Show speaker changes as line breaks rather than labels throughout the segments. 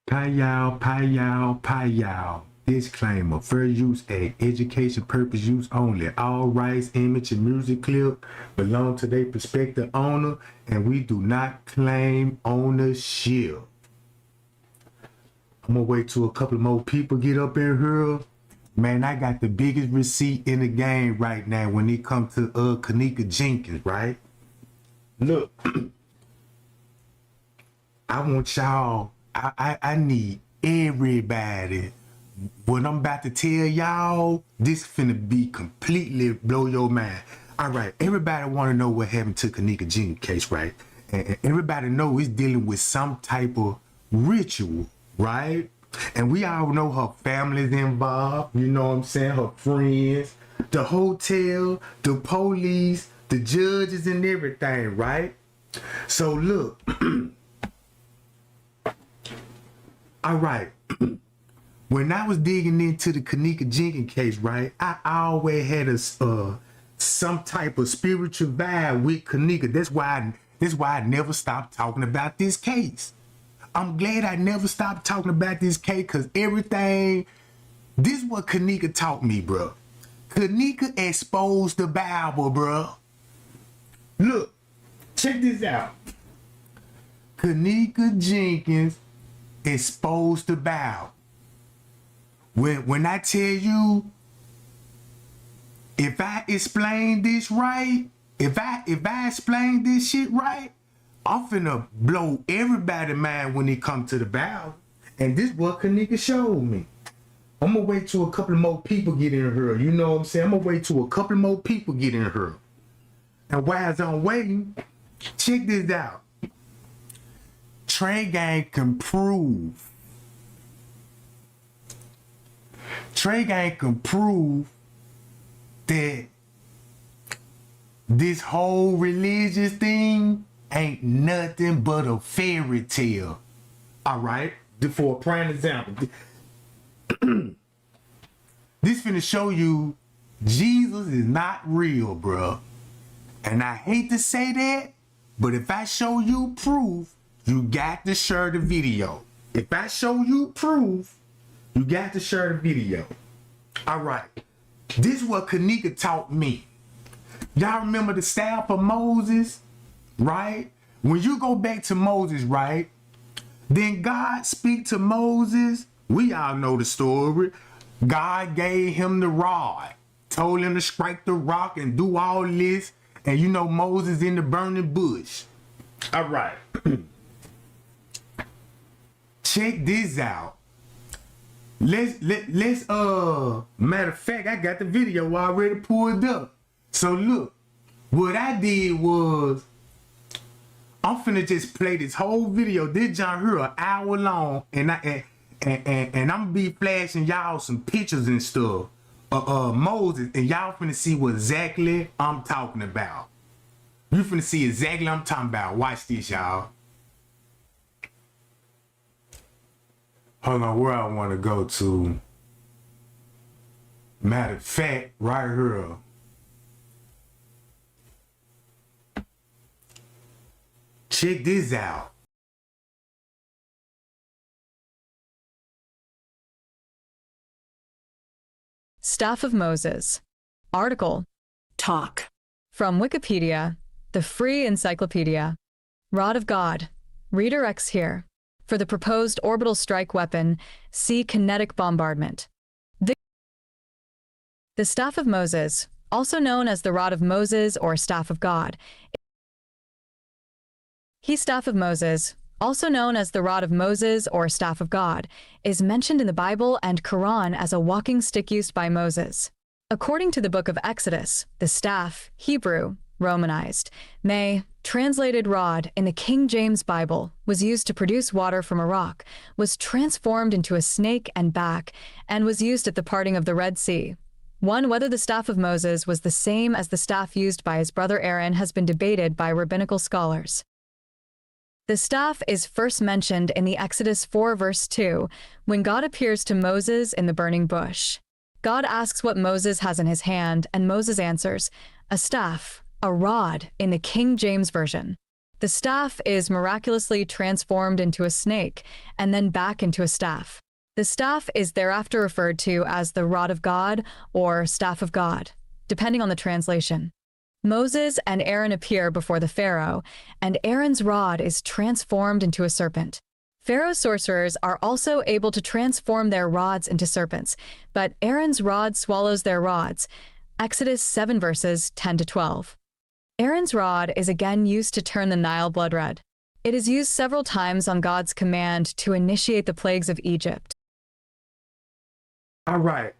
Payal, payal, payal. Disclaimer, fair use act, education purpose use only. All rights, image, and music clip belong to their prospective owner, and we do not claim ownership. I'm gonna wait till a couple more people get up in here. Man, I got the biggest receipt in the game right now when it comes to Kenneka Jenkins, right? Look, I want y'all, I need everybody. What I'm about to tell y'all, this finna be completely blow your mind. All right, everybody want to know what happened to Kenneka Jenkins case, right? And everybody know it's dealing with some type of ritual, right? And we all know her family's involved, you know what I'm saying, her friends, the hotel, the police, the judges and everything, right? So look, all right, when I was digging into the Kenneka Jenkins case, right, I always had a some type of spiritual vibe with Kenneka. That's why I never stopped talking about this case. I'm glad I never stopped talking about this case because everything, this is what Kenneka taught me, bro. Kenneka exposed the Bible, bro. Look, check this out. Kenneka Jenkins exposed the Bible. When I tell you, if I explain this right, if I explain this shit right, I'm finna blow everybody's mind when it comes to the Bible. And this is what Kenneka showed me. I'm gonna wait till a couple more people get in here. You know what I'm saying? I'm gonna wait till a couple more people get in here. And while I'm waiting, check this out. Trey Gang can prove. Trey Gang can prove that this whole religious thing ain't nothing but a fairy tale. All right? For a prime example, this finna show you Jesus is not real, bro. And I hate to say that, but if I show you proof, you got to share the video. If I show you proof, you got to share the video. All right. This is what Kenneka taught me. Y'all remember the staff of Moses, right? When you go back to Moses, right? Then God speak to Moses. We all know the story. God gave him the rod, told him to strike the rock and do all this. And you know Moses in the burning bush. All right. Check this out. Let's matter of fact, I got the video already pulled up. So look, what I did was, I'm finna just play this whole video. This John here an hour long, and I'm gonna be flashing y'all some pictures and stuff. Moses, and y'all finna see what exactly I'm talking about. You finna see exactly what I'm talking about. Watch this, y'all. Hold on, where I want to go to. Matter of fact, right here. Check this out.
Staff of Moses. Article.
Talk.
From Wikipedia, the free encyclopedia. Rod of God. Redirects here. For the proposed orbital strike weapon, see kinetic bombardment. The Staff of Moses, also known as the Rod of Moses or Staff of God. Staff of Moses, also known as the Rod of Moses or Staff of God, is mentioned in the Bible and Quran as a walking stick used by Moses. According to the book of Exodus, the staff, Hebrew, Romanized, translated rod in the King James Bible, was used to produce water from a rock, was transformed into a snake and back, and was used at the parting of the Red Sea. Whether the staff of Moses was the same as the staff used by his brother Aaron has been debated by rabbinical scholars. The staff is first mentioned in the Exodus 4 verse 2, when God appears to Moses in the burning bush. God asks what Moses has in his hand, and Moses answers, a staff, a rod in the King James Version. The staff is miraculously transformed into a snake and then back into a staff. The staff is thereafter referred to as the rod of God or staff of God, depending on the translation. Moses and Aaron appear before the Pharaoh, and Aaron's rod is transformed into a serpent. Pharaoh's sorcerers are also able to transform their rods into serpents, but Aaron's rod swallows their rods. Exodus 7 verses 10 to 12. Aaron's rod is again used to turn the Nile blood red. It is used several times on God's command to initiate the plagues of Egypt.
All right.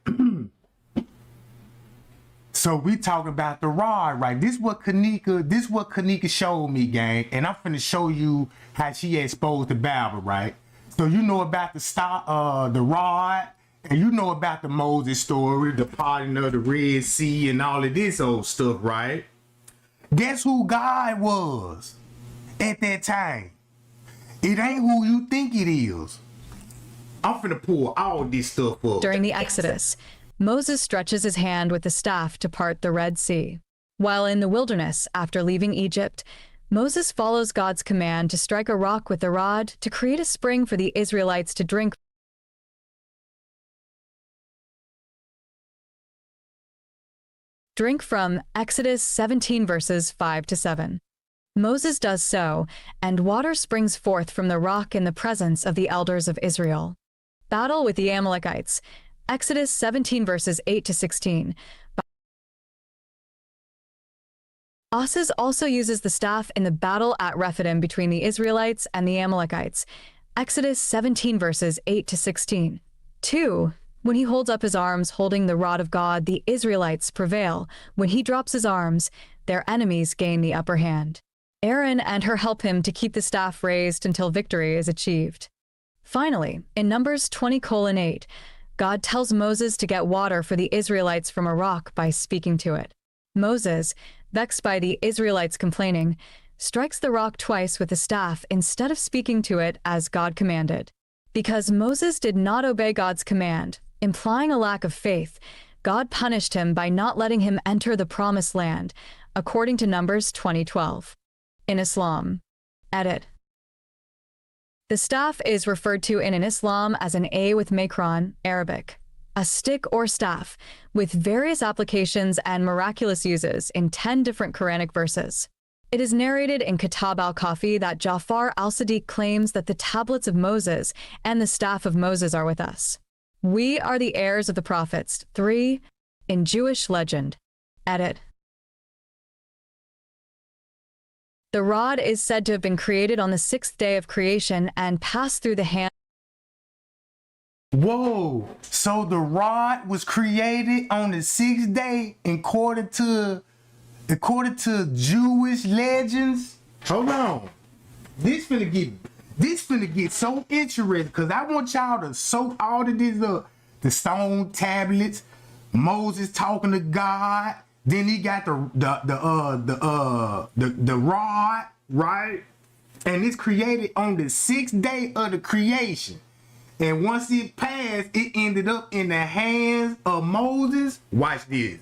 So we talking about the rod, right? This what Kenneka showed me, gang. And I'm finna show you how she exposed the Bible, right? So you know about the rod, and you know about the Moses story, the parting of the Red Sea, and all of this old stuff, right? Guess who God was at that time? It ain't who you think it is. I'm finna pull all this stuff up.
During the Exodus, Moses stretches his hand with the staff to part the Red Sea. While in the wilderness, after leaving Egypt, Moses follows God's command to strike a rock with the rod to create a spring for the Israelites to drink from. Exodus 17 verses 5 to 7. Moses does so, and water springs forth from the rock in the presence of the elders of Israel. Battle with the Amalekites. Exodus 17 verses 8 to 16. Moses also uses the staff in the battle at Rephidim between the Israelites and the Amalekites. Exodus 17 verses 8 to 16. 2. When he holds up his arms holding the rod of God, the Israelites prevail. When he drops his arms, their enemies gain the upper hand. Aaron and her help him to keep the staff raised until victory is achieved. Finally, in Numbers 20:8, God tells Moses to get water for the Israelites from a rock by speaking to it. Moses, vexed by the Israelites complaining, strikes the rock twice with the staff instead of speaking to it as God commanded. Because Moses did not obey God's command, implying a lack of faith, God punished him by not letting him enter the promised land, according to Numbers 20:12. In Islam. Edit. The staff is referred to in Islam as an A with makron, Arabic, a stick or staff, with various applications and miraculous uses in 10 different Quranic verses. It is narrated in Kitab al-Kafi that Ja'far al-Sadiq claims that the tablets of Moses and the staff of Moses are with us. We are the heirs of the prophets. 3. In Jewish legend. Edit. The rod is said to have been created on the 6th day of creation and passed through the hand.
Whoa! So the rod was created on the 6th day according to Jewish legends? Hold on. This finna get so interesting because I want y'all to soak all of this up. The stone tablets, Moses talking to God. Then he got the rod, right? And it's created on the 6th day of the creation. And once it passed, it ended up in the hands of Moses. Watch this.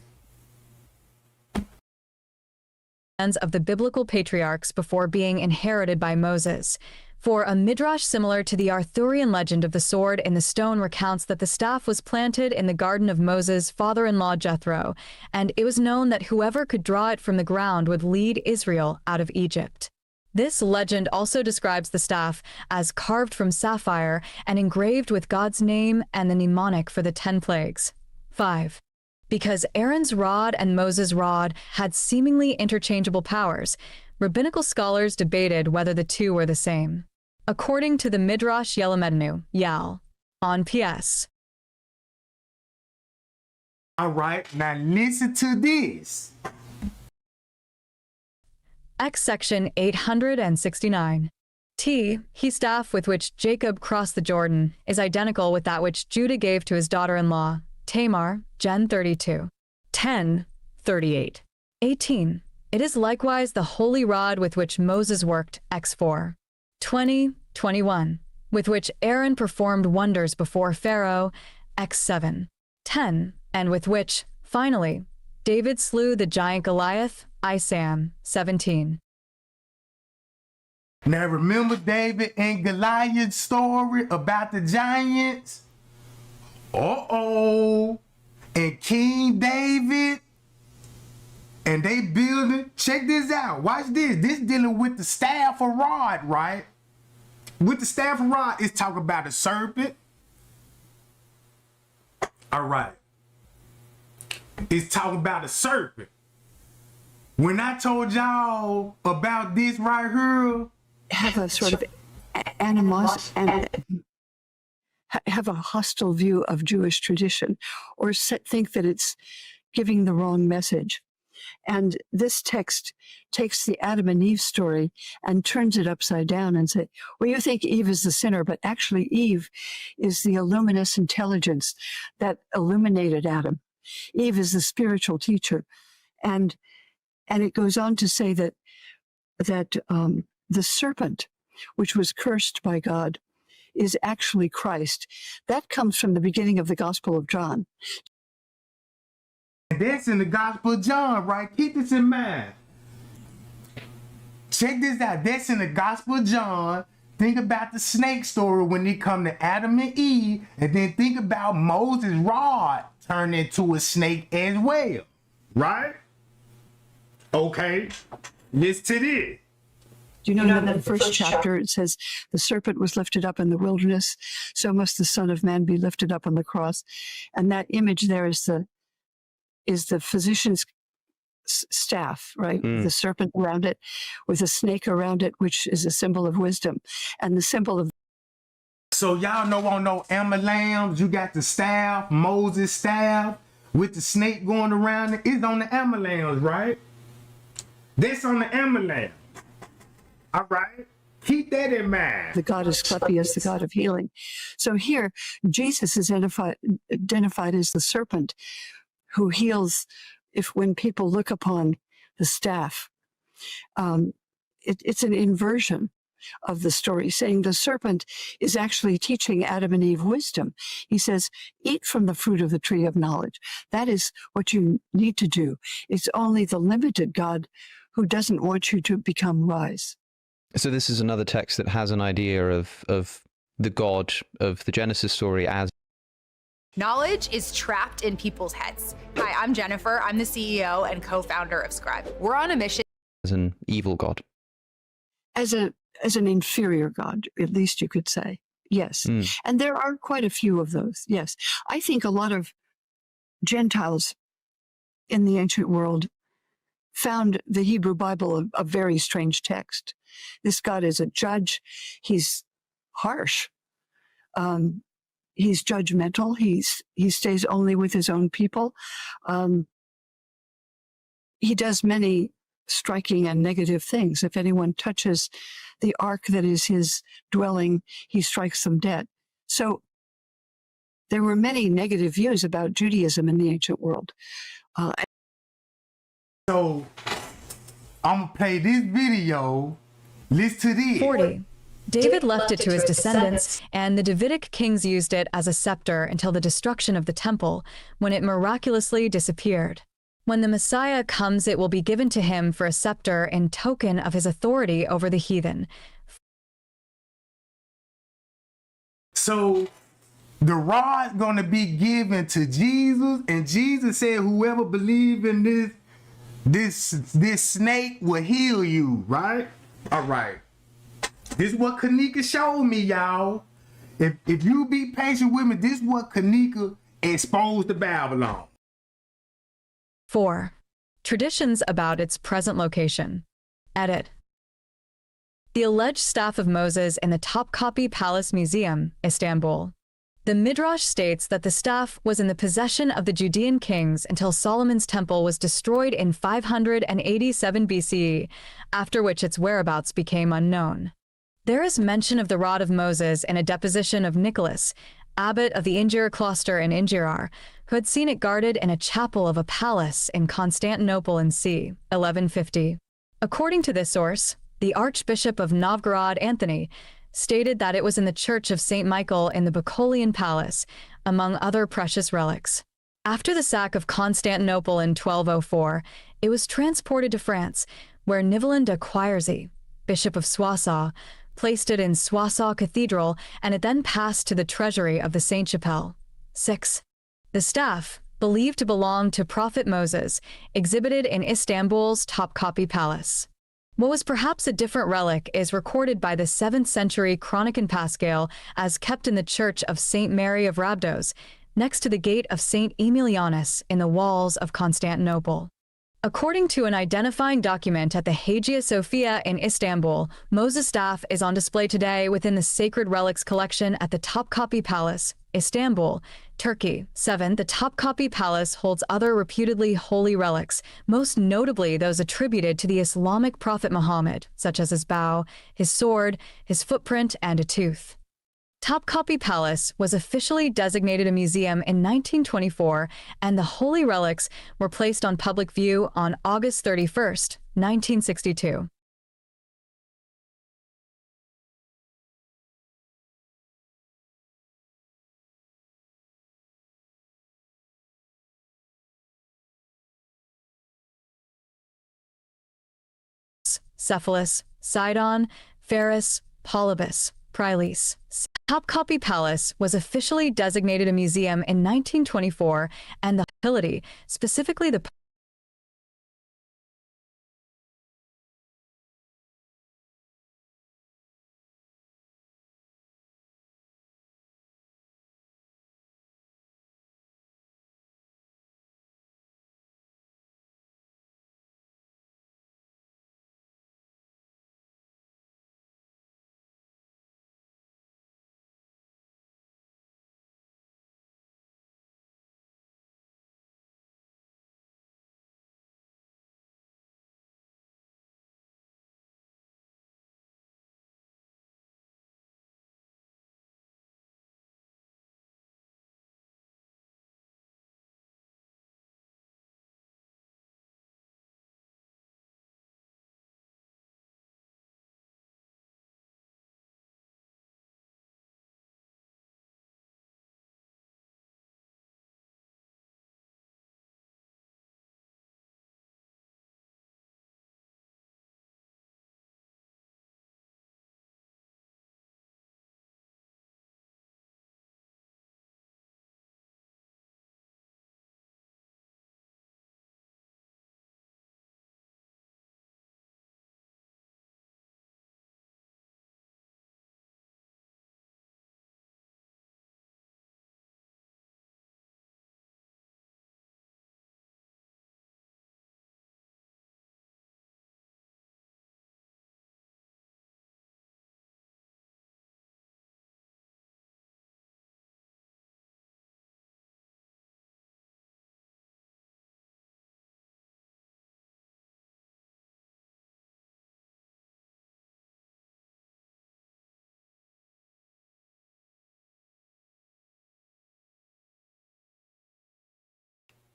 Of the biblical patriarchs before being inherited by Moses. For a midrash similar to the Arthurian legend of the sword in the stone recounts that the staff was planted in the garden of Moses' father-in-law Jethro, and it was known that whoever could draw it from the ground would lead Israel out of Egypt. This legend also describes the staff as carved from sapphire and engraved with God's name and the mnemonic for the 10 plagues. 5. Because Aaron's rod and Moses' rod had seemingly interchangeable powers, rabbinical scholars debated whether the two were the same. According to the Midrash Yelamednu, Yal, on PS.
All right, now listen to this.
X section 869. He staff with which Jacob crossed the Jordan is identical with that which Judah gave to his daughter-in-law, Tamar, Gen 32. 10:38. 18. It is likewise the holy rod with which Moses worked, X4. 20:21. With which Aaron performed wonders before Pharaoh, X7. 10. And with which, finally, David slew the giant Goliath, Isam 17.
Now remember David and Goliath's story about the giants? Uh-oh. And King David, and they building, check this out, watch this. This dealing with the staff of rod, right? With the staff of rod, it's talking about a serpent. All right. It's talking about a serpent. When I told y'all about this right here,
have a sort of animosity and have a hostile view of Jewish tradition, or think that it's giving the wrong message. And this text takes the Adam and Eve story and turns it upside down and say, well, you think Eve is the sinner, but actually Eve is the luminous intelligence that illuminated Adam. Eve is the spiritual teacher. And it goes on to say that the serpent, which was cursed by God, is actually Christ. That comes from the beginning of the Gospel of John.
That's in the Gospel of John, right? Keep this in mind. Check this out. That's in the Gospel of John. Think about the snake story when they come to Adam and Eve, and then think about Moses' rod turned into a snake as well, right? Okay, listen to this.
Do you know that in the first chapter it says, the serpent was lifted up in the wilderness, so must the Son of Man be lifted up on the cross. And that image there is the physician's staff, right? The serpent around it with a snake around it, which is a symbol of wisdom. And the symbol of...
So y'all know on no Emma lambs, you got the staff, Moses' staff, with the snake going around it. It's on the Emma lambs, right? That's on the Emma lamb. All right? Keep that in mind.
The god Asclepius, the god of healing. So here, Jesus is identified as the serpent who heals when people look upon the staff. It's an inversion of the story, saying the serpent is actually teaching Adam and Eve wisdom. He says, eat from the fruit of the tree of knowledge. That is what you need to do. It's only the limited God who doesn't want you to become wise.
So this is another text that has an idea of the God of the Genesis story as...
Knowledge is trapped in people's heads. Hi, I'm Jennifer. I'm the CEO and co-founder of Scribe. We're on a mission...
as an evil God.
As an inferior God, at least you could say. Yes. And there are quite a few of those. Yes. I think a lot of Gentiles in the ancient world found the Hebrew Bible a very strange text. This God is a judge. He's harsh. He's judgmental. He stays only with his own people. He does many striking and negative things. If anyone touches the ark that is his dwelling, he strikes them dead. So there were many negative views about Judaism in the ancient world.
So I'm gonna play this video. Listen to this.
40. David left it to his descendants, and the Davidic kings used it as a scepter until the destruction of the temple, when it miraculously disappeared. When the Messiah comes, it will be given to him for a scepter in token of his authority over the heathen.
So the rod's gonna be given to Jesus, and Jesus said, "Whoever believes in this snake will heal you." Right? All right. This is what Kenneka showed me, y'all. If you be patient with me, this is what Kenneka exposed to Babylon.
4. Traditions about its present location. Edit. The alleged staff of Moses in the Topkapi Palace Museum, Istanbul. The Midrash states that the staff was in the possession of the Judean kings until Solomon's temple was destroyed in 587 BCE, after which its whereabouts became unknown. There is mention of the rod of Moses in a deposition of Nicholas, abbot of the Injir Cloister in Injirar, who had seen it guarded in a chapel of a palace in Constantinople in c. 1150. According to this source, the Archbishop of Novgorod, Anthony, stated that it was in the Church of St. Michael in the Bucolian Palace, among other precious relics. After the sack of Constantinople in 1204, it was transported to France, where Nivelin de Quierzy, Bishop of Soissons, placed it in Soissons Cathedral, and it then passed to the treasury of the Sainte-Chapelle. 6. The staff, believed to belong to Prophet Moses, exhibited in Istanbul's Topkapi Palace. What was perhaps a different relic is recorded by the 7th century Chronican Pascal as kept in the church of St. Mary of Rhabdos, next to the gate of St. Emilianus in the walls of Constantinople. According to an identifying document at the Hagia Sophia in Istanbul, Moses' staff is on display today within the Sacred Relics collection at the Topkapi Palace, Istanbul, Turkey. 7. The Topkapi Palace holds other reputedly holy relics, most notably those attributed to the Islamic prophet Muhammad, such as his bow, his sword, his footprint, and a tooth. Topkapi Palace was officially designated a museum in 1924, and the holy relics were placed on public view on August 31st, 1962. Cephalus, Sidon, Ferris, Polybus, Pryles. Topkapi Palace was officially designated a museum in 1924, and the utility, specifically the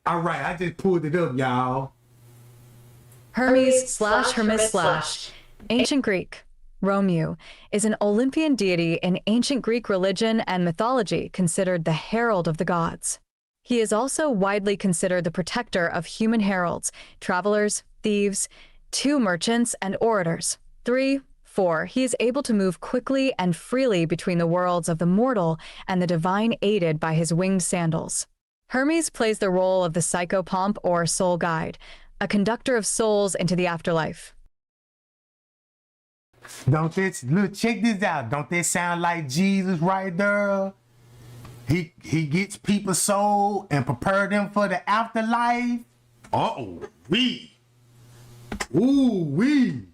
All right, I just pulled it up, y'all.
Hermes/Hermes/. Ancient Greek. Romeu is an Olympian deity in ancient Greek religion and mythology, considered the herald of the gods. He is also widely considered the protector of human heralds, travelers, thieves, 2 merchants, and orators. 3. 4. He is able to move quickly and freely between the worlds of the mortal and the divine, aided by his winged sandals. Hermes plays the role of the psychopomp or soul guide, a conductor of souls into the afterlife.
Don't this, look, check this out. Don't that sound like Jesus right there? He gets people's soul and prepare them for the afterlife. Uh-oh, we. Ooh, we.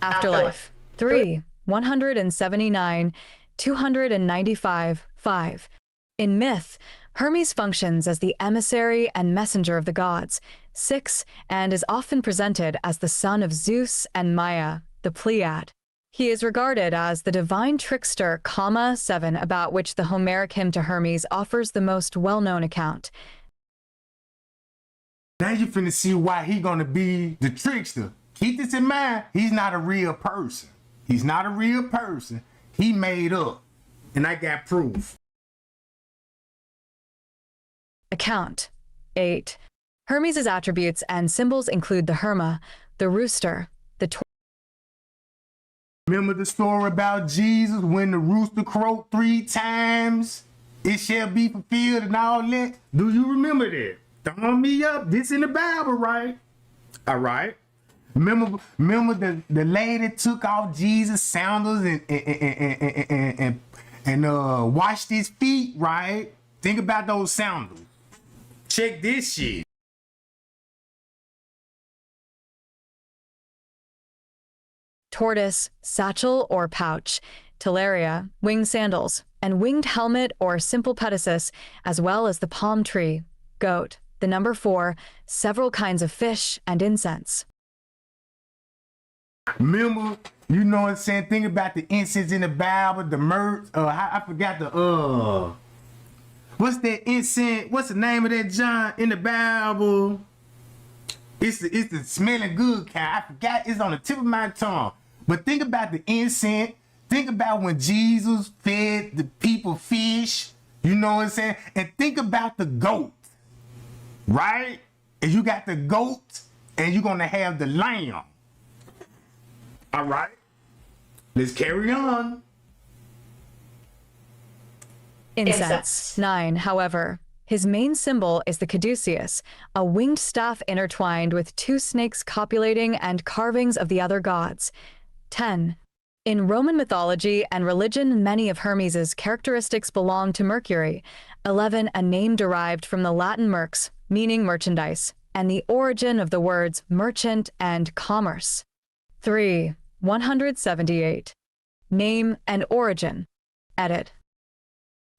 Afterlife. 3. 179. 295. 5. In myth, Hermes functions as the emissary and messenger of the gods. 6. And is often presented as the son of Zeus and Maia, the Pleiad. He is regarded as the divine trickster, 7, about which the Homeric hymn to Hermes offers the most well-known account.
Now you finna see why he gonna be the trickster. Keep this in mind, he's not a real person. He's not a real person. He made up, and I got proof.
Account. 8. Hermes' attributes and symbols include the Herma, the rooster, the
Remember the story about Jesus when the rooster crowed 3 times? It shall be fulfilled and all that. Do you remember that? Thumb me up. This in the Bible, right? All right. Remember the lady took off Jesus' sandals and washed his feet, right? Think about those sandals. Check this shit.
tortoise, satchel or pouch, talaria, winged sandals, and winged helmet or simple pedicis, as well as the palm tree, goat, the number 4, several kinds of fish, and incense.
Remember, you know what I'm saying? Think about the incense in the Bible, the myrrh. I forgot the what's that incense? What's the name of that John in the Bible? It's the smelling good kind. I forgot. It's on the tip of my tongue. But think about the incense. Think about when Jesus fed the people fish. You know what I'm saying? And think about the goat, right? And you got the goat, and you're gonna have the lamb. All right, let's carry on.
Incense. 9, however, his main symbol is the Caduceus, a winged staff intertwined with 2 snakes copulating and carvings of the other gods. 10. In Roman mythology and religion, many of Hermes's characteristics belong to Mercury. 11. A name derived from the Latin merx, meaning merchandise, and the origin of the words merchant and commerce. 3. 178. Name and origin. Edit.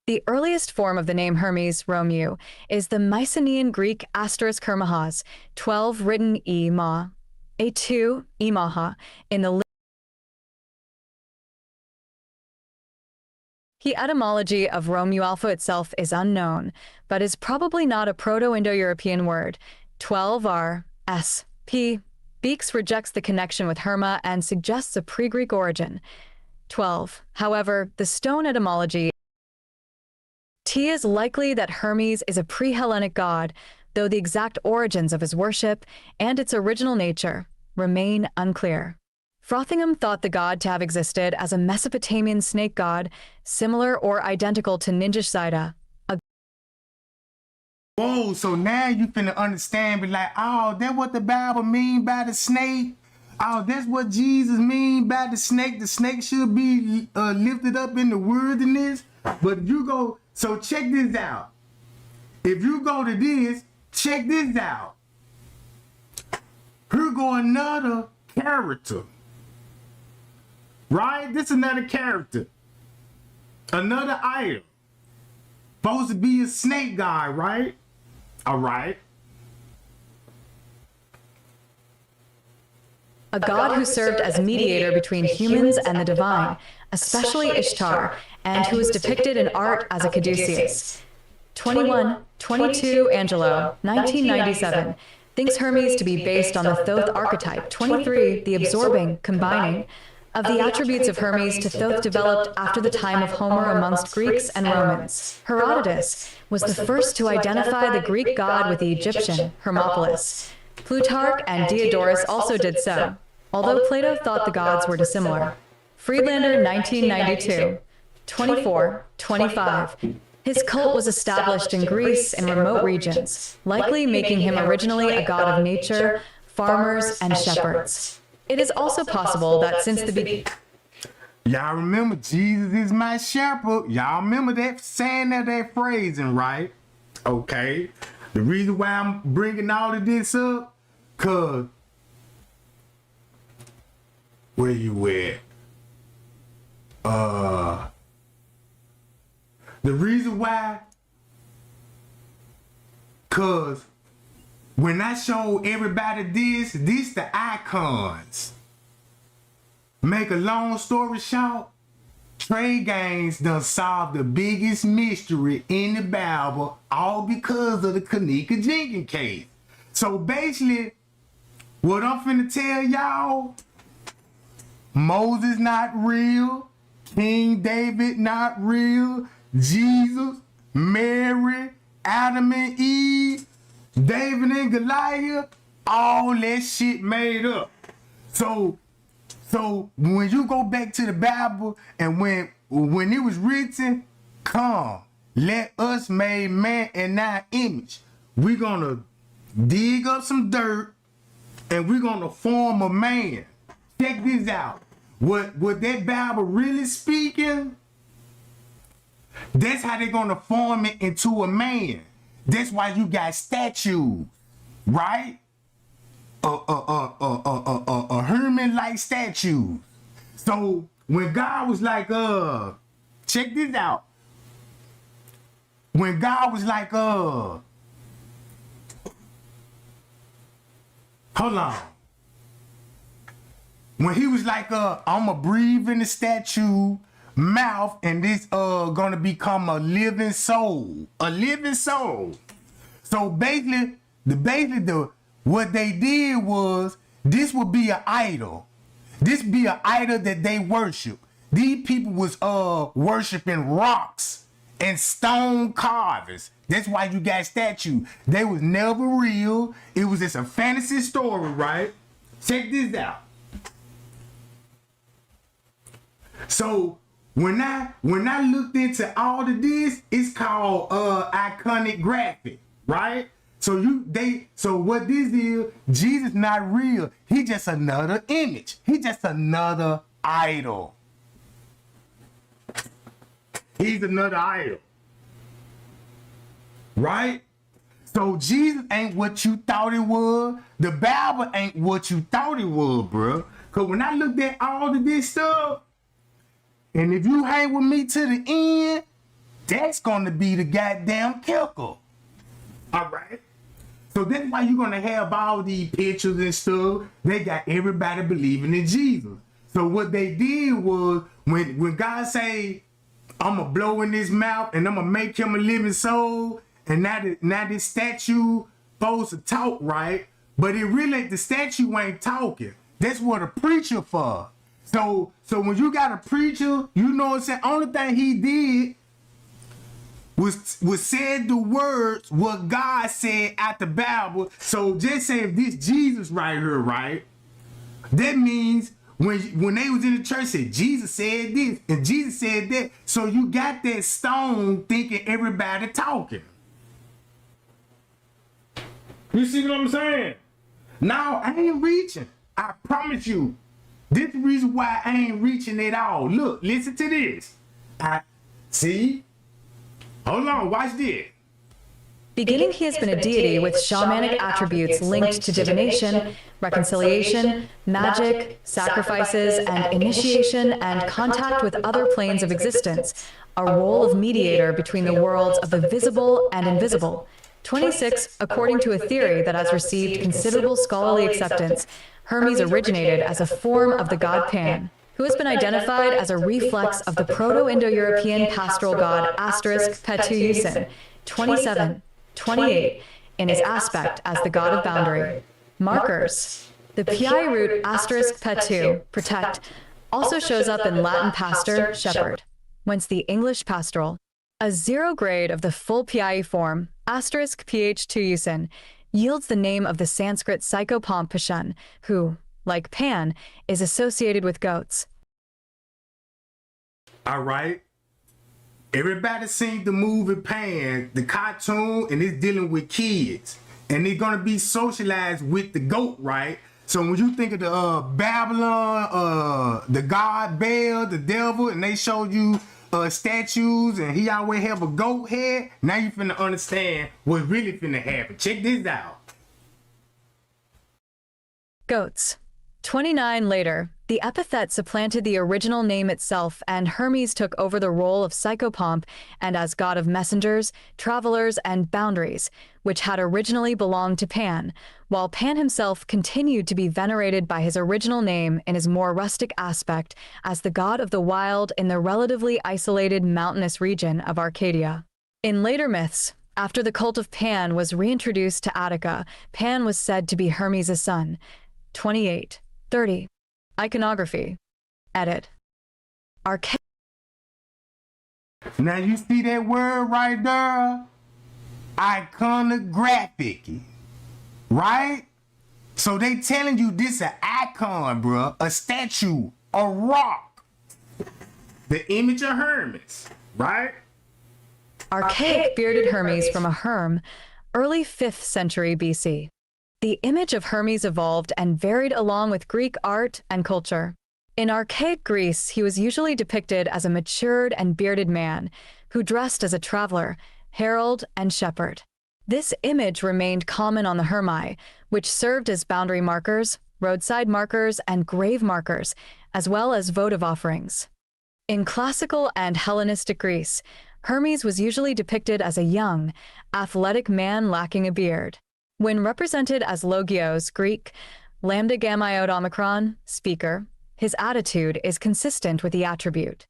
The earliest form of the name Hermes, Romeu, is the Mycenaean Greek *Hermahas, 12 written E-ma, A2, Imaha, in the The etymology of Romualpha itself is unknown, but is probably not a Proto-Indo-European word. 12 are S. P. Beeks rejects the connection with Herma and suggests a pre-Greek origin. 12. However, the stone etymology T is likely that Hermes is a pre-Hellenic god, though the exact origins of his worship and its original nature remain unclear. Frothingham thought the god to have existed as a Mesopotamian snake god, similar or identical to Ninjashida.
Whoa, so now you finna understand, be like, oh, that's what the Bible mean by the snake. Oh, that's what Jesus mean by the snake. The snake should be lifted up in the wilderness. But you go, so check this out. If you go to this, check this out. Here go another character. Right? This is another character. Another item. Supposed to be a snake guy, right? All right.
A god who served as mediator between humans and the divine, especially Ishtar, and who is depicted in art as a Caduceus. 21, 22, Angelo, 1997, thinks Hermes to be based on the Thoth archetype. 23, the absorbing, combining, of the attributes of Hermes to Thoth developed after the time of Homer amongst Greeks and Romans. Herodotus was the first to identify the Greek god with the Egyptian, Hermopolis. Plutarch and Diodorus also did so, although Plato thought the gods were dissimilar. Friedlander, 1992. 24, 25. His cult was established in Greece in remote regions, likely making him originally a god of nature, farmers, and shepherds. It is also possible that since the beginning...
Y'all remember Jesus is my shepherd. Y'all remember that saying that phrasing, right? Okay. The reason why I'm bringing all of this up, cause where you at? The reason why, cause when I show everybody this the icons. Make a long story short, Trey Gaines done solved the biggest mystery in the Bible, all because of the Kenneka Jenkins case. So basically, what I'm finna tell y'all, Moses not real, King David not real, Jesus, Mary, Adam and Eve, David and Goliath, all that shit made up. So when you go back to the Bible and when it was written, come, let us make man in our image. We're gonna dig up some dirt and we're gonna form a man. Check this out. What that Bible really speaking? That's how they're gonna form it into a man. That's why you got statues, right? A Hermes-like statues. So when God was like, check this out. When God was like, hold on. When he was like, I'ma breathe in the statue mouth and this gonna become a living soul. A living soul. So basically what they did was, this would be an idol. This be an idol that they worship. These people was worshiping rocks and stone carvings. That's why you got statues. They was never real. It was just a fantasy story, right? Check this out. So when I looked into all of this, it's called iconography, right? So what this is, Jesus not real. He just another image. He just another idol. He's another idol. Right? So Jesus ain't what you thought it was. The Bible ain't what you thought it was, bro. Cause when I looked at all of this stuff, and if you hang with me to the end, that's gonna be the goddamn kicker. All right? So that's why you're gonna have all these pictures and stuff. They got everybody believing in Jesus. So what they did was, when God say, I'm gonna blow in his mouth and I'm gonna make him a living soul, and now this statue supposed to talk, right? But it really, the statue ain't talking. That's what a preacher for. So when you got a preacher, you know what I'm saying? Only thing he did was said the words what God said at the Bible. So just say if this Jesus right here, right? That means when they was in the church, said Jesus said this and Jesus said that. So you got that stone thinking everybody talking. You see what I'm saying? Now I ain't reaching. I promise you. This is the reason why I ain't reaching at all. Look, listen to this. See? Hold on, watch this.
Beginning, he has been a deity with shamanic attributes linked to divination, reconciliation, magic, sacrifices, and initiation and contact with other planes of existence, a role of mediator between the worlds of the visible and invisible. 26, according to a theory that has received considerable scholarly acceptance, Hermes originated as a form of the god Pan, who has been identified as a reflex of the Proto-Indo-European pastoral god *Petu. 27, 28, in his aspect as the god of boundary. Markers. The PI root *Petu, protect, also shows up in Latin pastor, shepherd, whence the English pastoral. A zero grade of the full PI form, *PH2, yields the name of the Sanskrit psychopomp Pishun, who, like Pan, is associated with goats.
All right. Everybody seen the movie Pan, the cartoon, and it's dealing with kids. And they're going to be socialized with the goat, right? So when you think of the Babylon, the god Baal, the devil, and they showed you statues and he always have a goat head, now you finna understand what's really finna happen. Check this out.
Goats. 29 later, the epithet supplanted the original name itself, and Hermes took over the role of psychopomp and as god of messengers, travelers, and boundaries, which had originally belonged to Pan, while Pan himself continued to be venerated by his original name in his more rustic aspect as the god of the wild in the relatively isolated mountainous region of Arcadia. In later myths, after the cult of Pan was reintroduced to Attica, Pan was said to be Hermes' son. 28, 30. Iconography. Edit.
Now you see that word right there? Iconography, right? So they telling you this an icon, bruh, a statue, a rock, the image of Hermes, right?
Archaic bearded Hermes from a Herm, early 5th century BC. The image of Hermes evolved and varied along with Greek art and culture. In archaic Greece, he was usually depicted as a matured and bearded man who dressed as a traveler, herald, and shepherd. This image remained common on the Hermi, which served as boundary markers, roadside markers, and grave markers, as well as votive offerings. In classical and Hellenistic Greece, Hermes was usually depicted as a young, athletic man lacking a beard. When represented as Logios, Greek, lambda gamma iota omicron, speaker, his attitude is consistent with the attribute.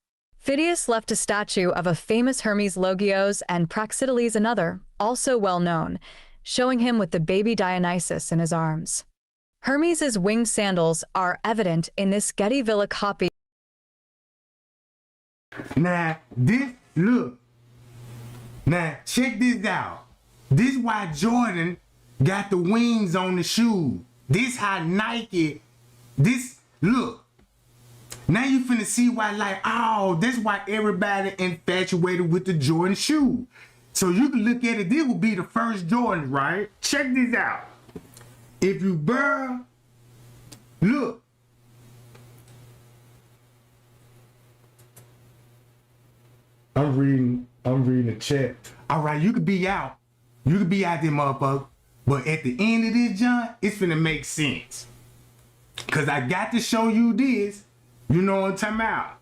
Phidias left a statue of a famous Hermes Logios and Praxiteles another, also well known, showing him with the baby Dionysus in his arms. Hermes' winged sandals are evident in this Getty Villa copy.
Now, look. Now, check this out. This why Jordan got the wings on the shoe. This how Nike, look. Now you finna see why, like, oh, that's why everybody infatuated with the Jordan shoe. So you can look at it, this will be the first Jordan, right? Check this out. If you look. I'm reading the chat. All right, you could be out. You could be out there, motherfucker. But at the end of this, John, it's finna make sense. Cause I got to show you this. You know what I'm talking about?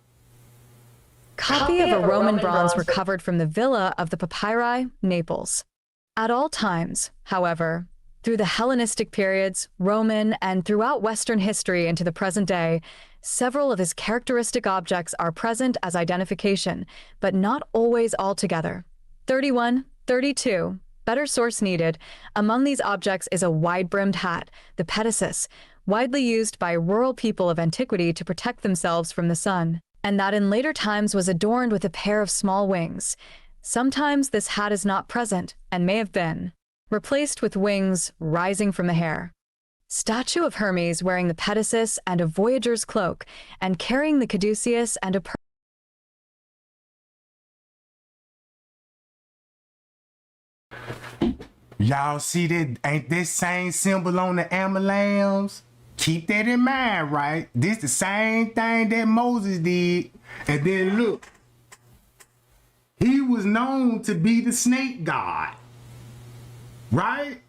Copy of a Roman bronze recovered from the Villa of the Papyri, Naples. At all times, however, through the Hellenistic periods, Roman, and throughout Western history into the present day, several of his characteristic objects are present as identification, but not always altogether. 31, 32. Better source needed. Among these objects is a wide-brimmed hat, the petasus, widely used by rural people of antiquity to protect themselves from the sun, and that in later times was adorned with a pair of small wings. Sometimes this hat is not present, and may have been replaced with wings rising from the hair. Statue of Hermes wearing the petasus and a voyager's cloak, and carrying the Caduceus and a
Y'all see that? Ain't this same symbol on the amalams? Keep that in mind, right? This the same thing that Moses did. And then look, he was known to be the snake god, right?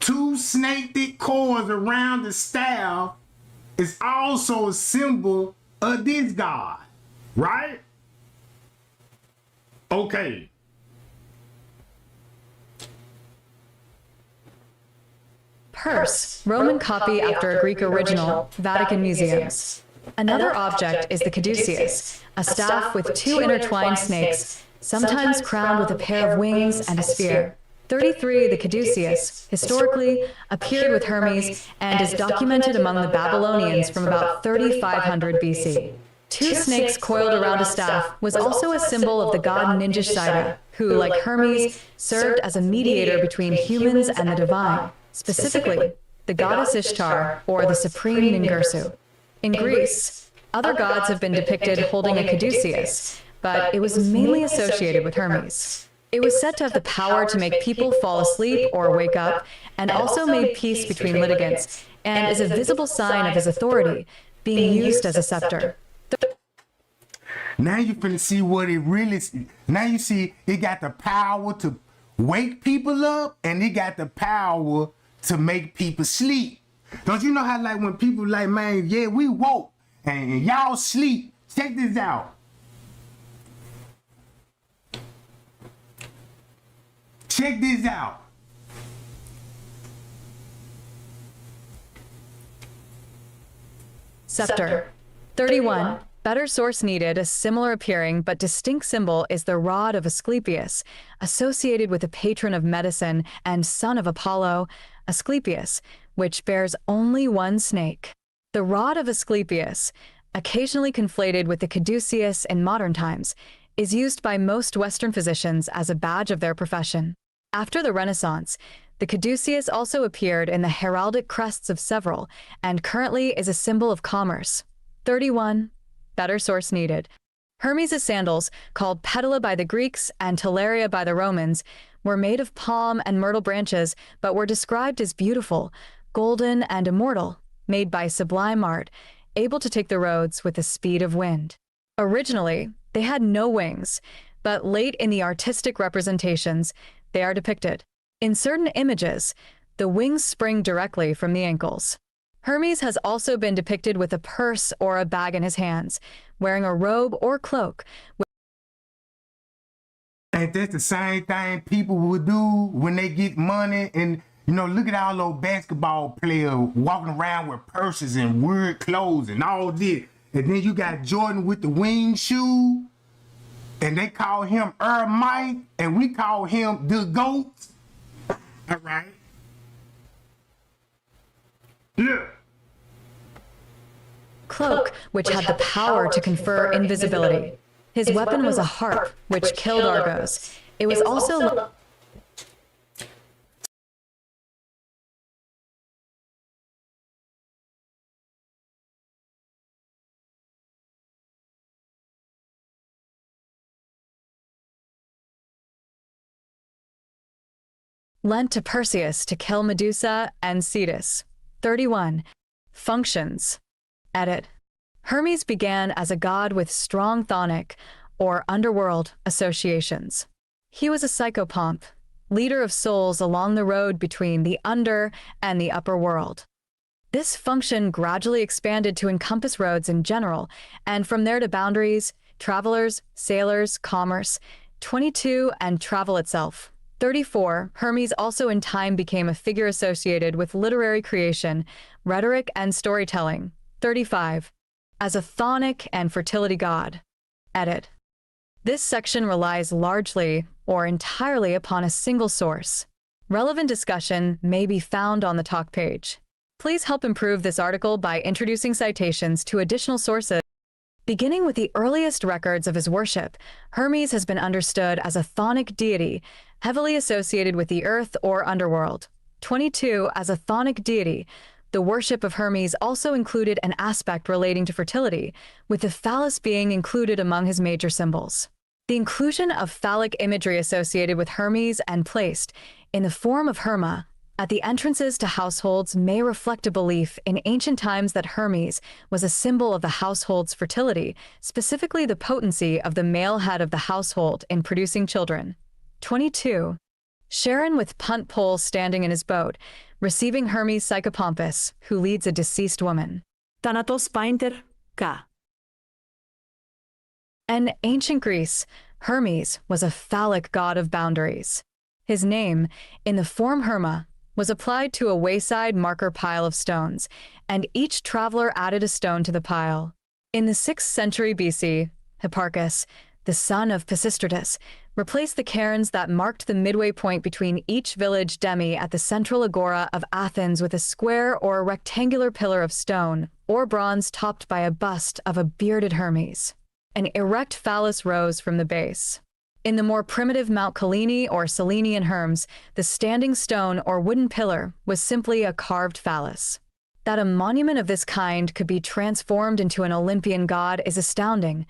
2 snake-thick cords around the staff is also a symbol of this god, right? Okay.
purse, Roman copy after a Greek original, Vatican Museums. Another object is the Caduceus, a staff with 2 intertwined snakes, sometimes crowned with a pair of wings and a spear. 33. The Caduceus, historically, appeared with Hermes and is documented among the Babylonians from about 3500 BC. 2 snakes coiled around a staff was also a symbol of the god Ninjashida, who, like Hermes, served as a mediator between humans and the divine, specifically the goddess Ishtar or the supreme Ningirsu. In Greece, other gods have been depicted holding a Caduceus, but it was mainly associated with Hermes. It was said to have the power to make people fall asleep or wake up, and also made peace between litigants, and is a visible sign of his authority, being used as a scepter.
Now you finna see what it really is. Now you see it got the power to wake people up, and it got the power to make people sleep. Don't you know how, like, when people like, man, yeah, we woke and y'all sleep. Check this out. Check this out.
Scepter. 31. Better source needed. A similar appearing but distinct symbol is the rod of Asclepius, associated with the patron of medicine and son of Apollo, Asclepius, which bears only 1 snake. The rod of Asclepius, occasionally conflated with the Caduceus in modern times, is used by most Western physicians as a badge of their profession. After the Renaissance, the Caduceus also appeared in the heraldic crests of several and currently is a symbol of commerce. 31. Better source needed. Hermes' sandals, called pedala by the Greeks and talaria by the Romans, were made of palm and myrtle branches but were described as beautiful, golden, and immortal, made by sublime art, able to take the roads with the speed of wind. Originally, they had no wings, but late in the artistic representations, they are depicted. In certain images, the wings spring directly from the ankles. Hermes has also been depicted with a purse or a bag in his hands, wearing a robe or cloak.
Ain't that the same thing people would do when they get money? And, you know, look at all those basketball players walking around with purses and weird clothes and all this. And then you got Jordan with the wing shoe, and they call him Hermes, and we call him the GOAT. All right. Yeah.
Cloak, which had the power to confer invisibility. His weapon was a harp, which killed Argos. It was also lent to Perseus to kill Medusa and Cetus. 31. Functions. Edit. Hermes began as a god with strong chthonic, or underworld, associations. He was a psychopomp, leader of souls along the road between the under and the upper world. This function gradually expanded to encompass roads in general, and from there to boundaries, travelers, sailors, commerce. 22. And travel itself. 34. Hermes also in time became a figure associated with literary creation, rhetoric, and storytelling. 35. As a chthonic and fertility god. Edit. This section relies largely or entirely upon a single source. Relevant discussion may be found on the talk page. Please help improve this article by introducing citations to additional sources. Beginning with the earliest records of his worship, Hermes has been understood as a chthonic deity, heavily associated with the earth or underworld. 22. As a chthonic deity, the worship of Hermes also included an aspect relating to fertility, with the phallus being included among his major symbols. The inclusion of phallic imagery associated with Hermes and placed, in the form of Herma, at the entrances to households may reflect a belief in ancient times that Hermes was a symbol of the household's fertility, specifically the potency of the male head of the household in producing children. 22. Charon with punt pole standing in his boat, receiving Hermes Psychopompus, who leads a deceased woman.
Thanatos painter ka.
In ancient Greece, Hermes was a phallic god of boundaries. His name, in the form Herma, was applied to a wayside marker pile of stones, and each traveler added a stone to the pile. In the 6th century BC, Hipparchus, the son of Pisistratus, replaced the cairns that marked the midway point between each village demi at the central agora of Athens with a square or a rectangular pillar of stone or bronze topped by a bust of a bearded Hermes. An erect phallus rose from the base. In the more primitive Mount Collini or Selenian Hermes, the standing stone or wooden pillar was simply a carved phallus. That a monument of this kind could be transformed into an Olympian god is astounding.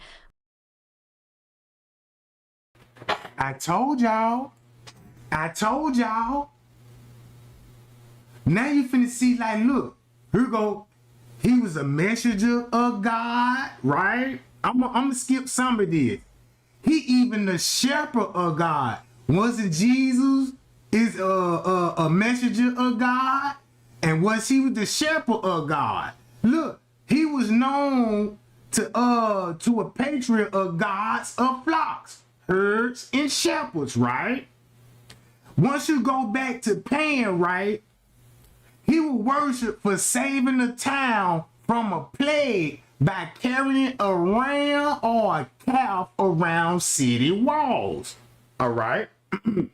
I told y'all. Now you finna see, like, look, here go. He was a messenger of God, right? I'm gonna skip some of this. He even the shepherd of God. Wasn't Jesus is a messenger of God? And was he the shepherd of God? Look, he was known to a patriot of gods of flocks, herds, and shepherds, right? Once you go back to Pan, right, he would worship for saving the town from a plague by carrying a ram or a calf around city walls. All right. And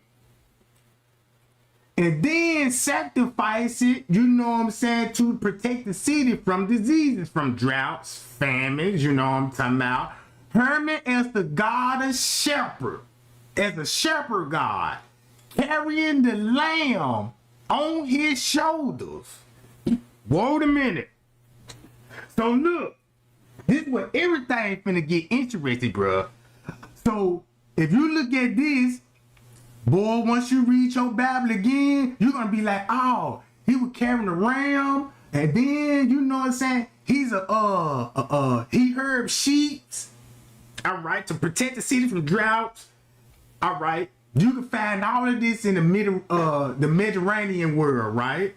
then sacrifice it, you know what I'm saying, to protect the city from diseases, from droughts, famines, you know what I'm talking about, Hermes as the god of shepherd, as a shepherd god, carrying the lamb on his shoulders. Wait a minute. So look, this is where everything finna get interesting, bruh. So if you look at this, boy, once you read your Bible again, you're gonna be like, oh, he was carrying a ram, and then you know what I'm saying? He's he herd sheep, all right, to protect the city from droughts. All right, you can find all of this in the Mediterranean world, right?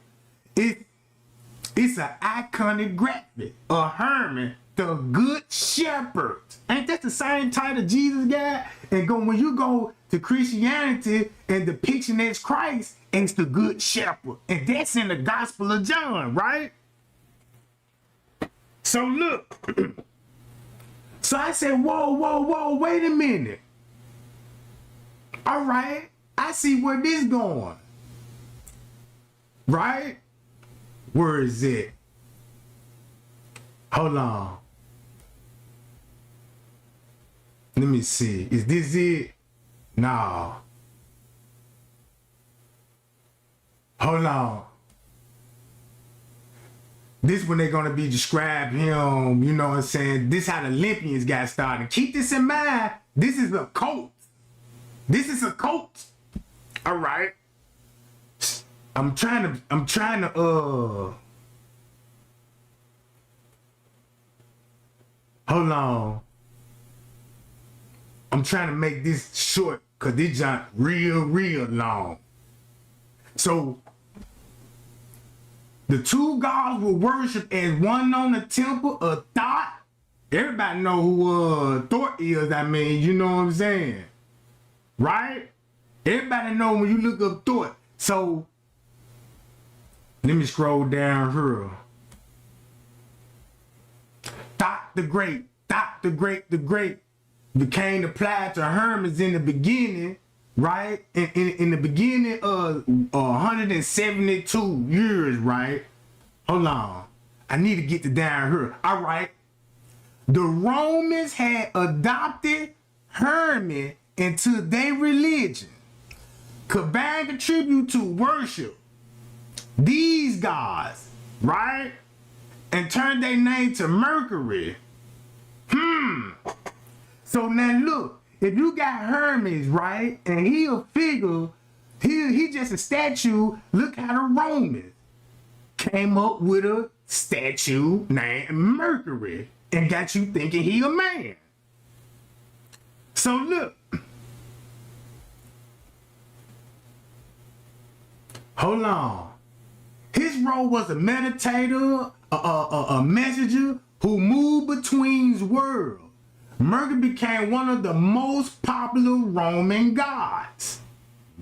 It's an iconography of Hermes, the good shepherd. Ain't that the same title Jesus got? And when you go to Christianity and depiction as Christ, it's the good shepherd. And that's in the Gospel of John, right? So look. So I said, whoa, wait a minute. All right, I see where this going. Right? Where is it? Hold on. Let me see. Is this it? No. Hold on. This when they're gonna be describing him, you know what I'm saying? This how the Olympians got started. Keep this in mind. This is a cult. This is a cult. All right. I'm trying to hold on. I'm trying to make this short because this junk real long. So the two gods were worshipped as one on the temple of Thoth. Everybody know who Thor is, I mean, you know what I'm saying? Right? Everybody know when you look up Thor. So let me scroll down here. Thoth the Great became applied to Hermes in the beginning, right? In the beginning of 172 years, right? Hold on. I need to get to down here. All right. The Romans had adopted Hermes into their religion, combined contribute to worship these gods, right? And turned their name to Mercury. So now look, if you got Hermes, right, and he a figure, he just a statue, look how the Romans came up with a statue named Mercury and got you thinking he a man. So look. Hold on. His role was a meditator, a messenger who moved between worlds. Mercury became one of the most popular Roman gods.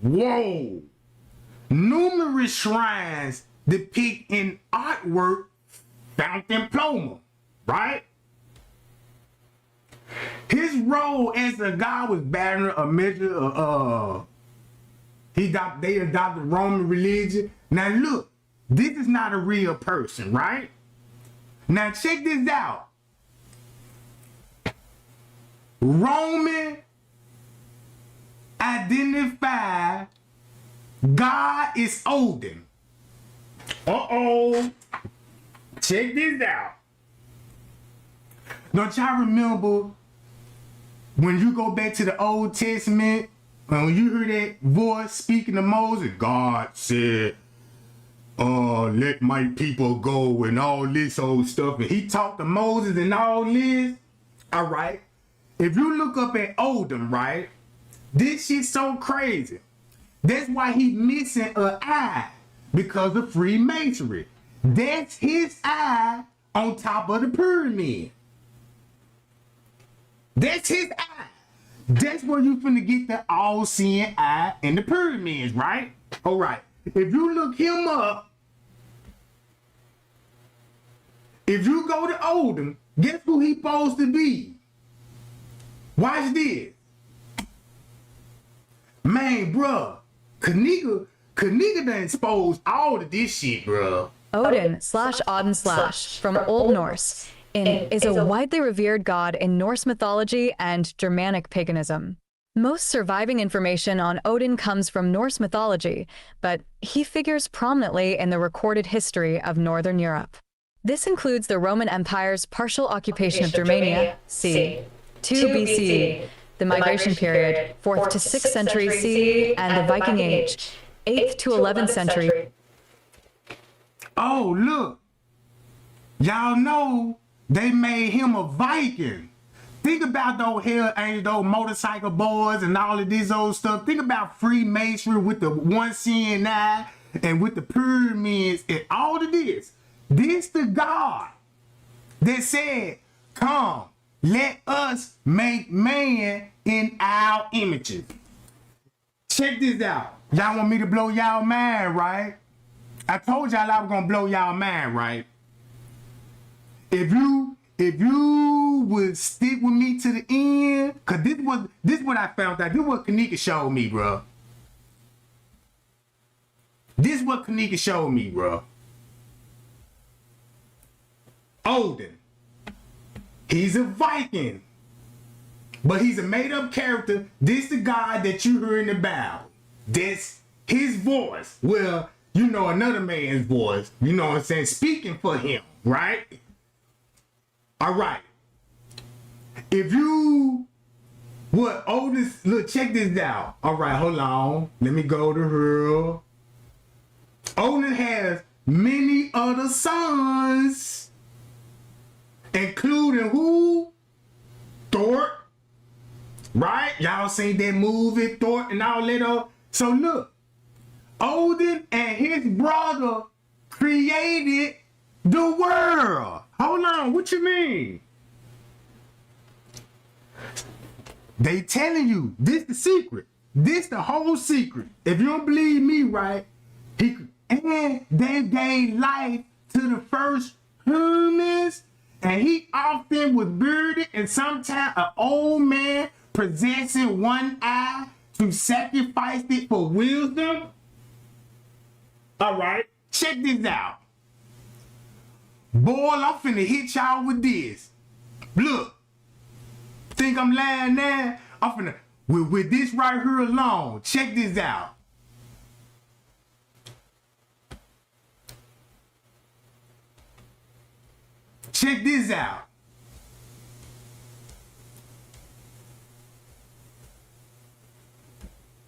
Whoa! Numerous shrines depict in artwork fountain Ploma, right? His role as a god was bearing a measure of they adopted Roman religion. Now look, this is not a real person, right? Now check this out. Roman identified God is Odin. Uh-oh. Check this out. Don't y'all remember when you go back to the Old Testament, when you hear that voice speaking to Moses, God said, let my people go and all this old stuff. And he talked to Moses and all this. All right. If you look up at Odin, right, this shit's so crazy. That's why he missing an eye, because of Freemasonry. That's his eye on top of the pyramid. That's his eye. That's where you finna get the all-seeing eye in the pyramids, right? All right. If you look him up, if you go to Odin, guess who he supposed to be? Watch this. Man, bruh, Kenneka done exposed all of this shit, bruh.
Odin / Odin / from Old Norse is a widely revered god in Norse mythology and Germanic paganism. Most surviving information on Odin comes from Norse mythology, but he figures prominently in the recorded history of Northern Europe. This includes the Roman Empire's partial occupation of Germania, c. 2 BC, the migration period, 4th to 6th century CE, and the Viking Age, 8th to 11th century.
Oh, look. Y'all know they made him a Viking. Think about those Hell Angels, those motorcycle boys and all of this old stuff. Think about Freemasonry with the one seeing eye and with the pyramids and all of this. This the God that said, come, let us make man in our images. Check this out. Y'all want me to blow y'all mind, right? I told y'all I was gonna blow y'all mind, right? If you would stick with me to the end, cause this what I found out. This what Kenneka showed me, bro. This what Kenneka showed me, bro. Odin. He's a Viking. But he's a made-up character. This the God that you heard in the Bible. This his voice. Well, you know another man's voice. You know what I'm saying? Speaking for him, right? All right. If you what Odin, look, check this out. All right, hold on. Let me go to her. Odin has many other sons, including who? Thor. Right? Y'all seen that movie, Thor and all that. So look, Odin and his brother created the world. Hold on, what you mean? They telling you, this the secret. This the whole secret. If you don't believe me, right? And they gave life to the first Hermes, and he often was bearded and sometimes an old man possessing one eye to sacrifice it for wisdom. All right, check this out. Boy, I'm finna hit y'all with this. Look, think I'm lying now? I'm finna, with this right here alone, check this out. Check this out.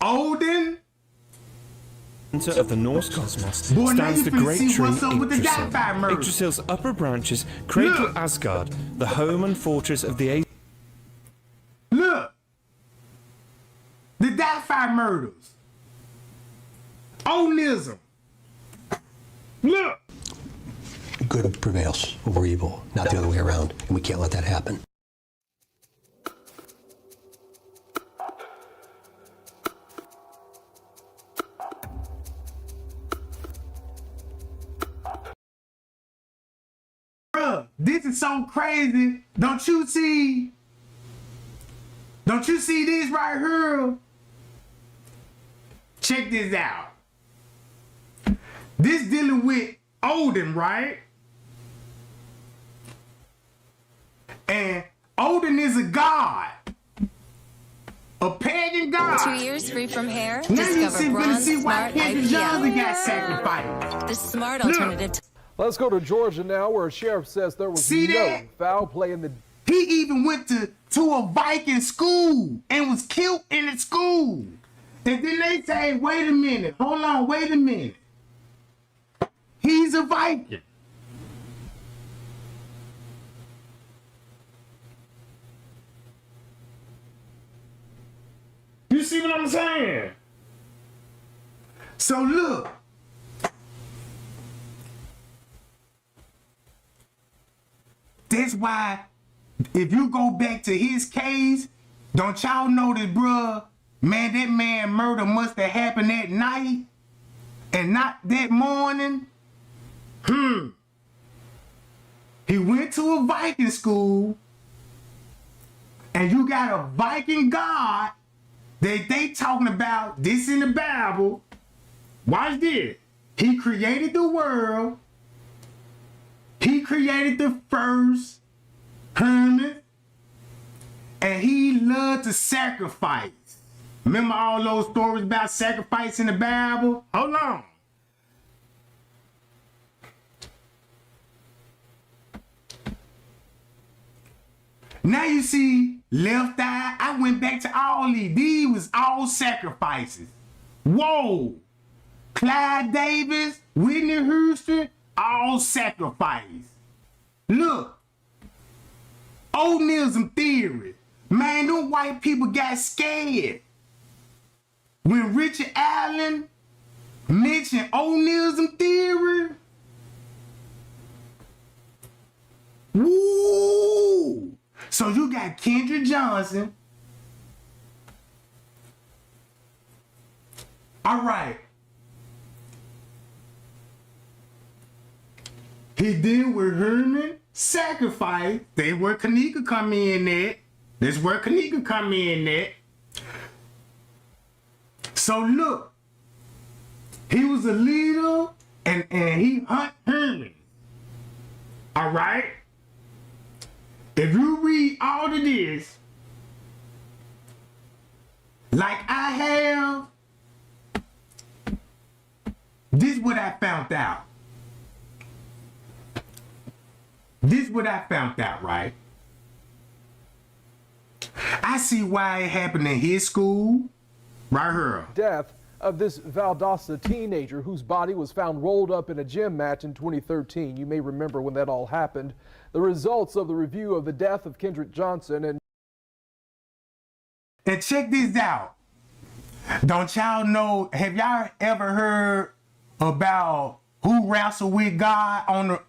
Odin
Center of the Norse cosmos
Boy,
stands the great tree
what's up with the
Yggdrasil.
Dagfire murder.
Yggdrasil's upper branches cradle
Look.
Asgard, the home and fortress of the
Look, the Dagfire murders. Odinism. Look.
Good prevails over evil, not the other way around, and we can't let that happen.
Bruh, this is so crazy. Don't you see this right here? Check this out. This dealing with Odin, right? And Odin is a god. A pagan god.
2 years free from hair?
Now you
Discover Bronze
see why
Smart
Kenneka
IPL.
Jenkins got sacrificed.
The smart
Look.
alternative to
Let's go to Georgia now, where a sheriff says there was
See
no
that?
foul play in the
He even went to a Viking school and was killed in the school. And then they say, wait a minute, hold on, wait a minute. He's a Viking. You see what I'm saying? So look. That's why, if you go back to his case, don't y'all notice, bruh, man, that man murder must have happened that night and not that morning? He went to a Viking school, and you got a Viking god that they talking about this in the Bible. Watch this. He created the world. He created the first And he loved to sacrifice. Remember all those stories about sacrifice in the Bible? Hold on. Now you see, left eye, I went back to all these. These was all sacrifices. Whoa. Clyde Davis, Whitney Houston, all sacrifice. Look. Odinism theory. Man, them white people got scared. When Richard Allen mentioned Odinism theory, woo! So you got Kendra Johnson. All right. He did with Hermes sacrifice. They where Kenneka come in at. That's where Kenneka come in at. So look, he was a leader and he hunt Hermes. All right. If you read all of this, like I have, this is what I found out. This is what I found out, right? I see why it happened in his school, right here.
Death of this Valdosta teenager whose body was found rolled up in a gym mat in 2013. You may remember when that all happened. The results of the review of the death of Kendrick Johnson
And check this out. Don't y'all know, have y'all ever heard about who wrestled with God on the,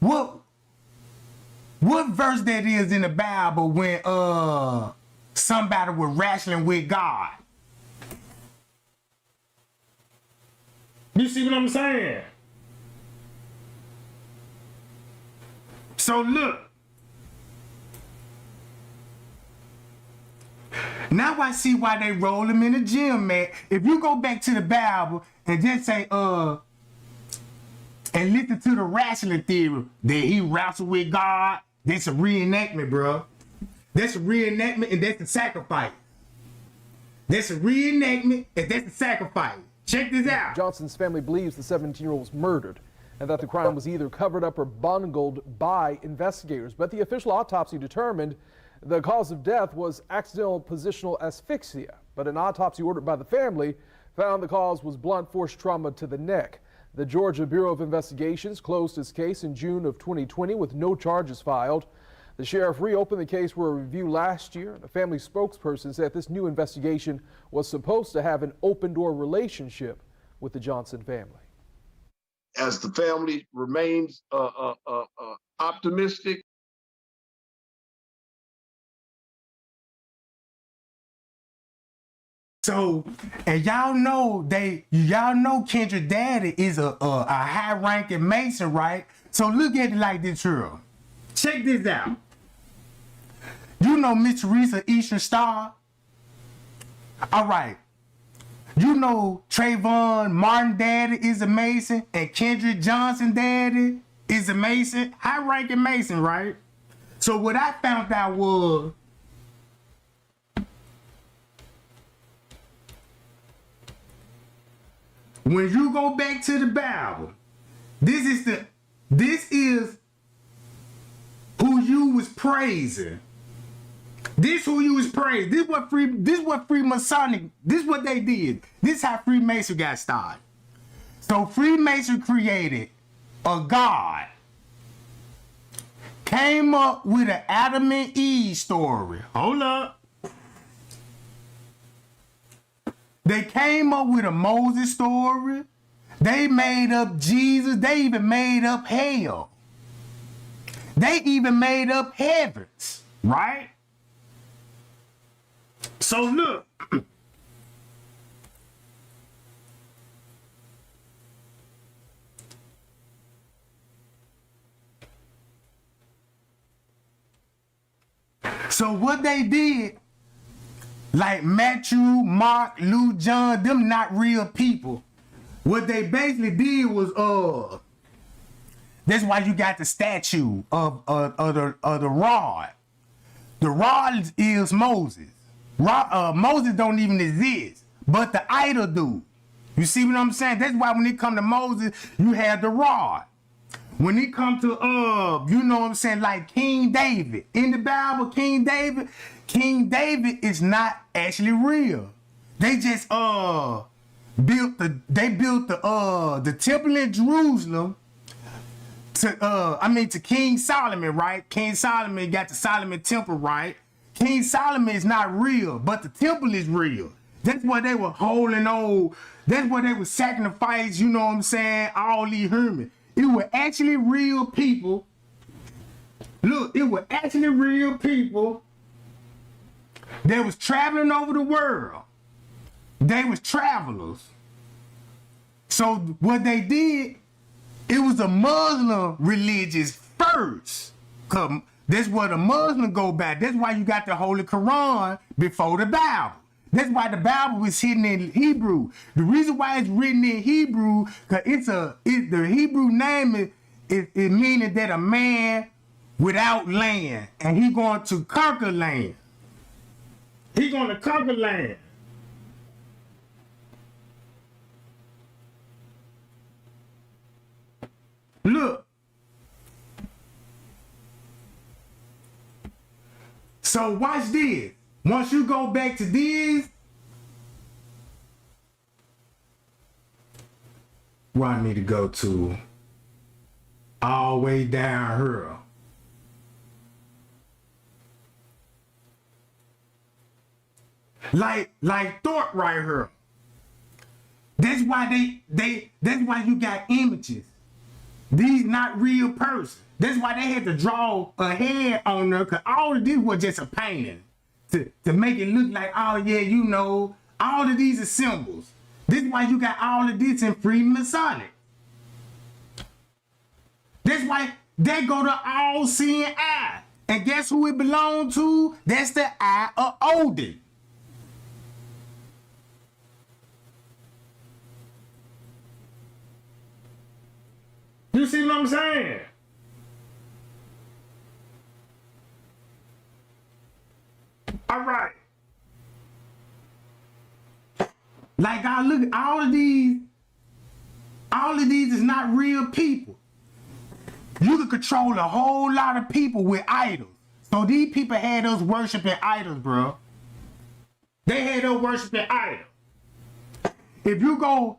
what verse that is in the Bible when somebody was wrestling with God? You see what I'm saying? So look. Now I see why they roll him in the gym, man. If you go back to the Bible and just say, and listen to the wrestling theory that he wrestled with God, that's a reenactment, bro. That's a reenactment and that's a sacrifice. That's a reenactment and that's a sacrifice. Check this out.
Johnson's family believes the 17-year-old was murdered and that the crime was either covered up or bungled by investigators. But the official autopsy determined the cause of death was accidental positional asphyxia. But an autopsy ordered by the family found the cause was blunt force trauma to the neck. The Georgia Bureau of Investigations closed its case in June of 2020 with no charges filed. The sheriff reopened the case for a review last year. The family spokesperson said this new investigation was supposed to have an open-door relationship with the Johnson family.
As the family remains optimistic,
So, and y'all know Kendrick's daddy is a high-ranking Mason, right? So look at it like this here. Check this out. You know Miss Teresa Eastern Star? All right. You know Trayvon Martin daddy is a Mason and Kendrick Johnson daddy is a Mason, high-ranking Mason, right? So what I found out was when you go back to the Bible, this is who you was praising. This who you was praising. This what Freemasonic, this what they did. This how Freemason got started. So Freemason created a god. Came up with an Adam and Eve story. Hold up. They came up with a Moses story. They made up Jesus. They even made up hell. They even made up heavens, right? So look. So what they did, like Matthew, Mark, Luke, John, them not real people. What they basically did was, that's why you got the statue of the rod. The rod is Moses. Moses don't even exist, but the idol do. You see what I'm saying? That's why when it come to Moses, you have the rod. When it come to, you know what I'm saying, like King David. In the Bible, King David is not actually real. They just built the temple in Jerusalem to King Solomon, right? King Solomon got the Solomon temple, right? King Solomon is not real, but the temple is real. That's what they were holding on. That's what they would sacrifice, you know what I'm saying, all these Hermes. It were actually real people. Look, it were actually real people that was traveling over the world. They was travelers. So what they did, it was a Muslim religious first. That's what a Muslim go back. That's why you got the Holy Quran before the Bible. That's why the Bible was written in Hebrew. The reason why it's written in Hebrew, because the Hebrew name is meaning that a man without land, and he going to conquer land. He going to conquer land. Look. So watch this. Once you go back to this, where I need to go to, all the way down here. Like Thorpe right here. That's why that's why you got images. These not real persons. That's why they had to draw a head on there, because all of this was just a painting. To make it look like, oh yeah, you know, all of these are symbols. This is why you got all of this in Freemasonic. That's why they go to all-seeing eye. And guess who it belongs to? That's the eye of Odin. You see what I'm saying? All right. Like, I look, all of these is not real people. You can control a whole lot of people with idols. So these people had us worshiping idols, bro. They had us worshiping idols. If you go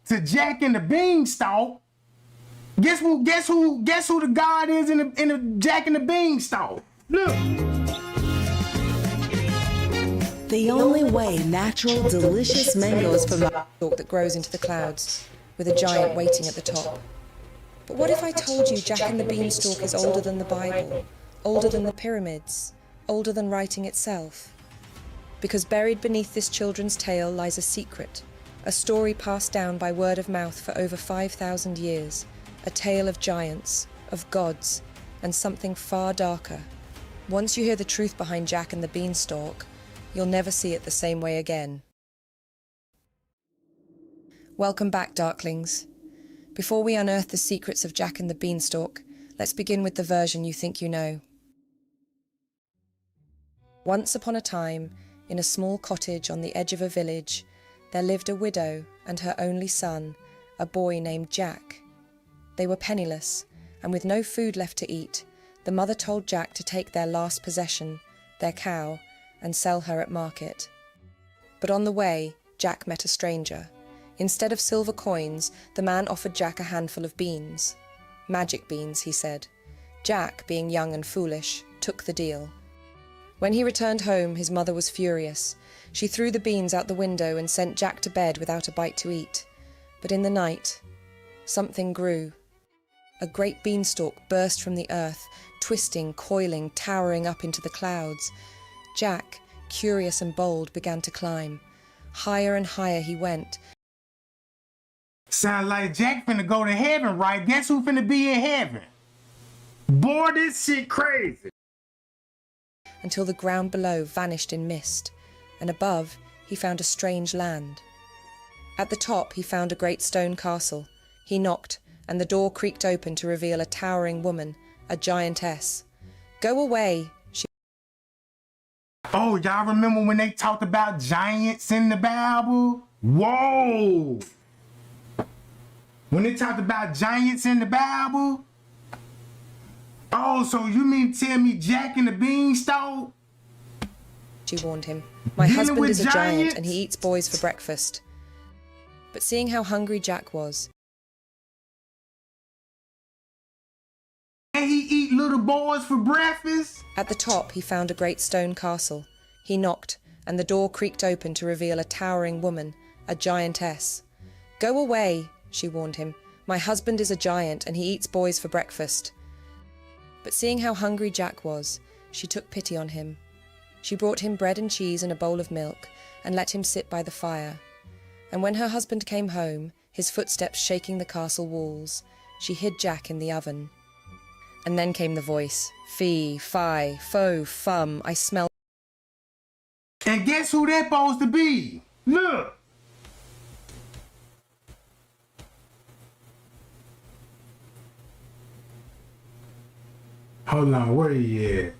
to Jack and the Beanstalk, guess who the god is in the Jack and the Beanstalk? Look.
The only way natural, delicious mangoes from the stalk that grows into the clouds, with a giant waiting at the top. But what if I told you Jack and the Beanstalk is older than the Bible, older than the pyramids, older than writing itself? Because buried beneath this children's tale lies a secret, a story passed down by word of mouth for over 5,000 years, a tale of giants, of gods, and something far darker. Once you hear the truth behind Jack and the Beanstalk, you'll never see it the same way again. Welcome back, Darklings. Before we unearth the secrets of Jack and the Beanstalk, let's begin with the version you think you know. Once upon a time, in a small cottage on the edge of a village, there lived a widow and her only son, a boy named Jack. They were penniless, and with no food left to eat, the mother told Jack to take their last possession, their cow, and sell her at market. But on the way, Jack met a stranger. Instead of silver coins, the man offered Jack a handful of beans. Magic beans, he said. Jack, being young and foolish, took the deal. When he returned home, his mother was furious. She threw the beans out the window and sent Jack to bed without a bite to eat. But in the night, something grew. A great beanstalk burst from the earth, twisting, coiling, towering up into the clouds. Jack, curious and bold, began to climb. Higher and higher he went.
Sound like Jack finna go to heaven, right? Guess who finna be in heaven? Boy, this shit crazy.
Until the ground below vanished in mist, and above he found a strange land. At the top he found a great stone castle. He knocked, and the door creaked open to reveal a towering woman, a giantess. "Go away,"
y'all remember when they talked about giants in the Bible? Whoa! When they talked about giants in the Bible? Oh, so you mean to tell me Jack and the Beanstalk?
She warned him. My husband is a giant and he eats boys for breakfast. But seeing how hungry Jack was,
and he eat little boys for breakfast?
At the top he found a great stone castle. He knocked, and the door creaked open to reveal a towering woman, a giantess. Go away, she warned him. My husband is a giant and he eats boys for breakfast. But seeing how hungry Jack was, she took pity on him. She brought him bread and cheese and a bowl of milk, and let him sit by the fire. And when her husband came home, his footsteps shaking the castle walls, she hid Jack in the oven. And then came the voice. Fee, fi, fo, fum, I smell.
And guess who that's supposed to be? Look! Hold on, where he at?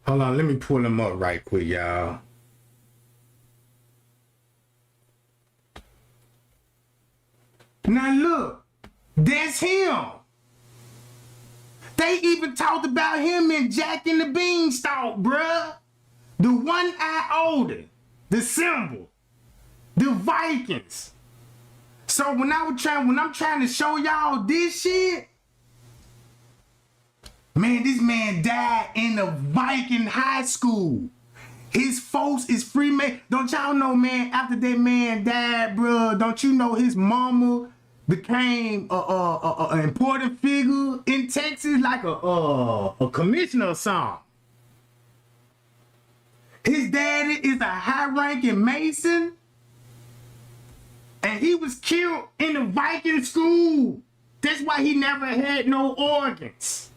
Hold on, let me pull him up right quick, y'all. Now look, that's him. They even talked about him in Jack and the Beanstalk, bruh. The one-eyed Odin, the symbol, the Vikings. So when I'm trying to show y'all this shit, man, this man died in a Viking high school. His folks is Freemason. Don't y'all know, man, after that man died, bruh, don't you know his mama became an important figure in Texas, like a commissioner or something. His daddy is a high-ranking Mason, and he was killed in a Viking school. That's why he never had no organs.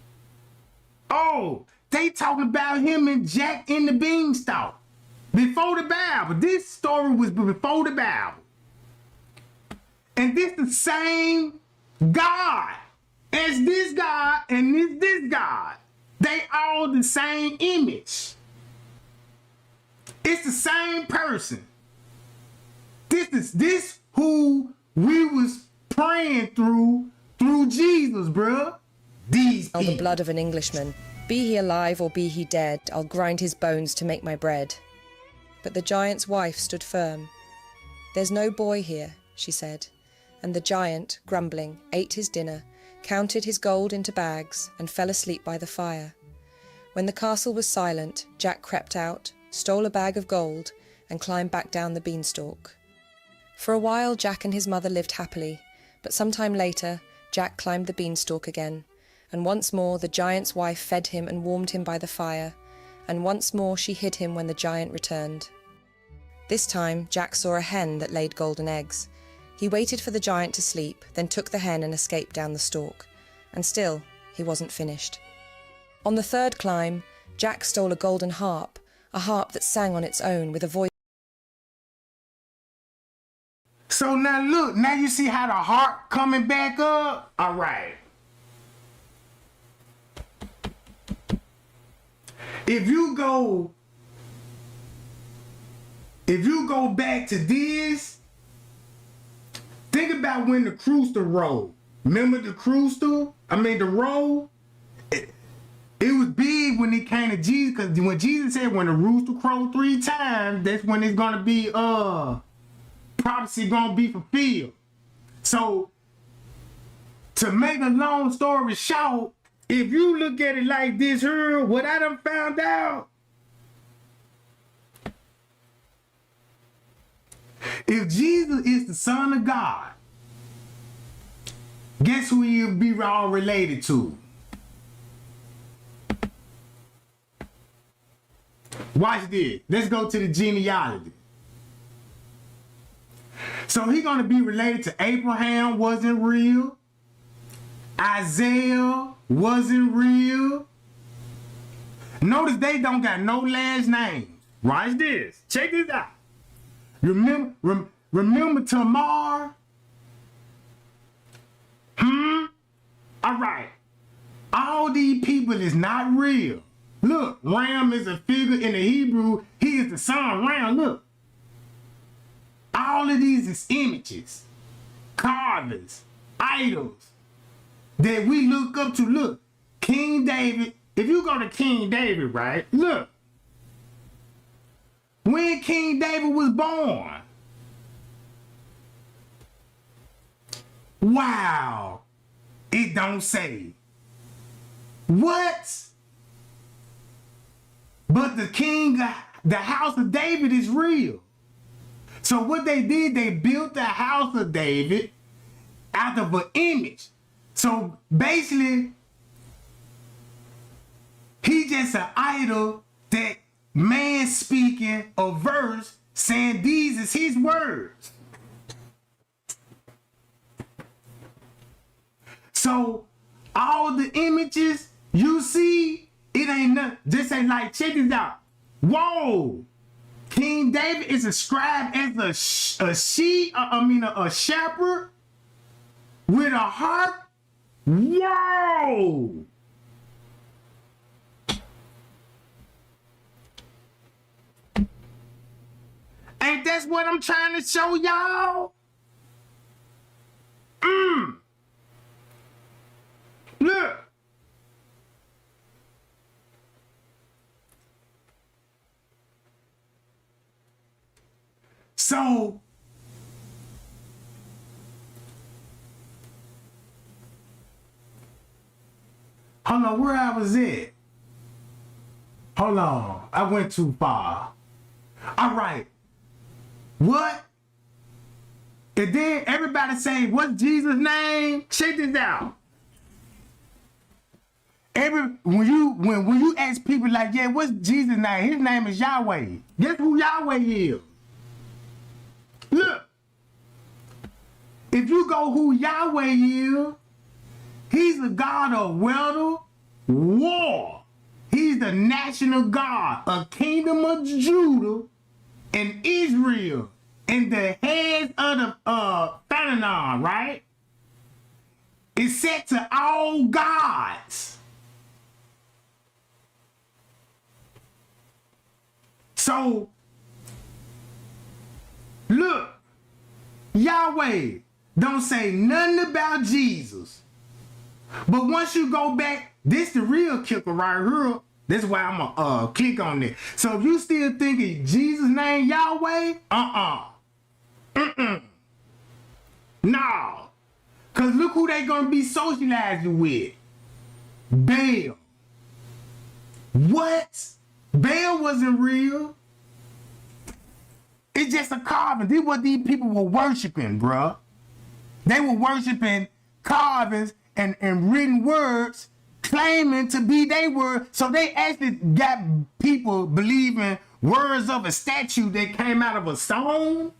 Oh, they talking about him and Jack and the Beanstalk before the Bible. This story was before the Bible. And this the same God as this God and this God. They all the same image. It's the same person. This who we was praying through Jesus, bruh. These people.
The blood of an Englishman. Be he alive or be he dead, I'll grind his bones to make my bread. But the giant's wife stood firm. There's no boy here, she said. And the giant, grumbling, ate his dinner, counted his gold into bags, and fell asleep by the fire. When the castle was silent, Jack crept out, stole a bag of gold, and climbed back down the beanstalk. For a while Jack and his mother lived happily, but some time later Jack climbed the beanstalk again, and once more the giant's wife fed him and warmed him by the fire, and once more she hid him when the giant returned. This time Jack saw a hen that laid golden eggs. He waited for the giant to sleep, then took the hen and escaped down the stalk. And still, he wasn't finished. On the third climb, Jack stole a golden harp, a harp that sang on its own with a voice.
So now look, now you see how the harp coming back up? All right. If you go back to this, think about when the Crooster rolled. Remember the Crooster? the roll? It was big when it came to Jesus, because when Jesus said when the rooster crowed 3 times, that's when it's gonna be prophecy gonna be fulfilled. So to make a long story short, if you look at it like this here, what I done found out, if Jesus is the Son of God, guess who he'll be all related to? Watch this. Let's go to the genealogy. So he's going to be related to Abraham, wasn't real. Isaiah wasn't real. Notice they don't got no last names. Watch this. Check this out. Remember Tamar? All right. All these people is not real. Look, Ram is a figure in the Hebrew. He is the son of Ram. Look. All of these is images, carvings, idols that we look up to. Look, King David. If you go to King David, right? Look. When King David was born. Wow. It don't say. What? But the house of David is real. So what they did, they built the house of David out of an image. So basically, he just an idol that man speaking a verse saying these is his words. So all the images you see, it ain't nothing. This ain't like, check this out. Whoa. King David is described as a shepherd with a harp. Whoa. Ain't that's what I'm trying to show y'all? Look. So, hold on, where I was at? Hold on, I went too far. All right. What? And then everybody say, what's Jesus' name? Check this out. When you ask people like, yeah, what's Jesus' name? His name is Yahweh. Guess who Yahweh is? Look. If you go who Yahweh is, he's the God of weather, war. He's the national God, a kingdom of Judah and Israel, and the heads of the Pharaoh, right? It's set to all gods. So, look, Yahweh don't say nothing about Jesus. But once you go back, this the real kicker right here. That's why I'm gonna click on it. So if you still thinking Jesus' name Yahweh, no. Cause look who they gonna be socializing with. Baal. What? Baal wasn't real. It's just a carving. This is what these people were worshiping, bruh. They were worshiping carvings and written words, claiming to be they word. So they actually got people believing words of a statue that came out of a stone.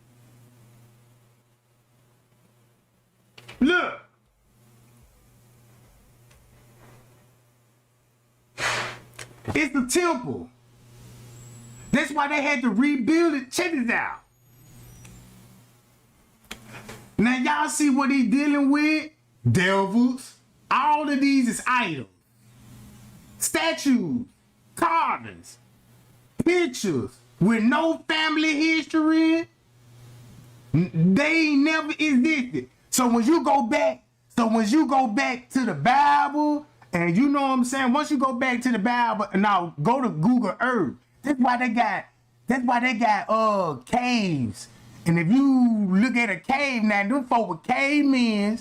Look. It's the temple. That's why they had to rebuild it. Check this out. Now y'all see what he's dealing with? Devils. All of these is idols. Statues. Carvings. Pictures with no family history. They ain't never existed. So when you go back to the Bible, and you know what I'm saying, once you go back to the Bible, and now go to Google Earth. That's why they got caves. And if you look at a cave now, them folk with cavemen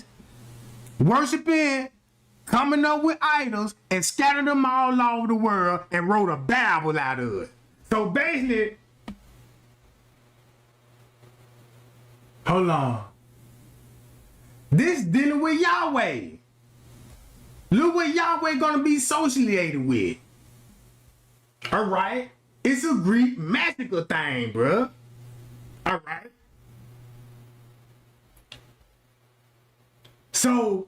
worshiping, coming up with idols, and scattered them all over the world and wrote a Bible out of it. So basically, hold on. This dealing with Yahweh. Look what Yahweh gonna be associated with. All right. It's a Greek massacre thing, bruh. All right. So,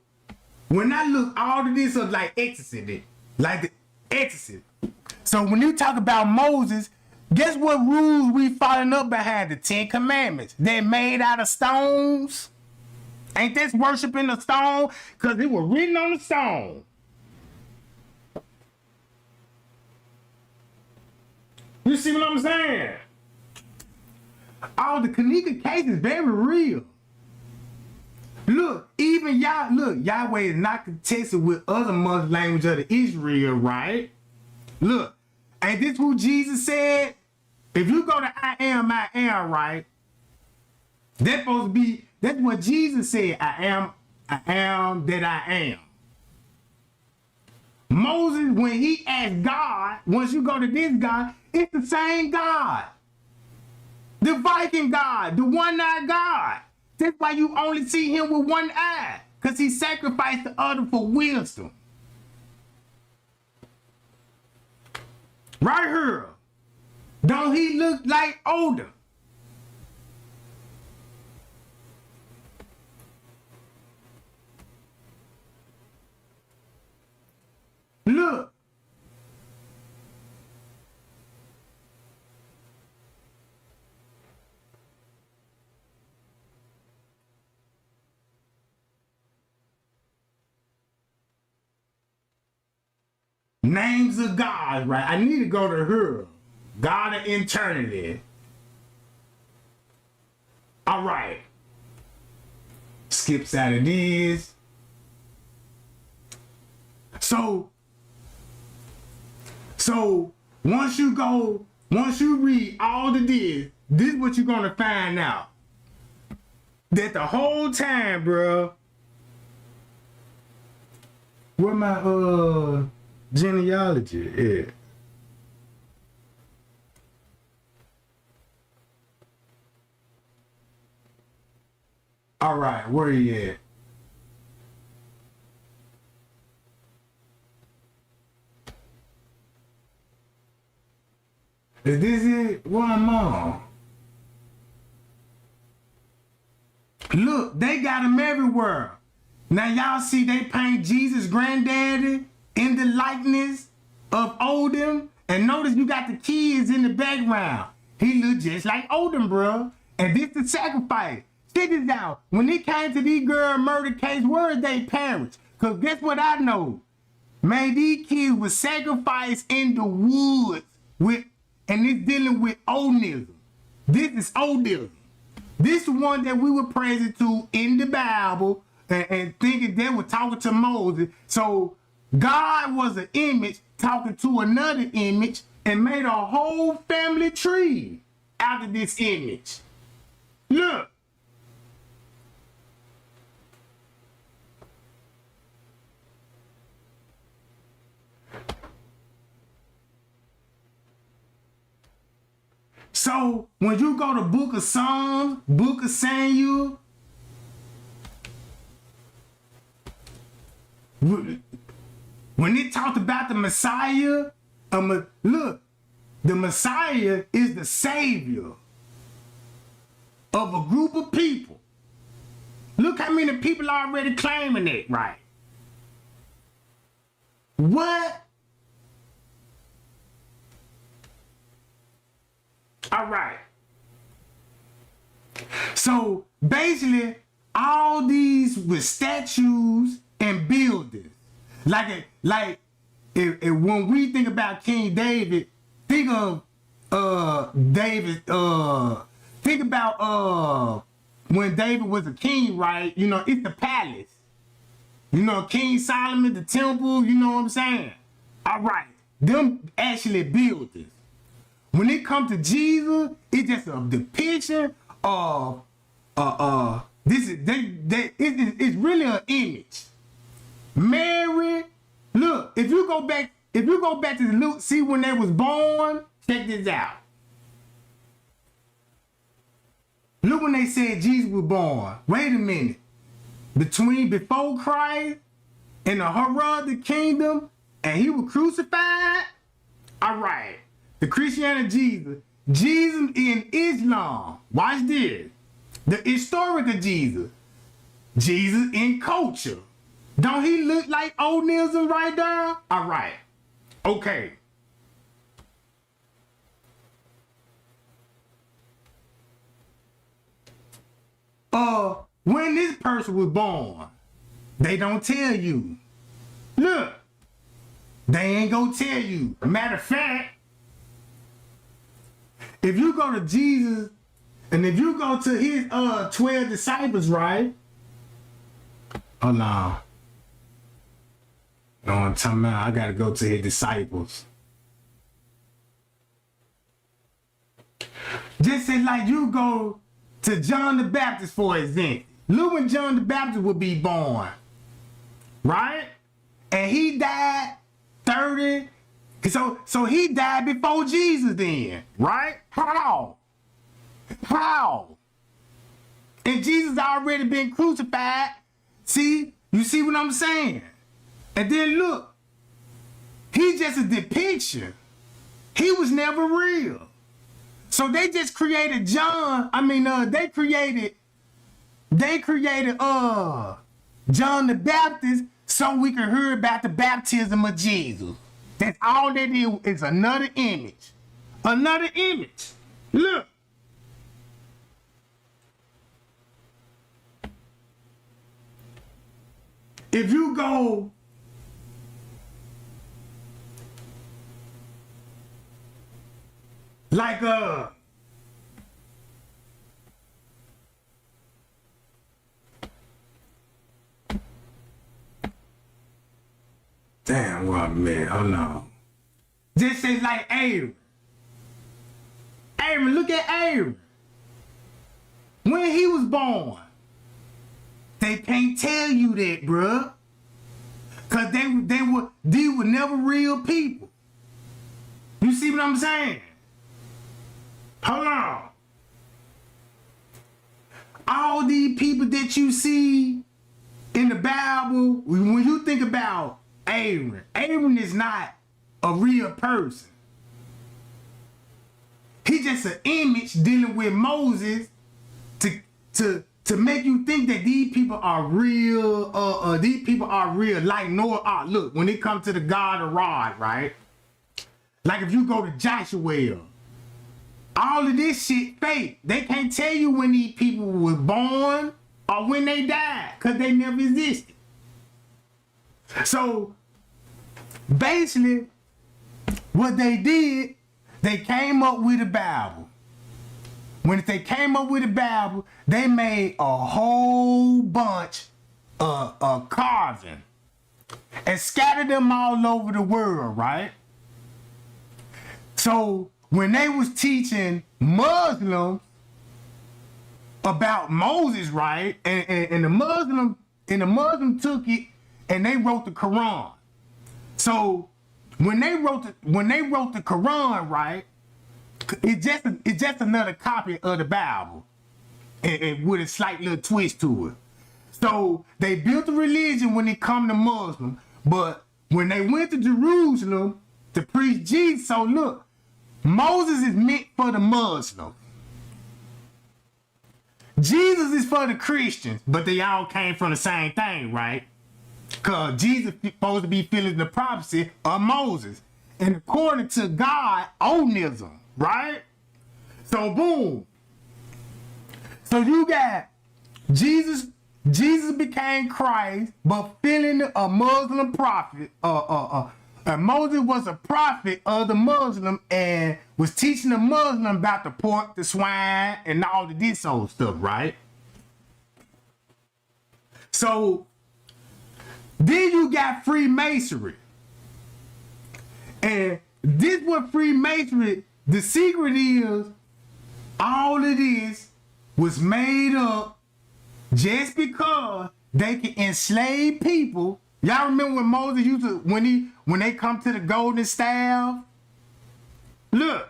when I look, all of this is like Exorcist, like the Exorcist. So when you talk about Moses, guess what rules we following up behind? The 10 Commandments. They're made out of stones. Ain't this worshiping the stone? Because it was written on the stone. You see what I'm saying? Oh, the Kenneka case is very real. Look, even Yahweh is not contested with other mother language of the Israel, right? Look, ain't this who Jesus said? If you go to I am, right? That's supposed to be, that's what Jesus said. I am that I am. Moses, when he asked God, once you go to this God, it's the same God. The Viking God, the one-eyed God. That's why you only see him with one eye, because he sacrificed the other for wisdom. Right here. Don't he look like Odin? Look. Names of God, right? I need to go to her. God of eternity. All right. Skips out of this. So once you read all of this is what you're gonna find out. That the whole time, bro. Where my genealogy is. All right, where you at? Is this it? What am I on? Look, they got them everywhere. Now y'all see they paint Jesus' granddaddy in the likeness of Odin. And notice you got the kids in the background. He look just like Odin, bro. And this the sacrifice. Check this out. When it came to these girl murder case, where is they parents? Because guess what I know? Man, these kids were sacrificed in the woods and it's dealing with Odinism. This is Odinism. This is the one that we were praising to in the Bible and thinking they were talking to Moses. So God was an image talking to another image and made a whole family tree out of this image. Look. So when you go to Book of Psalms, Book of Samuel, when it talked about the Messiah, look, the Messiah is the savior of a group of people. Look how many people are already claiming it, right? What? All right. So basically, all these were statues and buildings. Like when we think about King David, think of think about when David was a king, right? You know, it's the palace. You know, King Solomon, the temple, you know what I'm saying? All right. Them actually buildings. When it comes to Jesus, it's just a depiction of it's really an image. Mary, look, if you go back to Luke, see when they was born, check this out. Look when they said Jesus was born. Wait a minute. Before Christ and the Herodic kingdom, and he was crucified. All right. The Christianity Jesus in Islam. Watch this. The historical Jesus in culture. Don't he look like Odinism right there? All right. Okay. When this person was born, they don't tell you. Look, they ain't gonna tell you. Matter of fact, if you go to Jesus, and if you go to his 12 disciples, right? Hold on. No, I'm talking about I gotta go to his disciples. Just say like you go to John the Baptist, for example. Look when John the Baptist would be born, right? And he died 30. So he died before Jesus then, right? How? And Jesus already been crucified. See? You see what I'm saying? And then look, he's just a depiction. He was never real. So they just created John. They created John the Baptist so we can hear about the baptism of Jesus. That's all that is another image. Another image. Look. If you go like damn, what man, hold on. Just say like Aaron. Aaron, look at Aaron. When he was born, they can't tell you that, bruh. Cause they were never real people. You see what I'm saying? Hold on. All these people that you see in the Bible, when you think about Aaron is not a real person. He's just an image dealing with Moses to make you think that these people are real. These people are real. Like Noah. Look, when it comes to the God of Rod, right? Like if you go to Joshua, all of this shit fake. They can't tell you when these people were born or when they died, because they never existed. So basically, what they did, they came up with a Bible. When they came up with a Bible, they made a whole bunch of carving and scattered them all over the world, right? So when they was teaching Muslims about Moses, right, and the Muslim took it and they wrote the Quran. So when they wrote the Quran, right, it's just another copy of the Bible, and with a slight little twist to it. So they built a religion when it come to Muslim, but when they went to Jerusalem to preach Jesus, so look, Moses is meant for the Muslims. Jesus is for the Christians, but they all came from the same thing, right? Because Jesus is supposed to be filling the prophecy of Moses. And according to God, Odinism, right? So boom. So you got Jesus became Christ, but filling a Muslim prophet. And Moses was a prophet of the Muslim and was teaching the Muslim about the pork, the swine, and all of this old stuff, right? So then you got Freemasonry. And this what Freemasonry, the secret is, all of this was made up just because they can enslave people. Y'all remember when Moses used to, when they come to the golden staff? Look,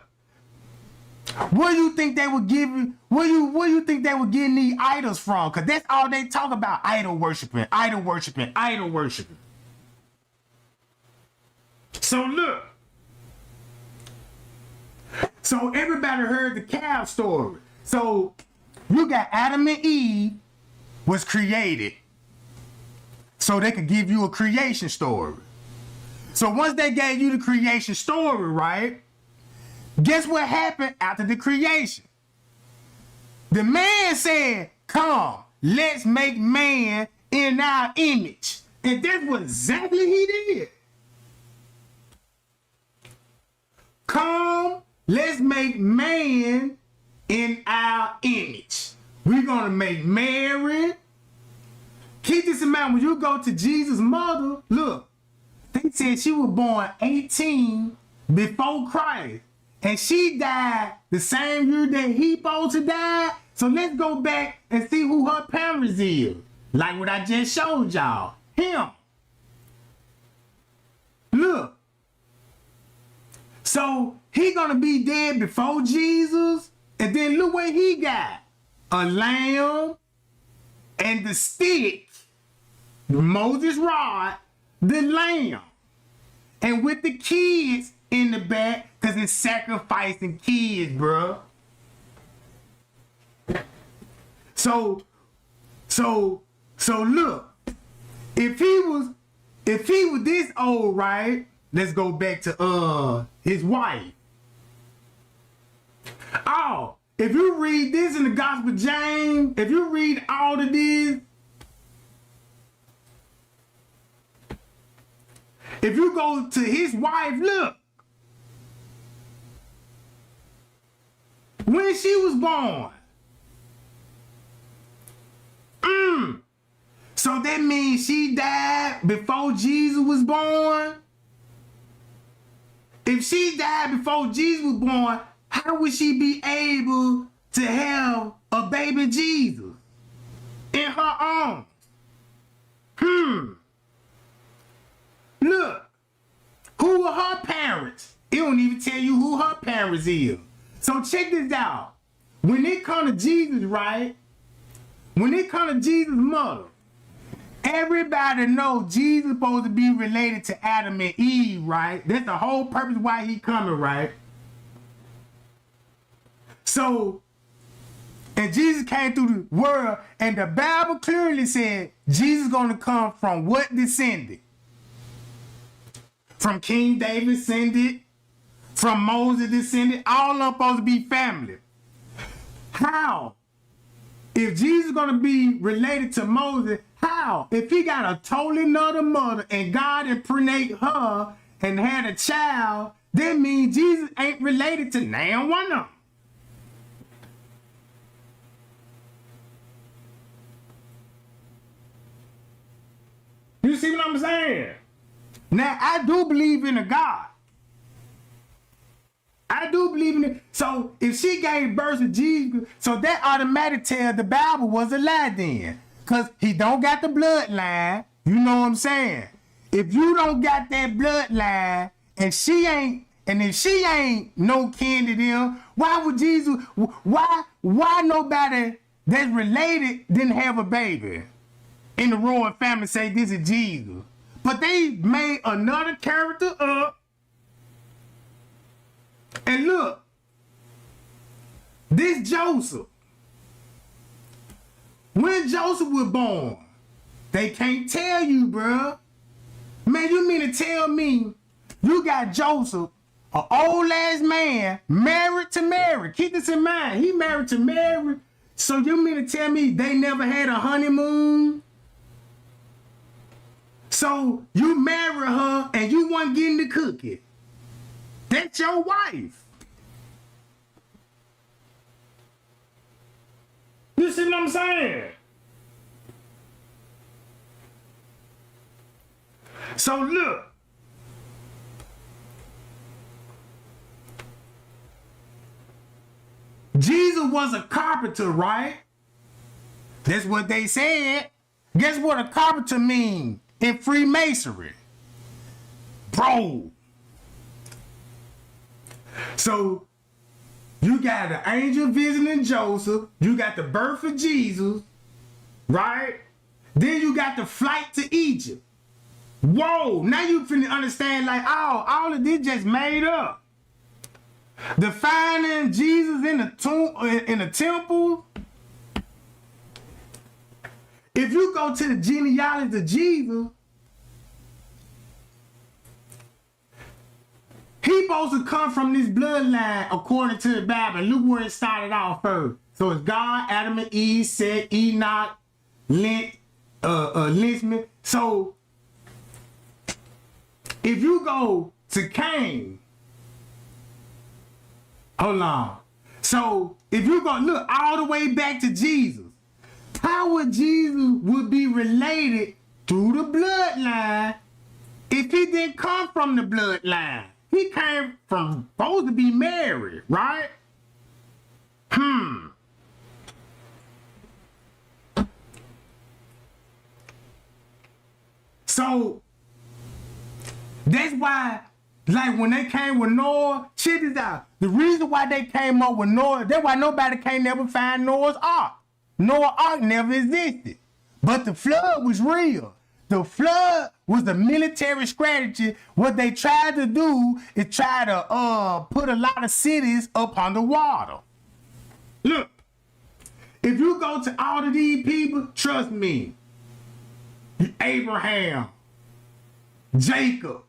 where you think they were giving, where you think they were getting these idols from? Because that's all they talk about, idol worshiping, idol worshiping, idol worshiping. So look. So everybody heard the cow story. So you got Adam and Eve was created so they could give you a creation story. So once they gave you the creation story, right? Guess what happened after the creation? The man said, come, let's make man in our image. And that's what exactly he did. Come, let's make man in our image. We're gonna make Mary. Keep this in mind, when you go to Jesus' mother, look, they said she was born 18 before Christ. And she died the same year that he supposed to die. So let's go back and see who her parents is. Like what I just showed y'all. Him. Look. So he gonna be dead before Jesus. And then look what he got. A lamb and the stick. Moses' rod. The lamb. And with the kids in the back, because it's sacrificing kids, bro. So look, if he was this old, right? Let's go back to his wife. Oh, if you read this in the Gospel of James, if you read all of this, if you go to his wife, look, when she was born. So that means she died before Jesus was born? If she died before Jesus was born, how would she be able to have a baby Jesus in her arms? Look, who are her parents? It don't even tell you who her parents is. So check this out. When it comes to Jesus, right? When it comes to Jesus' mother, everybody knows Jesus is supposed to be related to Adam and Eve, right? That's the whole purpose why he coming, right? So, and Jesus came through the world, and the Bible clearly said Jesus is going to come from what descendant? From King David descended, from Moses descended, all of them supposed to be family. How? If Jesus is going to be related to Moses, how? If he got a totally another mother and God impregnated her and had a child, that means Jesus ain't related to now one of them. You see what I'm saying? Now, I do believe in a God. I do believe in it. So if she gave birth to Jesus, so that automatically tells the Bible was a lie then. Because he don't got the bloodline. You know what I'm saying? If you don't got that bloodline and if she ain't no kin to them, why would Jesus, why nobody that's related didn't have a baby in the royal family say this is Jesus? But they made another character up. And look, this Joseph, when Joseph was born, they can't tell you, bro. Man, you mean to tell me you got Joseph, an old ass man, married to Mary? Keep this in mind. He married to Mary. So you mean to tell me they never had a honeymoon? So you marry her and you wasn't getting the cookie. That's your wife. You see what I'm saying? So look. Jesus was a carpenter, right? That's what they said. Guess what a carpenter means in Freemasonry? Bro. So you got the angel visiting Joseph. You got the birth of Jesus, right? Then you got the flight to Egypt. Whoa, now you finna understand like, oh, all of this just made up. The finding Jesus in the tomb, in the temple. If you go to the genealogy of Jesus, he supposed to come from this bloodline according to the Bible. Look where it started off first. So it's God, Adam and Eve, Seth, Enoch, Lynchman. So if you go to Cain, Hold on. So if you go look all the way back to Jesus, how would Jesus would be related through the bloodline if he didn't come from the bloodline? He came from supposed to be Mary, right? So that's why, like when they came with Noah, check this out. The reason why they came up with Noah, that's why nobody can never find Noah's Ark. Noah's Ark never existed. But the flood was real. The flood was the military strategy. What they tried to do is try to put a lot of cities up underwater. Look, if you go to all of these people, trust me, Abraham, Jacob,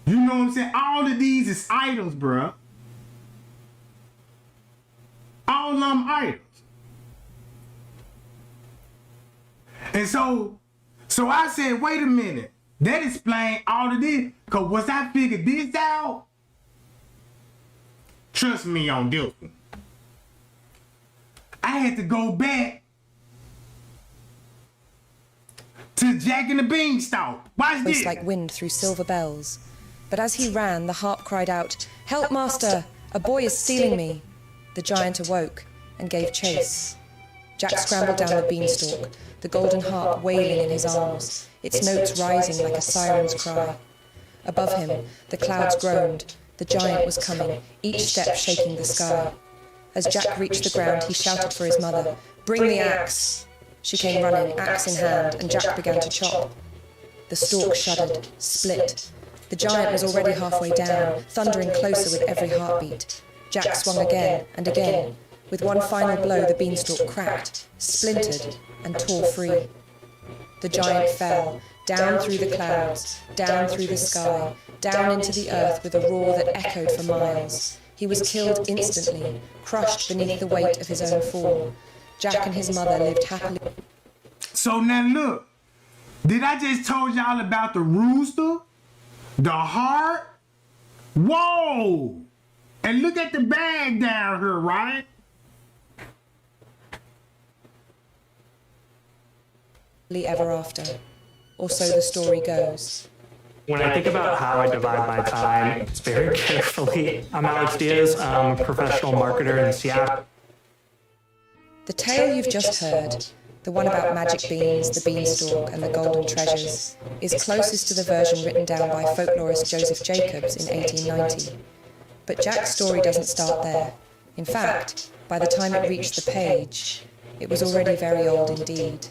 you know what I'm saying? All of these is idols, bruh. All of them idols. And so I said, wait a minute. That explains all of this. Because once I figured this out, trust me on this one, I had to go back to Jack and the Beanstalk. Watch this.
Like wind through silver bells. But as he ran, the harp cried out, "Help, master! A boy is stealing me!" The giant awoke and gave chase. Jack scrambled down the beanstalk, the golden harp wailing in his arms, its notes rising like a siren's cry. Above him, the clouds groaned. The giant was coming, each step shaking the sky. As Jack reached the ground, he shouted for his mother, "Bring the axe!" She came running, axe in hand, and Jack began to chop. The stalk shuddered, split. The giant was already halfway down, thundering closer with every heartbeat. Jack swung again and again. With one final blow, the beanstalk cracked, splintered, and tore free. The giant fell, down through the clouds, down through the sky, down into the earth with a roar that echoed for miles. He was killed instantly, crushed beneath the weight of his own fall. Jack and his mother lived happily.
So now look, did I just told y'all about the rooster, the heart? Whoa! And look at the bag down here, right?
Ever after, or so the story goes.
When I think about how I divide my time, it's very carefully. I'm Alex Diaz, I'm a professional marketer in Seattle.
The tale you've just heard, the one about magic beans, the beanstalk, and the golden treasures, is closest to the version written down by folklorist Joseph Jacobs in 1890. But Jack's story doesn't start there. In fact, by the time it reached the page, it was already very old indeed.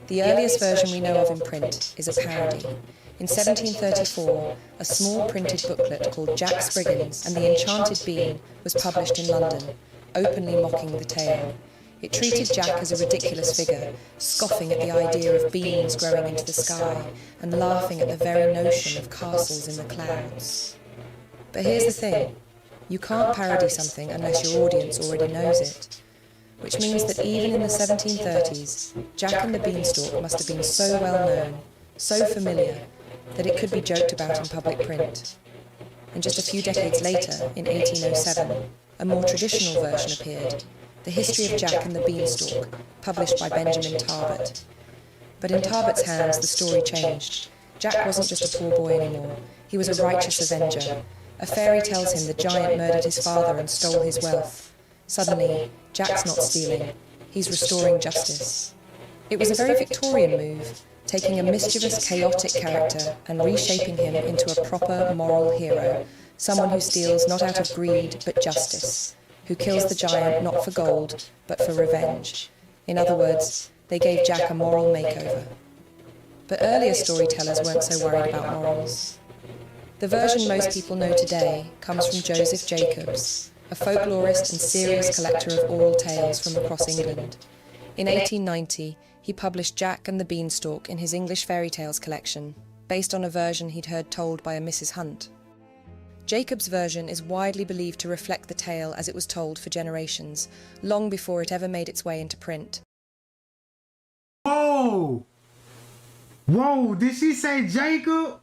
The earliest version we know of in print is a parody. In 1734, a small printed booklet called Jack Spriggins and the Enchanted Bean was published in London, openly mocking the tale. It treated Jack as a ridiculous figure, scoffing at the idea of beans growing into the sky and laughing at the very notion of castles in the clouds. But here's the thing, you can't parody something unless your audience already knows it. Which means that even in the 1730s, Jack and the Beanstalk must have been so well known, so familiar, that it could be joked about in public print. And just a few decades later, in 1807, a more traditional version appeared, The History of Jack and the Beanstalk, published by Benjamin Tarbet. But in Tarbet's hands, the story changed. Jack wasn't just a poor boy anymore, he was a righteous avenger. A fairy tells him the giant murdered his father and stole his wealth. Suddenly, Jack's not stealing, he's restoring justice. It was a very Victorian move, taking a mischievous, chaotic character and reshaping him into a proper moral hero, someone who steals not out of greed but justice, who kills the giant not for gold but for revenge. In other words, they gave Jack a moral makeover. But earlier storytellers weren't so worried about morals. The version most people know today comes from Joseph Jacobs, a folklorist and serious collector of oral tales from across England. In 1890, he published Jack and the Beanstalk in his English fairy tales collection, based on a version he'd heard told by a Mrs. Hunt. Jacobs' version is widely believed to reflect the tale as it was told for generations, long before it ever made its way into print.
Whoa! Whoa, did she say Jacob?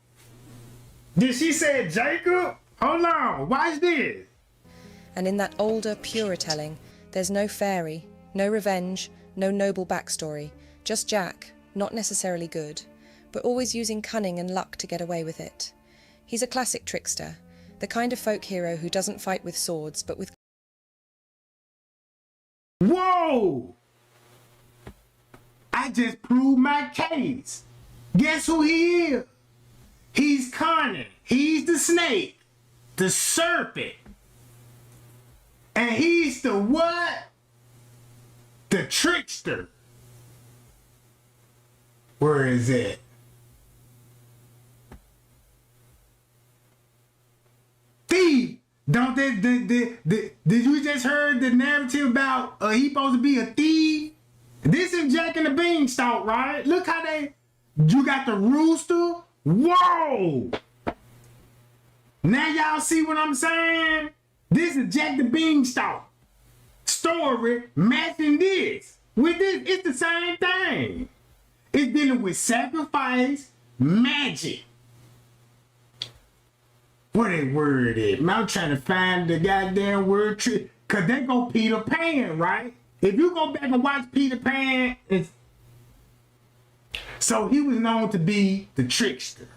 Did she say Jacob? Hold on, watch this.
And in that older, purer telling, there's no fairy, no revenge, no noble backstory, just Jack, not necessarily good, but always using cunning and luck to get away with it. He's a classic trickster, the kind of folk hero who doesn't fight with swords, but with...
Whoa! I just proved my case. Guess who he is? He's cunning. He's the snake. The serpent. And he's the what? The trickster. Where is it? Thief. Don't they, did you just heard the narrative about he supposed to be a thief? This is Jack and the Beanstalk, right? Look how you got the rooster. Whoa! Now y'all see what I'm saying? This is Jack the Beanstalk story matching this. With this, it's the same thing. It's dealing with sacrifice, magic. What that word is? I'm trying to find the goddamn word trick. Cause they go Peter Pan, right? If you go back and watch Peter Pan, so he was known to be the trickster.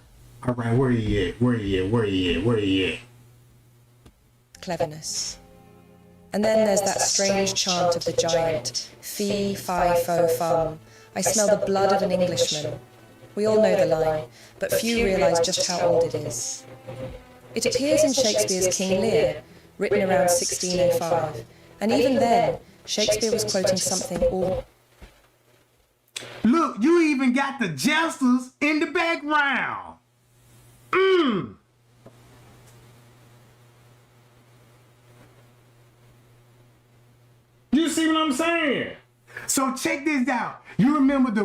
All right, where he at? Where he at?
Cleverness. And then there's that strange chant of the giant, fee, fi, fo, fum. I smell the blood of an Englishman. We all know the line, but few realise just how old it is. It appears in Shakespeare's King Lear, written around 1605, and even then, Shakespeare was quoting something all...
Look, you even got the jesters in the background. You see what I'm saying? So check this out. You remember the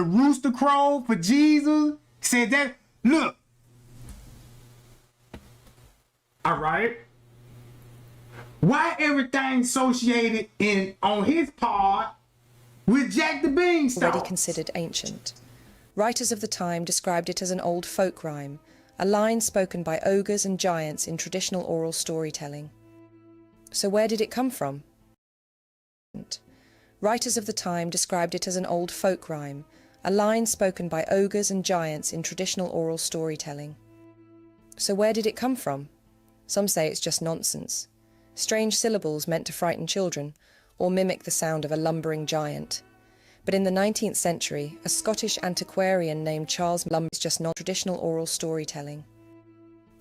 rooster crow for Jesus? Said that, look. All right. Why everything associated on his part with Jack the Beanstalk?
Already considered ancient. Writers of the time described it as an old folk rhyme, a line spoken by ogres and giants in traditional oral storytelling. So where did it come from? Writers of the time described it as an old folk rhyme, a line spoken by ogres and giants in traditional oral storytelling. So where did it come from? Some say it's just nonsense. Strange syllables meant to frighten children, or mimic the sound of a lumbering giant. But in the 19th century, a Scottish antiquarian named Charles Lumb is just non-traditional oral storytelling.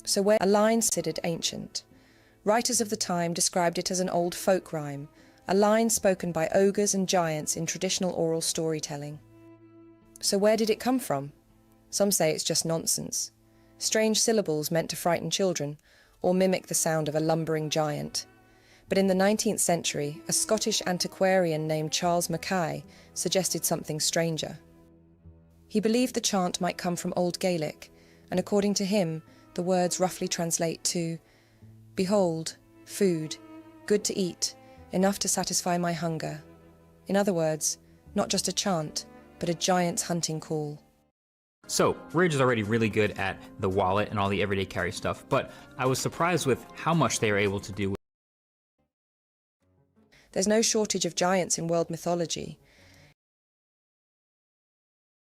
So where a line considered ancient. Writers of the time described it as an old folk rhyme, a line spoken by ogres and giants in traditional oral storytelling. So where did it come from? Some say it's just nonsense. Strange syllables meant to frighten children, or mimic the sound of a lumbering giant. But in the 19th century, a Scottish antiquarian named Charles Mackay suggested something stranger. He believed the chant might come from Old Gaelic, and according to him, the words roughly translate to, "Behold, food, good to eat, enough to satisfy my hunger." In other words, not just a chant, but a giant's hunting call.
So, Ridge is already really good at the wallet and all the everyday carry stuff, but I was surprised with how much they are able to do.
There's no shortage of giants in world mythology.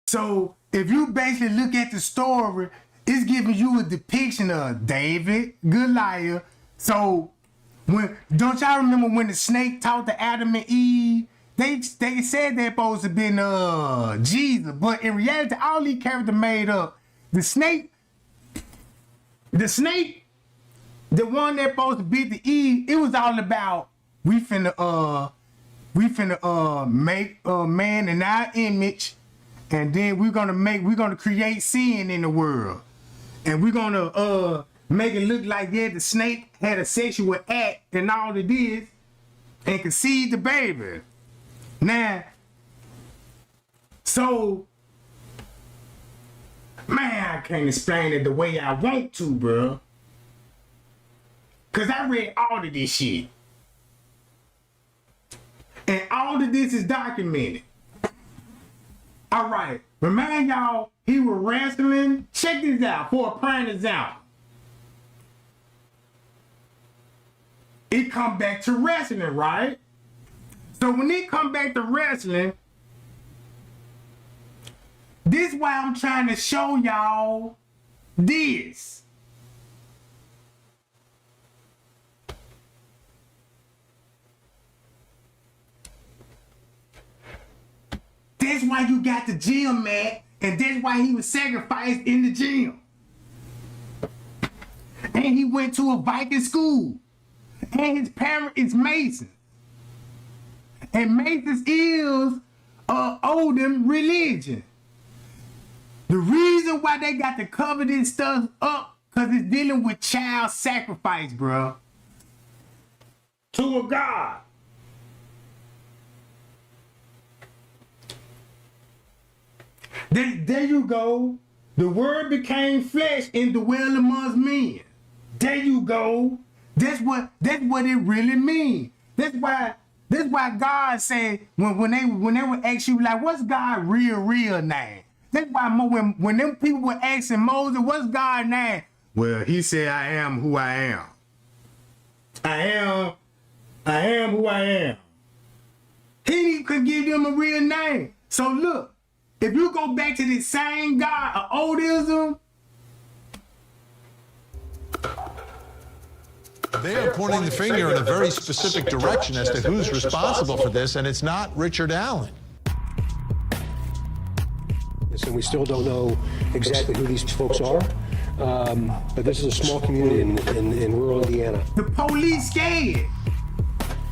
So, if you basically look at the story, it's giving you a depiction of David, Goliath. So, don't y'all remember when the snake talked to Adam and Eve? They said they're supposed to be Jesus, but in reality, all these characters made up. The snake, the one that's supposed to beat the Eve, it was all about we finna make man in our image, and then we're gonna create sin in the world, and we're gonna make it look like the snake had a sexual act and all it is, and conceived the baby. Now, so, man, I can't explain it the way I want to, bro. Cause I read all of this shit. And all of this is documented. All right, remind y'all, he was wrestling. Check this out for a prime example. it come back to wrestling, right? So when it come back to wrestling, this is why I'm trying to show y'all this. That's why you got the gym mat, and that's why he was sacrificed in the gym. And he went to a Viking school. And his parent is Mason. And Masons is Odin religion. The reason why they got to cover this stuff up, because it's dealing with child sacrifice, bro. To a god. There you go. The word became flesh and dwelled amongst men. There you go. That's what it really means. That's why God said when they would ask you like, what's God's real name? That's why when them people were asking Moses, what's God's name? Well, he said, I am who I am. I am who I am. He could give them a real name. So look, if you go back to the same God of Odinism,
they are pointing the finger in a very specific direction as to who's responsible for this, and it's not Richard Allen.
And we still don't know exactly who these folks are, but this is a small community in rural Indiana.
The police scared.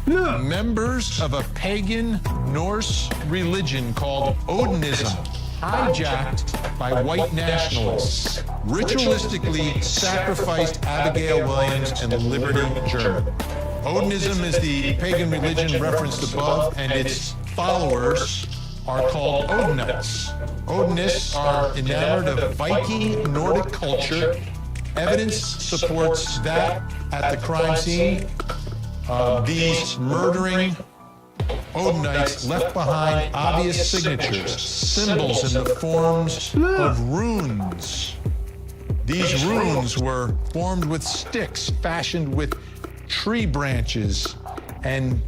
Look.
Members of a pagan Norse religion called Odinism, hijacked by white nationalists, ritualistically sacrificed Abigail Williams and Liberty German. Odinism is the pagan religion referenced above, and its followers are called Odinites. Odinists are enamored of Viking Nordic culture. Evidence supports that at the crime scene, these murdering Odinites left behind obvious signatures, symbols in the forms of runes. These runes were formed with sticks fashioned with tree branches and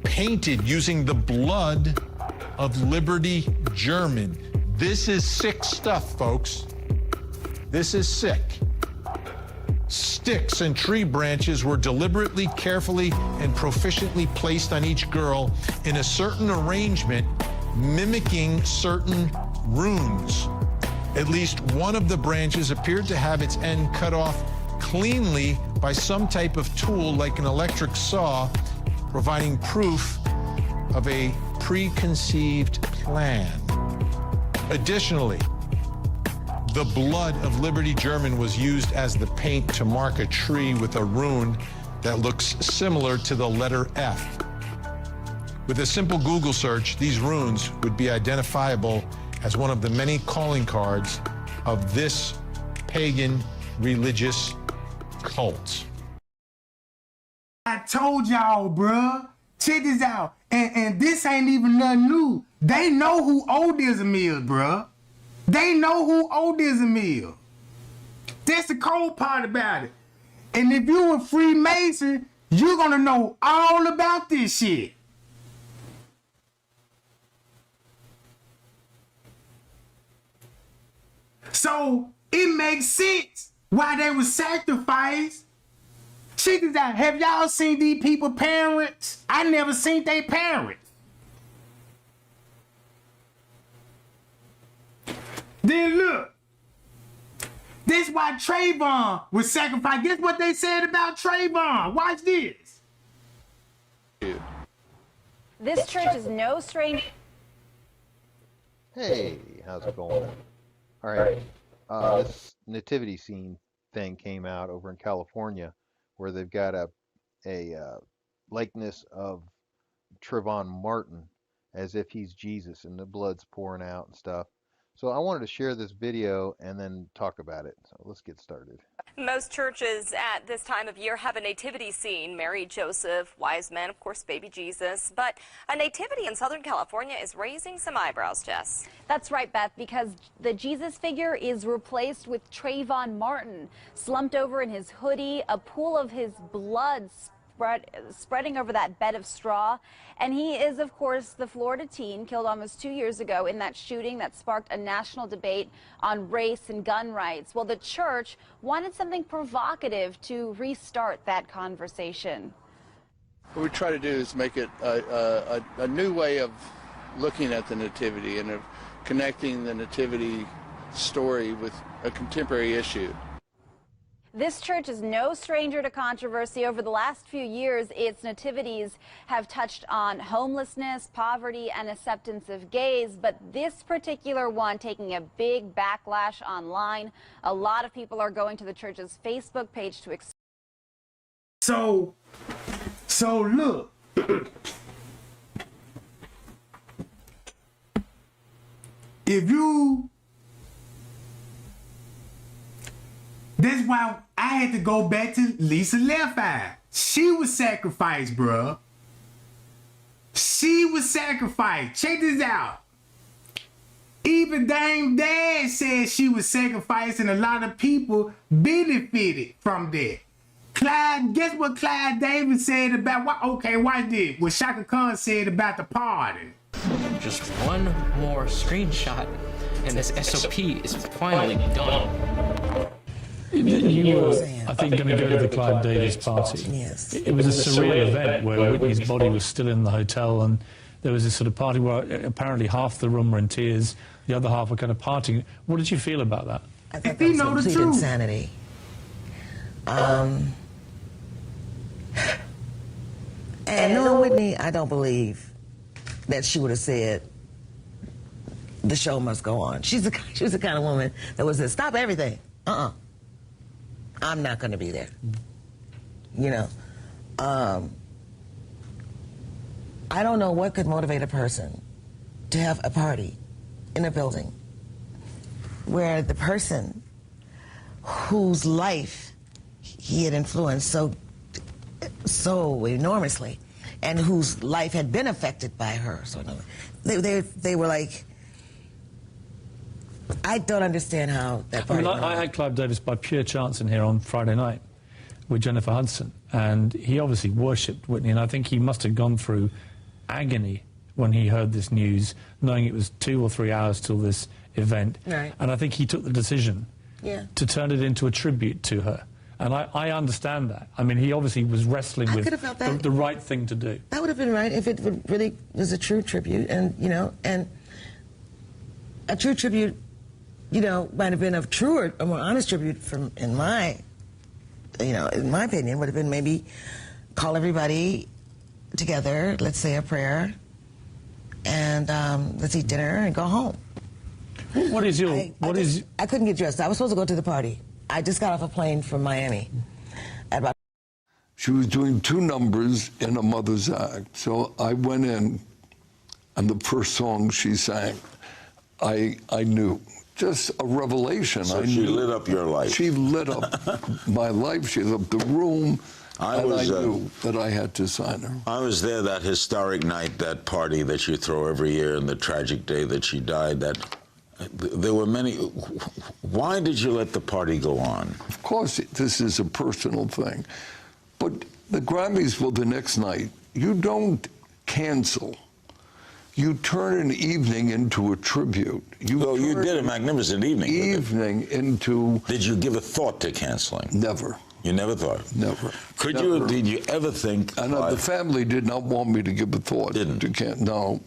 painted using the blood of Liberty German. This is sick stuff, folks. This is sick. Sticks and tree branches were deliberately, carefully, and proficiently placed on each girl in a certain arrangement, mimicking certain runes. At least one of the branches appeared to have its end cut off cleanly by some type of tool like an electric saw, providing proof of a preconceived plan. Additionally, the blood of Liberty German was used as the paint to mark a tree with a rune that looks similar to the letter F. With a simple Google search, these runes would be identifiable as one of the many calling cards of this pagan religious cult.
I told y'all, bruh. Check this out. And this ain't even nothing new. They know who Odinism is, bruh. They know who Odinism is. That's the cold part about it. And if you a Freemason, you're gonna know all about this shit. So it makes sense why they were sacrificed. Check this out. Have y'all seen these people parents? I never seen their parents. Then look, this is why Trayvon was sacrificed. Guess what they said about Trayvon? Watch this.
This church is no stranger.
Hey, how's it going? All right, this nativity scene thing came out over in California, where they've got a likeness of Trayvon Martin as if he's Jesus, and the blood's pouring out and stuff. So I wanted to share this video and then talk about it. So let's get started.
Most churches at this time of year have a nativity scene, Mary, Joseph, wise men, of course, baby Jesus. But a nativity in Southern California is raising some eyebrows, Jess.
That's right, Beth, because the Jesus figure is replaced with Trayvon Martin, slumped over in his hoodie, a pool of his blood spreading over that bed of straw. And he is, of course, the Florida teen killed almost 2 years ago in that shooting that sparked a national debate on race and gun rights. Well, the church wanted something provocative to restart that conversation.
What we try to do is make it a new way of looking at the Nativity and of connecting the Nativity story with a contemporary issue.
This church is no stranger to controversy. Over the last few years, its nativities have touched on homelessness, poverty, and acceptance of gays, but this particular one taking a big backlash online. A lot of people are going to the church's Facebook page to
So look, that's why I had to go back to Lisa Left Eye. She was sacrificed, bruh. She was sacrificed. Check this out. Even Dame Dad said she was sacrificed, and a lot of people benefited from that. Guess what Clyde Davis said about watch this. What Shaka Khan said about the party.
Just one more screenshot, and this SOP is finally done.
You were, I think, going to go to the Clive Davis party. Yes. It was a surreal event where Whitney's body was still in the hotel, and there was this sort of party where apparently half the room were in tears, the other half were kind of partying. What did you feel about that?
I thought that was complete insanity. And knowing Whitney, I don't believe that she would have said, the show must go on. She was the kind of woman that would say, stop everything. I'm not going to be there. You know, I don't know what could motivate a person to have a party in a building where the person whose life he had influenced so enormously and whose life had been affected by her. So they were like, I don't understand how that party
I had Clive Davis by pure chance in here on Friday night with Jennifer Hudson, and he obviously worshipped Whitney, and I think he must have gone through agony when he heard this news, knowing it was 2 or 3 hours till this event.
Right.
And I think he took the decision to turn it into a tribute to her. And I understand that. I mean, he obviously was wrestling with the right thing to do.
That would have been right if it really was a true tribute, and, you know, and a true tribute, you know, might have been a truer, a more honest tribute from, in my opinion, would have been maybe call everybody together, let's say a prayer, and let's eat dinner and go home.
What is your,
I couldn't get dressed. I was supposed to go to the party. I just got off a plane from Miami.
She was doing 2 numbers in a mother's act. So I went in, and the first song she sang, I knew. Just a revelation.
So she lit up your life.
She lit up my life. She lit up the room. I knew that I had to sign her.
I was there that historic night, that party that you throw every year, and the tragic day that she died. There were many. Why did you let the party go on?
Of course, this is a personal thing. But the Grammys were the next night. You don't cancel. You turn an evening into a tribute.
You did a magnificent evening.
Into...
Did you give a thought to canceling?
Never.
You never thought?
Never.
Did you ever think...
And the family did not want me to give a thought.
Didn't?
No.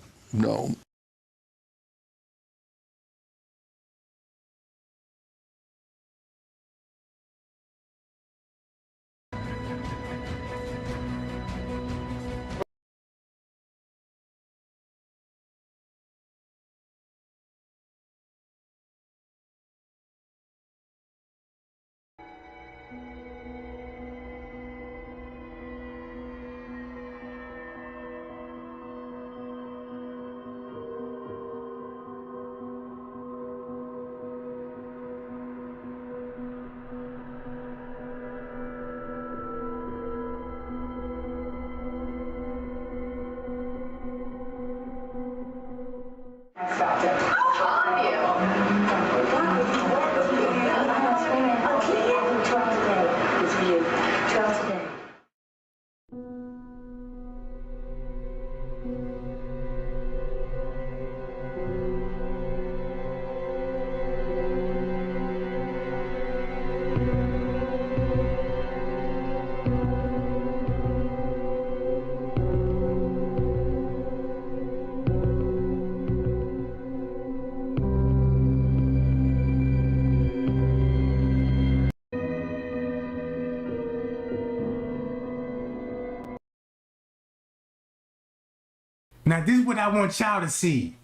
Now, this is what I want y'all to see.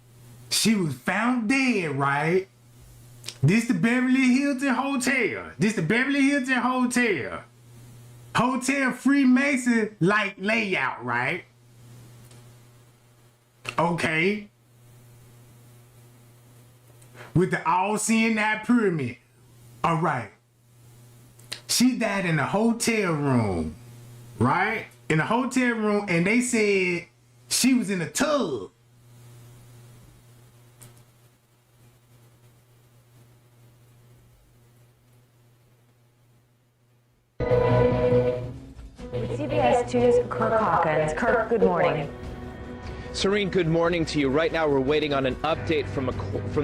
She was found dead, right? This the Beverly Hilton Hotel. This the Beverly Hilton Hotel. Hotel Freemason like layout, right? Okay. With the all-seeing that pyramid. All right. She died in a hotel room, right? In a hotel room, and they said she was in a tub.
CBS 2's Kirk Hawkins. Kirk, good morning.
Serene, good morning to you. Right now, we're waiting on an update from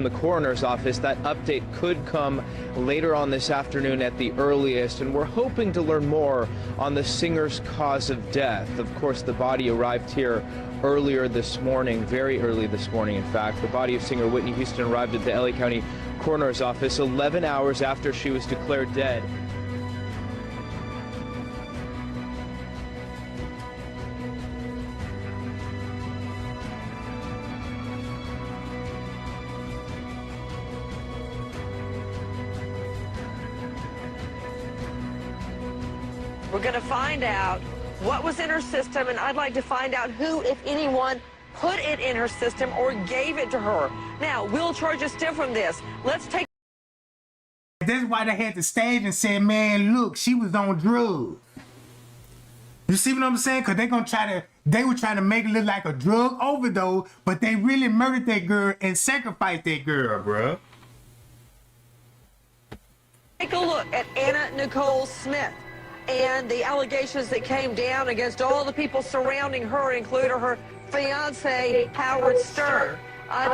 the coroner's office. That update could come later on this afternoon at the earliest, and we're hoping to learn more on the singer's cause of death. Of course, the body arrived here earlier this morning, very early this morning, in fact. The body of singer Whitney Houston arrived at the LA County Coroner's Office 11 hours after she was declared dead.
We're going to find out what was in her system, and I'd like to find out who, if anyone, put it in her system or gave it to her. Now, we'll charge a stiff from this. Let's take...
That's why they had the stage and said, man, look, she was on drugs. You see what I'm saying? Because they were trying to make it look like a drug overdose, but they really murdered that girl and sacrificed that girl, bruh.
Take a look at Anna Nicole Smith and the allegations that came down against all the people surrounding her, including her fiance, Howard Stern.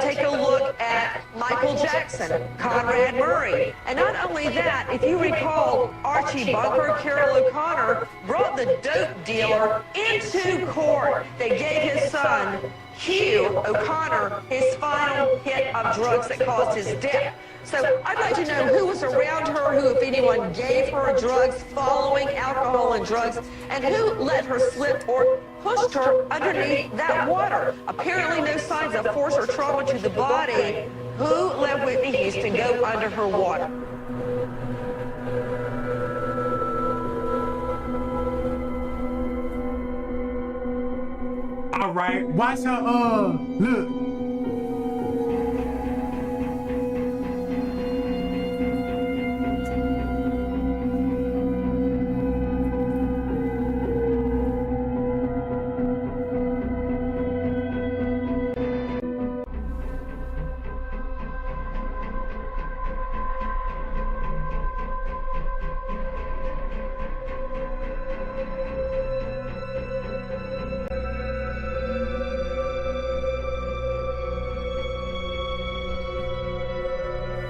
Take a look at Michael Jackson, Conrad Murray. And not only that, if you recall, Archie Bunker, Carol O'Connor brought the dope dealer into court. They gave his son, Hugh O'Connor, his final hit of drugs that caused his death. So I'd like to know who was around her, who, if anyone, gave her drugs following alcohol and drugs, and who let her slip or pushed her underneath that water. Apparently no signs of force or trauma to the body. Who let Whitney Houston go under her water?
All right, watch her, look.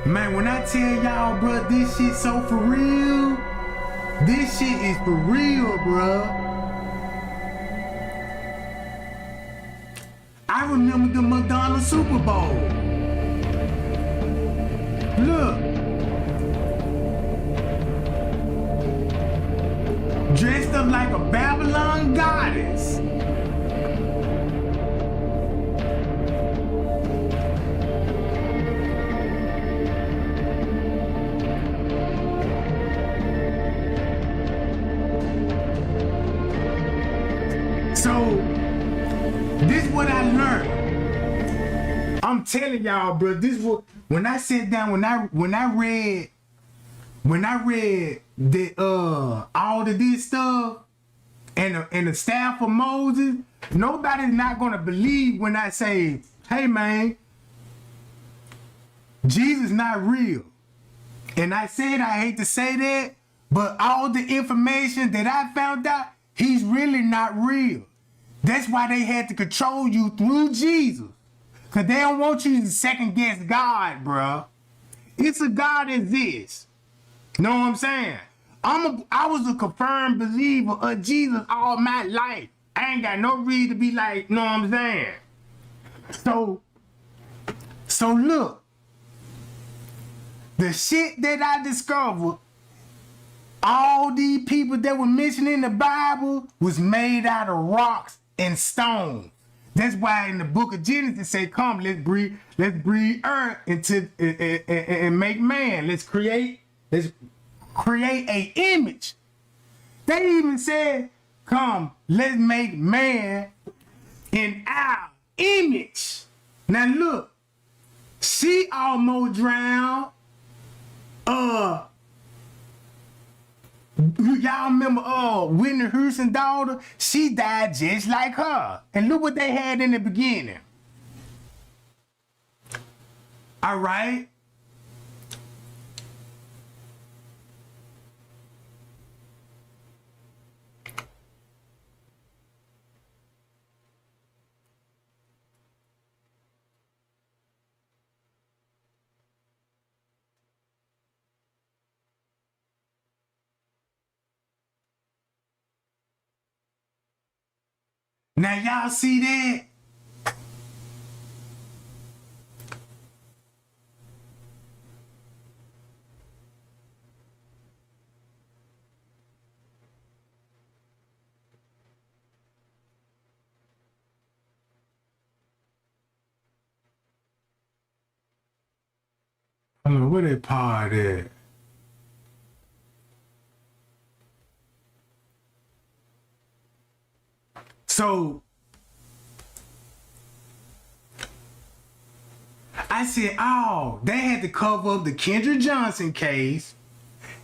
Man, when I tell y'all, bro, this shit so for real. This shit is for real, bro. I remember the Madonna Super Bowl. Look. Dressed up like a Babylon goddess. So, this is what I learned. I'm telling y'all, bro, this is what, when I sat down, when I read the all of this stuff and the staff of Moses, nobody's not gonna believe when I say, hey man, Jesus not real. And I said I hate to say that, but all the information that I found out, he's really not real. That's why they had to control you through Jesus. Because they don't want you to second guess God, bruh. It's a God that exists. Know what I'm saying? I was a confirmed believer of Jesus all my life. I ain't got no reason to be like, know what I'm saying? So look. The shit that I discovered, all these people that were mentioned in the Bible was made out of rocks and stones. That's why in the book of Genesis say, come, let's breathe earth into and make man. Let's create a image. They even said, come, let's make man in our image. Now look, she almost drowned. Y'all remember Whitney Houston's daughter? She died just like her. And look what they had in the beginning. All right. Now y'all see that? Hold on, where that part at? So I said, oh, they had to cover up the Kendra Johnson case.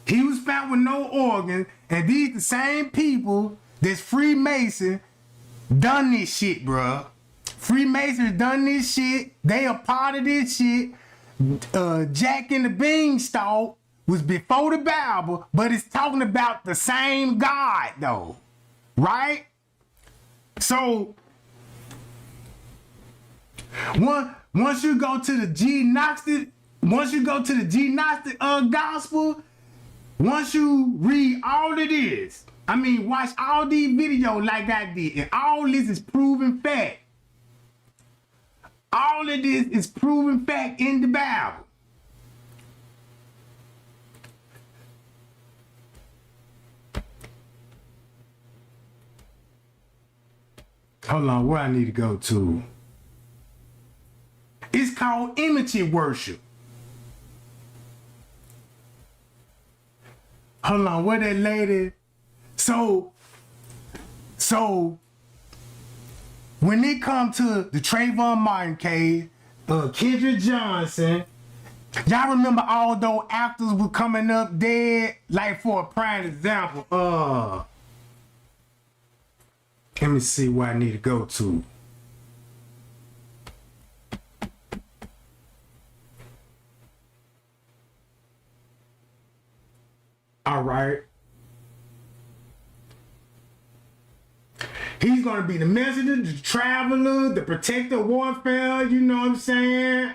He was found with no organ, and these the same people that's Freemason done this shit, bruh. Freemasons done this shit. They a part of this shit. Jack and the Beanstalk was before the Bible, but it's talking about the same God though, right? So once you go to the Gnostic gospel, once you read all of this, I mean, watch all these videos like I did, and all this is proven fact. All of this is proven fact in the Bible. Hold on, where I need to go to? It's called image worship. Hold on, where that lady? So when it come to the Trayvon Martin case, Kendra Johnson, y'all remember all those actors were coming up dead? Like for a prime example, let me see where I need to go to. All right. He's going to be the messenger, the traveler, the protector of warfare, you know what I'm saying?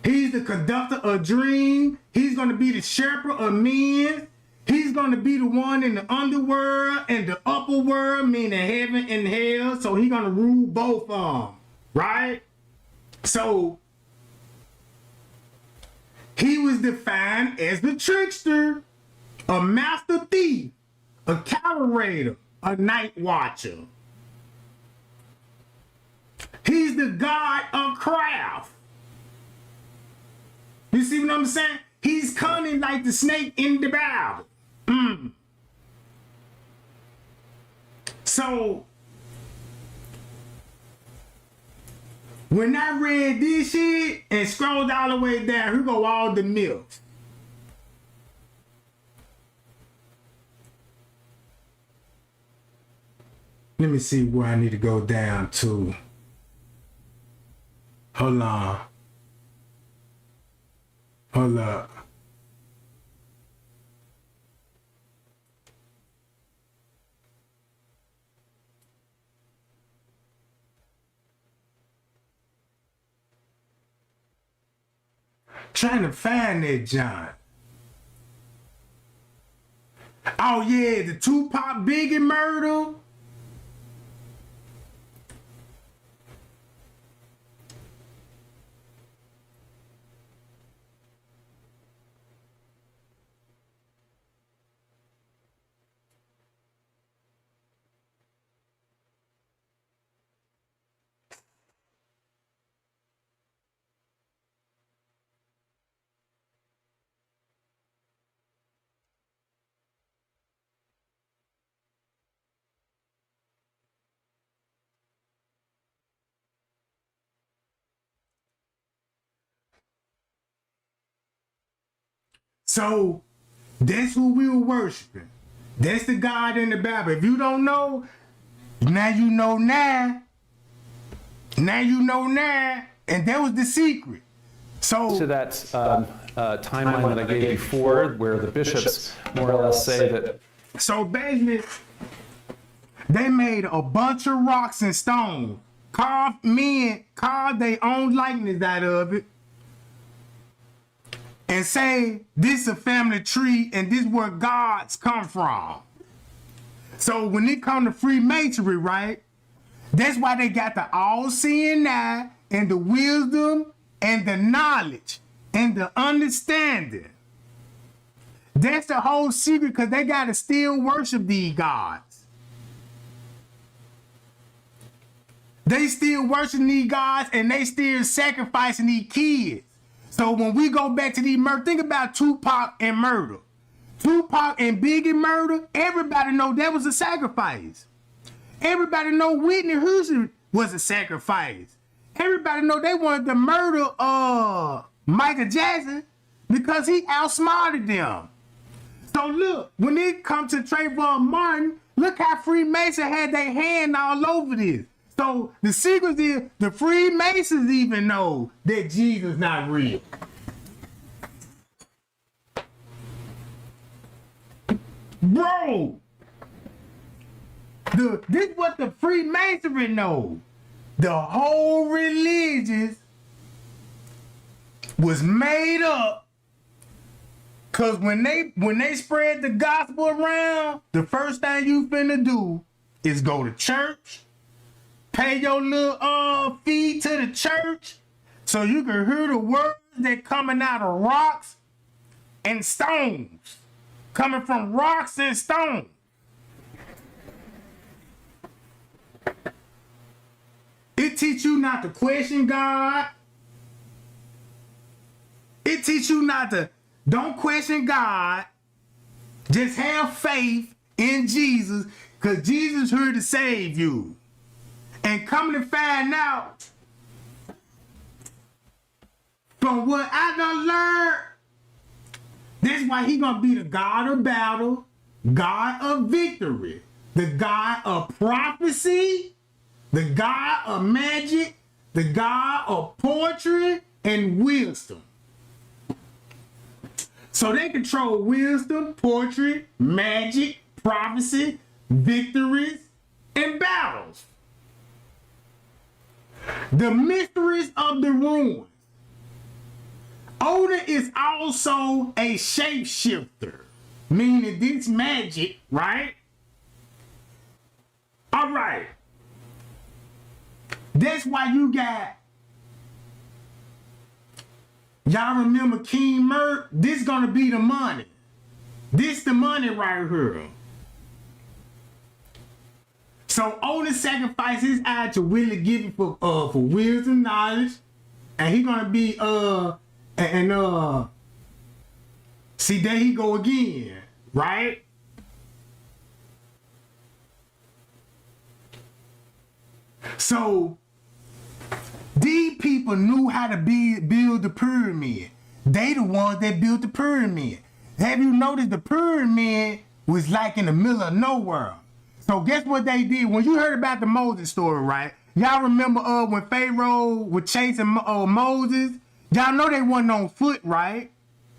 He's the conductor of dreams. He's going to be the shepherd of men. He's going to be the one in the underworld and the upper world, meaning heaven and hell. So he's going to rule both of them, right? So he was defined as the trickster, a master thief, a curator, a night watcher. He's the god of craft. You see what I'm saying? He's cunning like the snake in the Bible. So when I read this shit and scrolled all the way down, here go all the myths. Let me see where I need to go down to. Hold on. Hold up. Trying to find that John. Oh yeah, the Tupac Biggie murder. So that's who we were worshiping. That's the God in the Bible. If you don't know, now you know now. Now you know now. And that was the secret. So
to that timeline that I gave before, where the bishops more or less say that.
So basically, they made a bunch of rocks and stone, carved their own likeness out of it, and say this is a family tree and this is where gods come from. So when it comes to Freemasonry, right, that's why they got the all-seeing eye and the wisdom and the knowledge and the understanding. That's the whole secret, because they got to still worship these gods. They still worship these gods and they still sacrificing these kids. So when we go back to these murder, think about Tupac and murder. Tupac and Biggie murder, everybody know that was a sacrifice. Everybody know Whitney Houston was a sacrifice. Everybody know they wanted to murder Michael Jackson because he outsmarted them. So look, when it comes to Trayvon Martin, look how Freemason had their hand all over this. So the secret is the Freemasons even know that Jesus not real. Bro, this is what the Freemasonry know. The whole religion was made up because when they spread the gospel around, the first thing you finna do is go to church, pay your little fee to the church so you can hear the words that coming out of rocks and stones. Coming from rocks and stones. It teach you not to question God. It teach you not to, don't question God. Just have faith in Jesus, because Jesus here to save you. And come to find out, from what I done learned, that's why he gonna be the God of battle, God of victory, the God of prophecy, the God of magic, the God of poetry and wisdom. So they control wisdom, poetry, magic, prophecy, victories, and battles. The mysteries of the ruins. Odin is also a shapeshifter, meaning this magic, right? All right. That's why you got, y'all remember King Mert? This gonna be the money. This the money right here. So Odin sacrificed his eye to really give it for wisdom, knowledge, and he gonna be see, there he go again, right? So these people knew how to build the pyramid. They the ones that built the pyramid. Have you noticed the pyramid was like in the middle of nowhere? So guess what they did? When you heard about the Moses story, right? Y'all remember when Pharaoh was chasing Moses? Y'all know they wasn't on foot, right?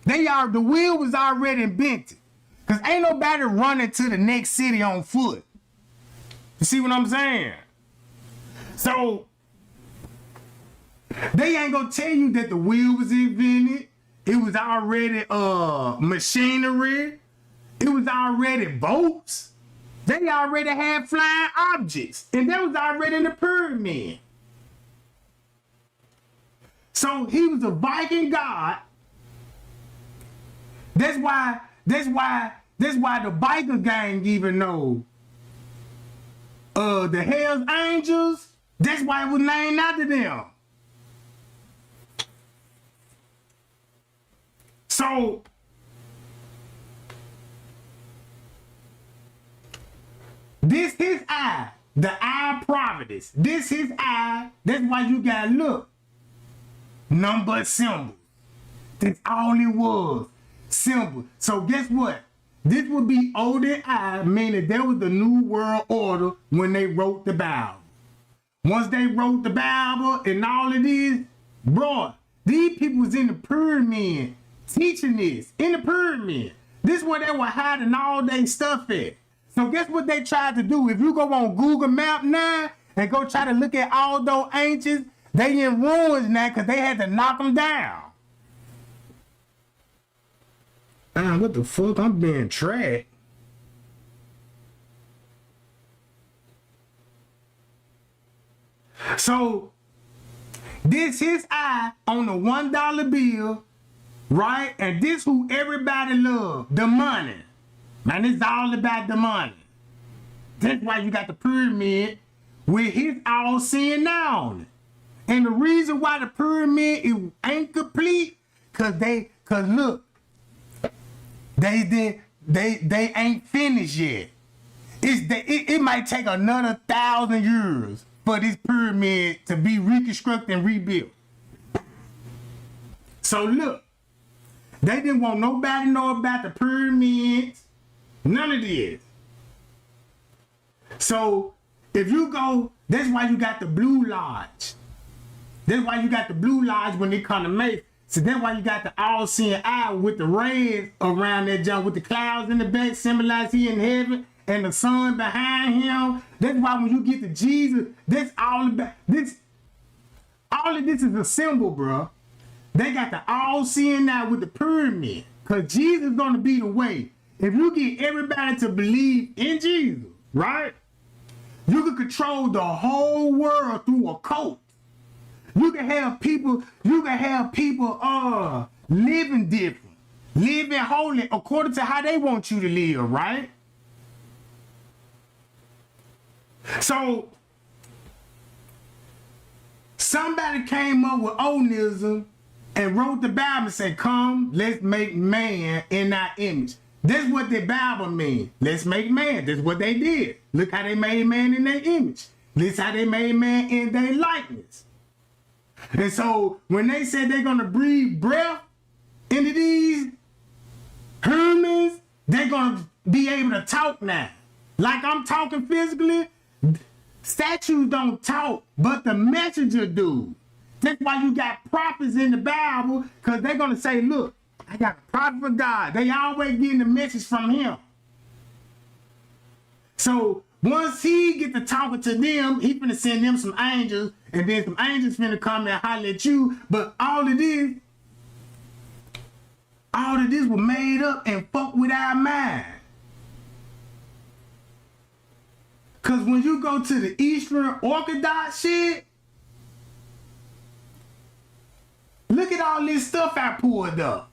The wheel was already invented. Because ain't nobody running to the next city on foot. You see what I'm saying? So, they ain't gonna tell you that the wheel was invented. It was already machinery. It was already boats. They already had flying objects. And that was already in the pyramid. So he was a Viking god. That's why the biker gang even know. The Hell's Angels, that's why it was named after them. So this his eye, the eye of providence. This his eye. That's why you gotta look. Number symbols. That's all it was. symbol. So guess what? This would be Odin I, meaning there was the New World Order when they wrote the Bible. Once they wrote the Bible and all of this, bro, these people was in the pyramid teaching this, in the pyramid. This is where they were hiding all their stuff at. So guess what they tried to do? If you go on Google Map now and go try to look at all those ancients, they in ruins now because they had to knock them down. What the fuck? I'm being tracked. So, this his eye on the $1 bill, right? And this who everybody love, the money. Man, it's all about the money. That's why you got the pyramid with his all-seeing eye on it. And the reason why the pyramid ain't complete, cause look, they ain't finished yet. It might take another 1,000 years for this pyramid to be reconstructed and rebuilt. So look, they didn't want nobody to know about the pyramids, none of this. So if you go, that's why you got the Blue Lodge. That's why you got the Blue Lodge when they come to make. So that's why you got the all-seeing eye with the rays around that jump with the clouds in the back, symbolize he in heaven, and the sun behind him. That's why when you get to Jesus, that's all about this. All of this is a symbol, bro. They got the all-seeing eye with the pyramid, because Jesus is going to be the way. If you get everybody to believe in Jesus, right? You can control the whole world through a cult. You can have people living different, living holy according to how they want you to live, right? So somebody came up with Odinism and wrote the Bible and said, come, let's make man in our image. That's what the Bible means. Let's make man. That's what they did. Look how they made man in their image. This how they made man in their likeness. And so when they said they're going to breathe breath into these Hermes, they're going to be able to talk now. Like I'm talking physically, statues don't talk, but the messenger do. That's why you got prophets in the Bible, because they're going to say, look, I got a prophet for God. They always getting the message from him. So once he get to talking to them, he finna send them some angels, and then some angels finna come and holler at you. But all of this was made up and fuck with our mind. Cause when you go to the Eastern Orthodox shit, look at all this stuff I pulled up.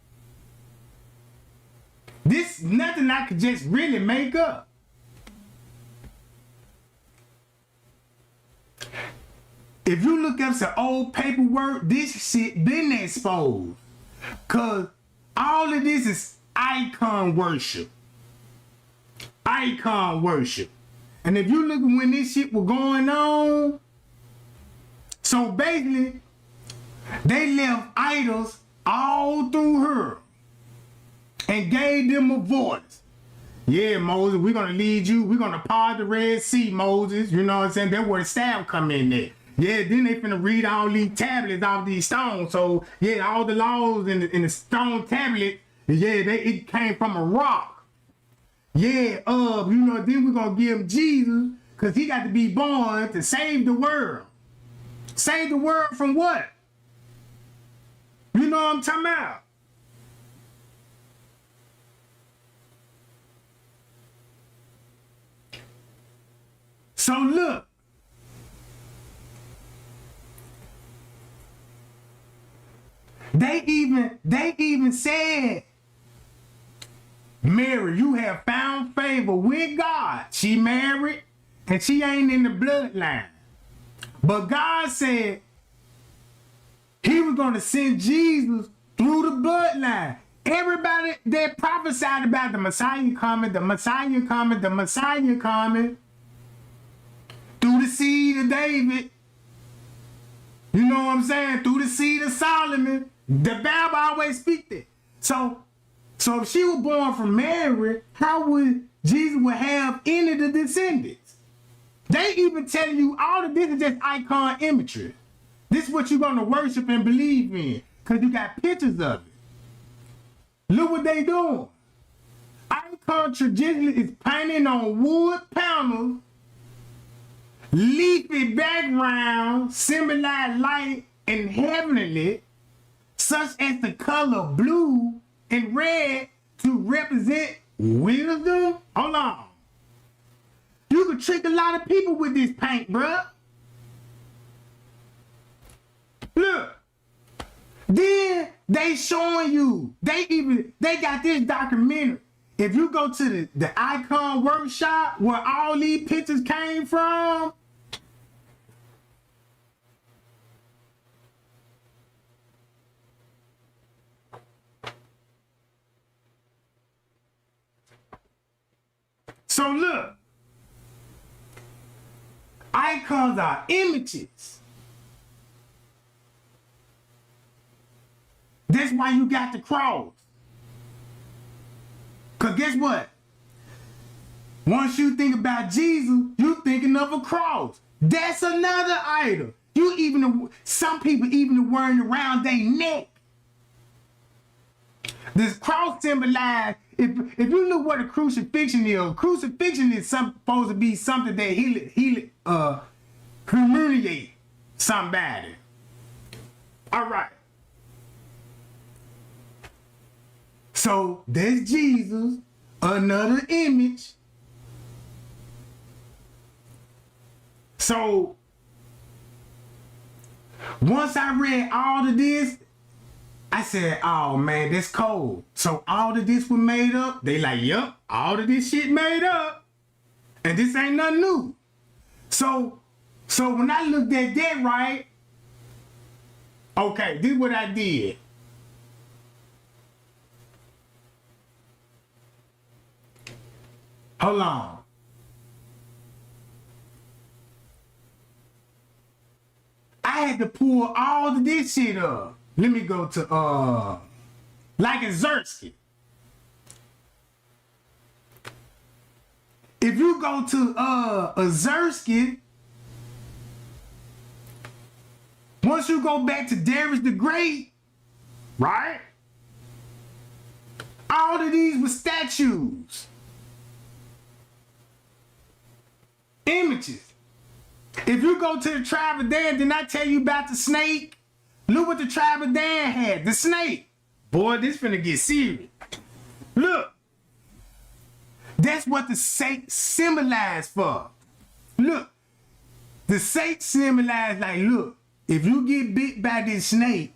This nothing I could just really make up. If you look up some old paperwork, this shit been exposed. Cause all of this is icon worship. Icon worship. And if you look at when this shit was going on, so basically, they left idols all through her and gave them a voice. Yeah, Moses, we're going to lead you. We're going to part the Red Sea, Moses. You know what I'm saying? That's where the staff come in there. Yeah, then they finna read all these tablets off these stones. So, yeah, all the laws in the stone tablet, yeah, it came from a rock. Yeah, you know, then we're going to give him Jesus because he got to be born to save the world. Save the world from what? You know what I'm talking about? So look. They even said, Mary, you have found favor with God. She married and she ain't in the bloodline. But God said he was going to send Jesus through the bloodline. Everybody that prophesied about the Messiah coming, the Messiah coming, the Messiah coming through the seed of David. You know what I'm saying? Through the seed of Solomon. The Bible always speak that. So So if she was born from Mary, how would Jesus would have any of the descendants? They even tell you all of this is just icon imagery. This is what you're going to worship and believe in, because you got pictures of it. Look what they doing. Icon traditionally is painted on wood panels, leafy background, symbolize light and heavenly, such as the color blue and red to represent wisdom. Hold on. You can trick a lot of people with this paint, bruh. Look. Then they showing you. They got this documentary. If you go to the icon workshop where all these pictures came from, so look, icons are images. That's why you got the cross. Because guess what? Once you think about Jesus, you thinking of a cross. That's another idol. Some people even wearing around their neck. This cross symbolizes, if you look what a crucifixion is supposed to be something that humiliate somebody. All right. So there's Jesus, another image. So once I read all of this, I said, oh man, that's cold. So all of this was made up? They like, yup, all of this shit made up. And this ain't nothing new. So when I looked at that, right? Okay, this is what I did. Hold on. I had to pull all of this shit up. Let me go to like in Xerxes. If you go to a Xerxes, once you go back to Darius the Great, right? All of these were statues. Images. If you go to the tribe of Dan, didn't I tell you about the snake? Look what the tribe of Dan had. The snake. Boy, this finna get serious. Look. That's what the snake symbolized for. Look. The snake symbolized like, look, if you get bit by this snake,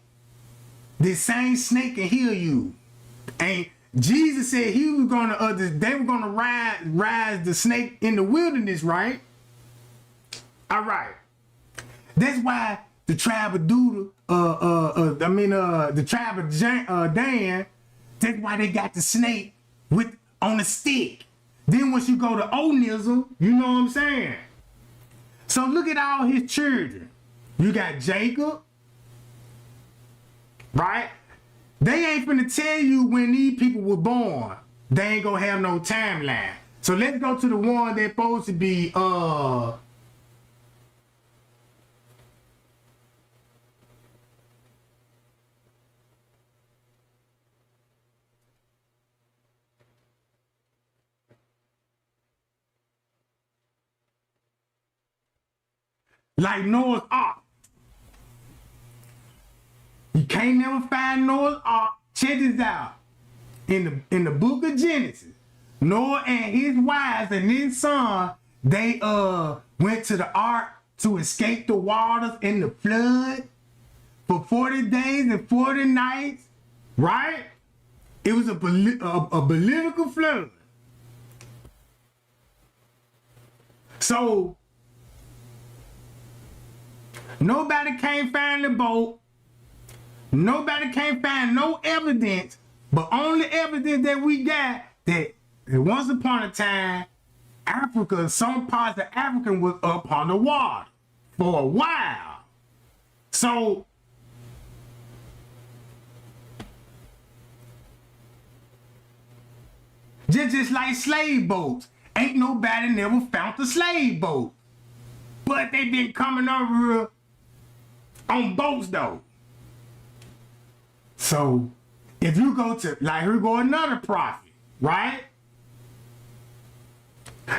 this same snake can heal you. And Jesus said he was gonna, they were gonna rise the snake in the wilderness, right? All right. That's why the tribe of the tribe of Dan, that's why they got the snake on a stick. Then once you go to Odinism, you know what I'm saying? So look at all his children. You got Jacob, right? They ain't finna tell you when these people were born. They ain't gonna have no timeline. So let's go to the one that's supposed to be like Noah's Ark. You can't never find Noah's Ark. Check this out. In the book of Genesis, Noah and his wives and his son, they went to the ark to escape the waters in the flood for 40 days and 40 nights, right? It was a political flood. So nobody can't find the boat. Nobody can't find no evidence, but only evidence that we got that once upon a time, Africa, some parts of Africa was up on the water for a while. So Just like slave boats. Ain't nobody never found a slave boat. But they been coming over here on boats though. So if you go to, like here go another prophet, right?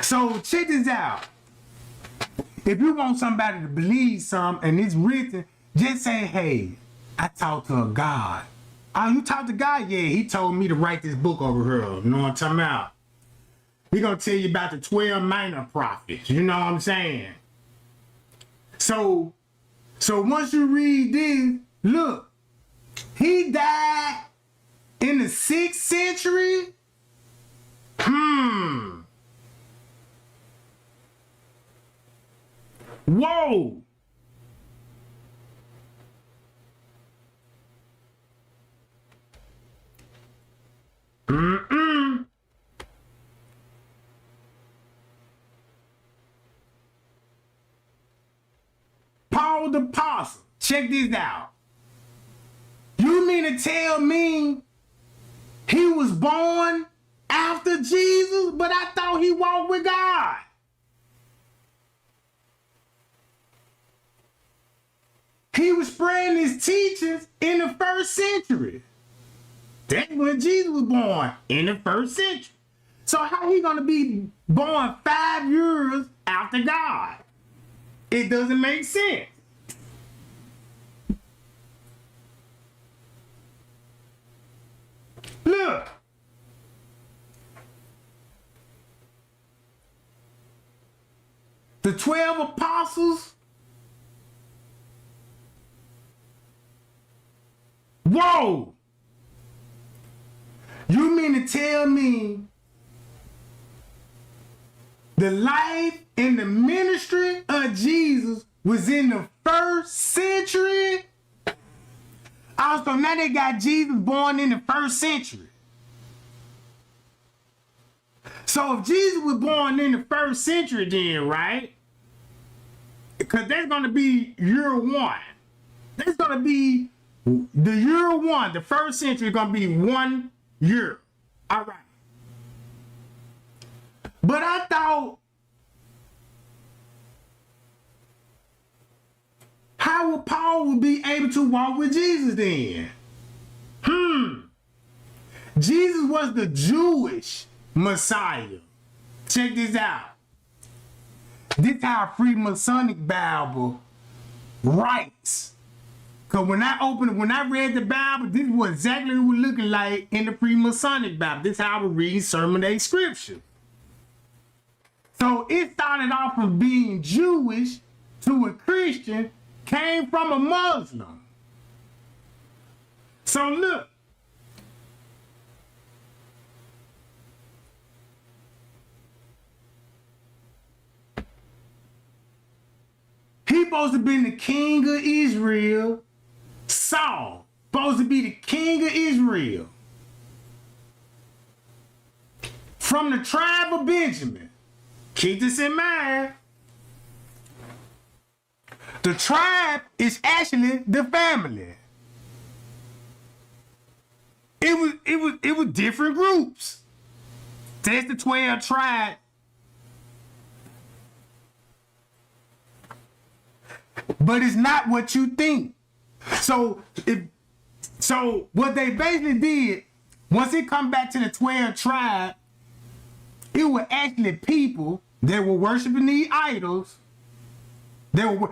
So check this out. If you want somebody to believe something and it's written, just say, hey, I talked to a God. Oh, you talked to God? Yeah, he told me to write this book over here. You know what I'm talking about? He gonna tell you about the 12 minor prophets. You know what I'm saying? So once you read this, look, he died in the 6th century. Whoa. Paul the Apostle, check this out. You mean to tell me he was born after Jesus, but I thought he walked with God? He was spreading his teachings in the 1st century. That's when Jesus was born, in the 1st century. So how he gonna be born 5 years after God? It doesn't make sense. Look. The 12 apostles. Whoa! You mean to tell me the life and the ministry of Jesus was in the 1st century? Also, now they got Jesus born in the 1st century. So if Jesus was born in the 1st century then, right? Because that's going to be year 1. That's going to be the year 1. The 1st century is going to be 1 year. All right. But I thought, how would Paul be able to walk with Jesus then? Jesus was the Jewish Messiah. Check this out. This how Freemasonic Bible writes. Because when I read the Bible, this was exactly what it was looking like in the Freemasonic Bible. This is how I was reading Sermon Day Scripture. So it started off from being Jewish to a Christian, came from a Muslim. So look. He supposed to be the king of Israel. Saul, supposed to be the king of Israel. From the tribe of Benjamin. Keep this in mind. The tribe is actually the family. It was different groups. That's the 12 tribes. But it's not what you think. So what they basically did, once it come back to the 12 tribes, it were actually people that were worshiping these idols. They were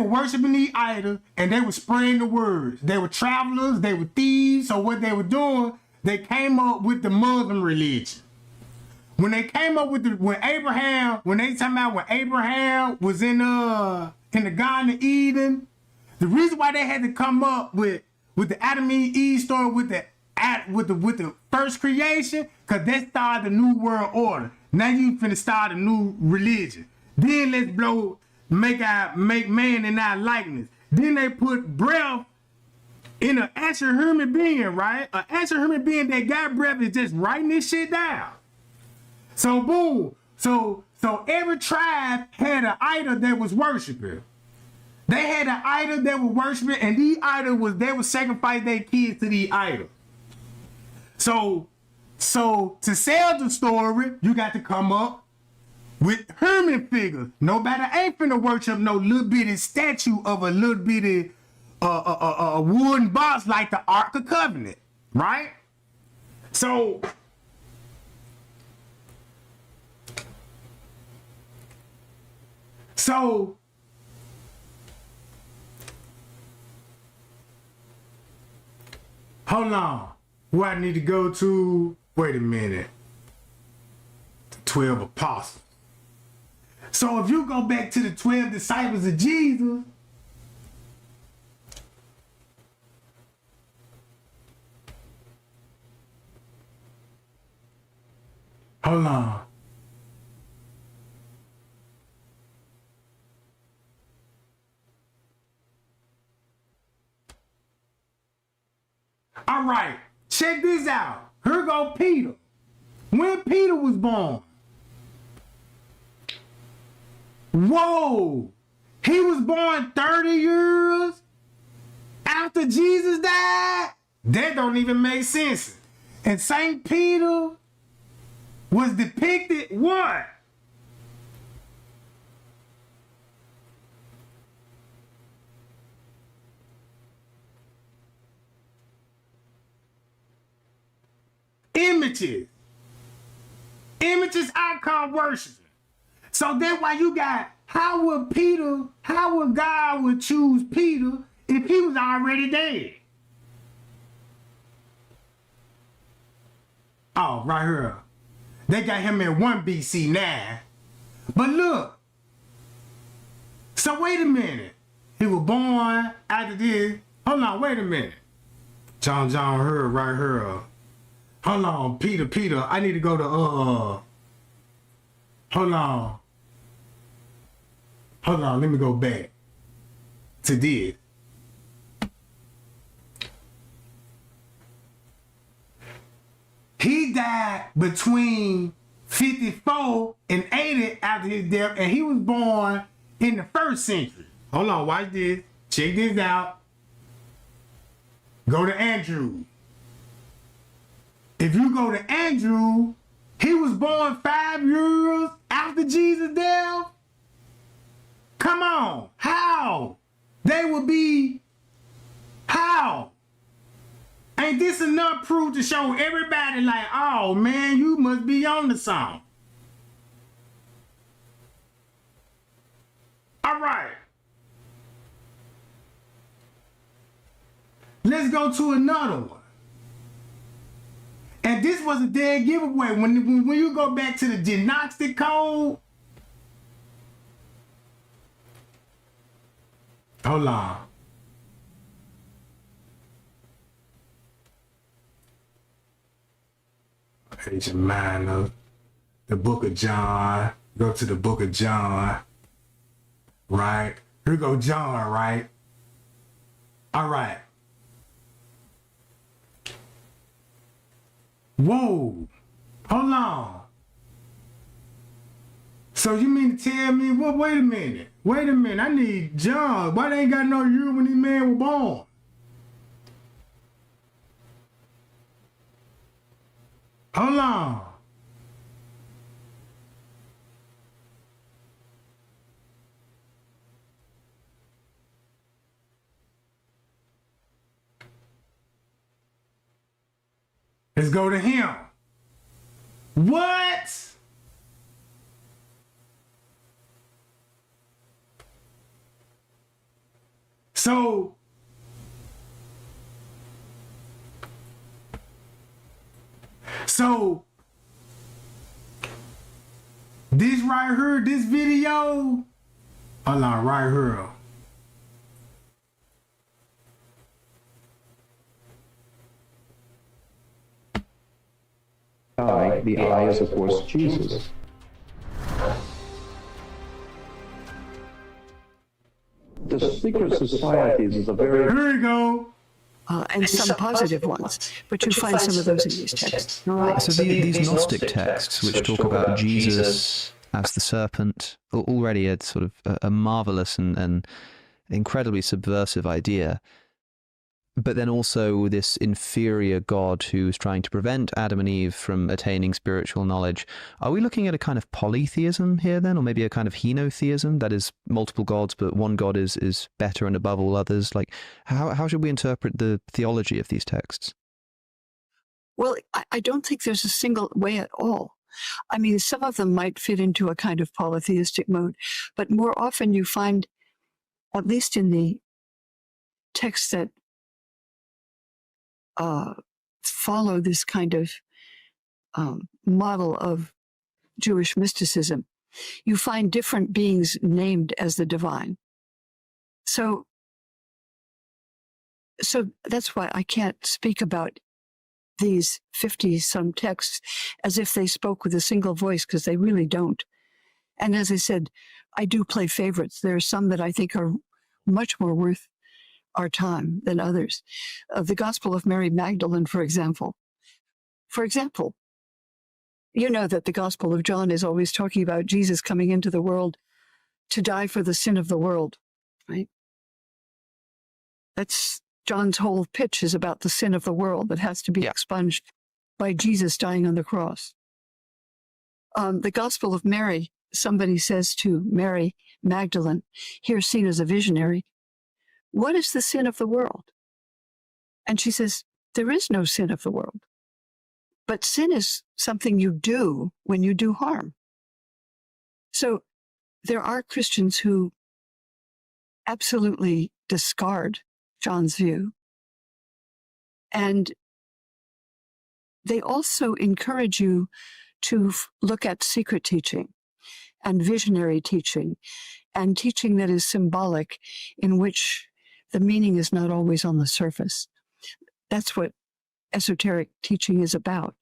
worshiping these idols, and they were spreading the words. They were travelers, they were thieves. So what they were doing, they came up with the Muslim religion. When they came up with when Abraham was in the Garden of Eden, the reason why they had to come up with the Adam and Eve story with the first creation, because that started the new world order. Now you finna start a new religion. Then let's make man in our likeness. Then they put breath in an actual human being, right? An actual human being that got breath is just writing this shit down. So boom. So every tribe had an idol that was worshiping. They had an idol that was worshiping, and these idols they would sacrifice their kids to these idols. So So to sell the story, you got to come up with Hermes figures. Nobody ain't finna worship no little bitty statue of a little bitty wooden box like the Ark of Covenant, right? So hold on. Where I need to go to? Wait a minute. The 12 apostles. So if you go back to the 12 disciples of Jesus, hold on. All right, check this out. Here go Peter. When Peter was born, whoa, he was born 30 years after Jesus died? That don't even make sense. And St. Peter was depicted what? Images, icon worship. So then why you got, how would God would choose Peter if he was already dead? Oh, right here. They got him in 1 BC now. But look, so wait a minute. He was born after this. Hold on, wait a minute. John here, right here. Hold on, Peter, I need to go to, hold on, let me go back to this. He died between 54 and 80 after his death, and he was born in the 1st century. Hold on, watch this, check this out. Go to Andrew. If you go to Andrew, he was born 5 years after Jesus' death. Come on, how? They would be, how? Ain't this enough proof to show everybody like, oh man, you must be on the song. All right. Let's go to another one. And this was a dead giveaway. When you go back to the Gnostic code, hold on. Asia Minor, the book of John. Go to the book of John, right? Here go John, right? All right. Whoa, hold on. So you mean to tell me, well, wait a minute, I need John. Why they ain't got no year when these men were born? Hold on. Let's go to him. What? So this right here, this video, hold on, right here.
The eye is, of course, Jesus. The secret societies is a very...
Here we go.
And some positive ones, but you find some of those in these texts. Right.
So these Gnostic texts, which talk about Jesus as the serpent, already a sort of a marvelous and incredibly subversive idea. but then also this inferior god who's trying to prevent Adam and Eve from attaining spiritual knowledge. Are we looking at a kind of polytheism here then, or maybe a kind of henotheism, that is multiple gods, but one god is better and above all others? Like, how should we interpret the theology of these texts?
Well, I don't think there's a single way at all. I mean, some of them might fit into a kind of polytheistic mode, but more often you find, at least in the texts that follow this kind of model of Jewish mysticism, you find different beings named as the divine. So that's why I can't speak about these 50-some texts as if they spoke with a single voice, because they really don't. And as I said, I do play favorites. There are some that I think are much more worth our time than others. The Gospel of Mary Magdalene, for example. You know that the Gospel of John is always talking about Jesus coming into the world to die for the sin of the world, right? That's John's whole pitch, is about the sin of the world that has to be expunged by Jesus dying on the cross. The Gospel of Mary, somebody says to Mary Magdalene, here seen as a visionary, what is the sin of the world? And she says, there is no sin of the world. But sin is something you do when you do harm. So there are Christians who absolutely discard John's view. And they also encourage you to look at secret teaching and visionary teaching and teaching that is symbolic, in which the meaning is not always on the surface. That's what esoteric teaching is about.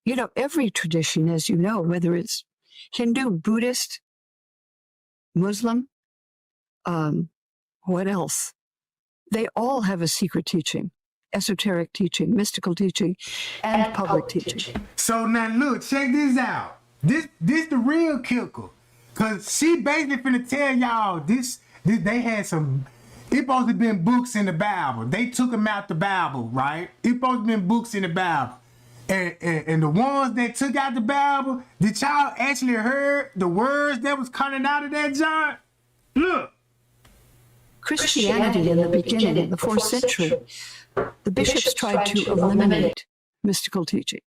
You know, every tradition, as you know, whether it's Hindu, Buddhist, Muslim, what else? They all have a secret teaching, esoteric teaching, mystical teaching, and public teaching.
So now look, check this out. This the real kicker. Cause she basically finna tell y'all this they had some, it supposed to have been books in the Bible. They took them out the Bible, right? It supposed to have been books in the Bible. And the ones that took out the Bible, did y'all actually heard the words that was coming out of that John? Look.
Christianity in the beginning, in the 4th century, the bishops tried to eliminate mystical teaching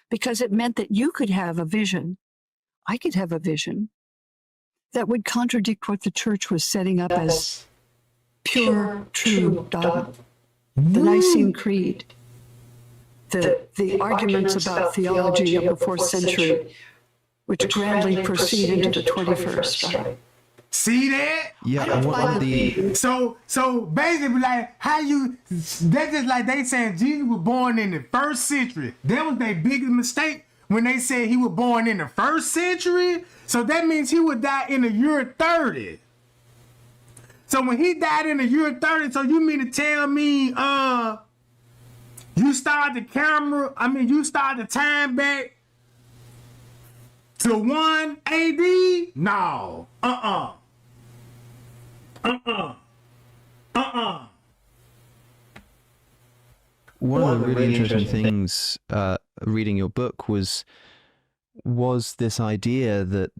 because it meant that you could have a vision, I could have a vision, that would contradict what the church was setting up as pure, true dogma. The Nicene Creed, the arguments about theology of the 4th century, which grandly proceed into the 21st, right?
See that?
Yeah, and what are the...
So basically, like, that's just like they saying Jesus was born in the 1st century. That was their biggest mistake when they said he was born in the 1st century. So that means he would die in the year 30. So when he died in the year 30, so you mean to tell me, you start the time back to 1 AD? No.
One of the really interesting things reading your book was this idea that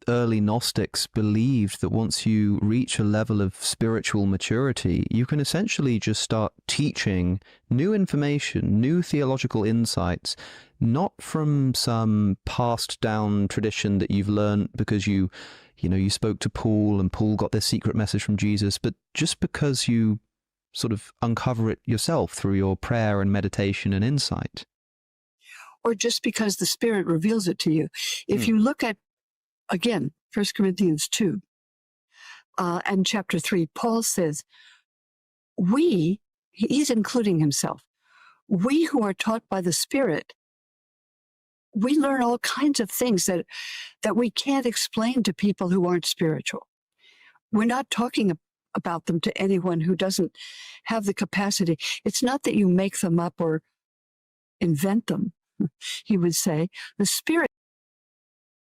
early Gnostics believed that once you reach a level of spiritual maturity, you can essentially just start teaching new information, new theological insights, not from some passed down tradition that you've learned because you spoke to Paul and Paul got this secret message from Jesus, but just because you sort of uncover it yourself through your prayer and meditation and insight.
Or just because the Spirit reveals it to you. If you look at, again, 1 Corinthians 2 and chapter 3, Paul says, he's including himself, we who are taught by the Spirit, we learn all kinds of things that we can't explain to people who aren't spiritual. We're not talking about them to anyone who doesn't have the capacity. It's not that you make them up or invent them, he would say. The Spirit.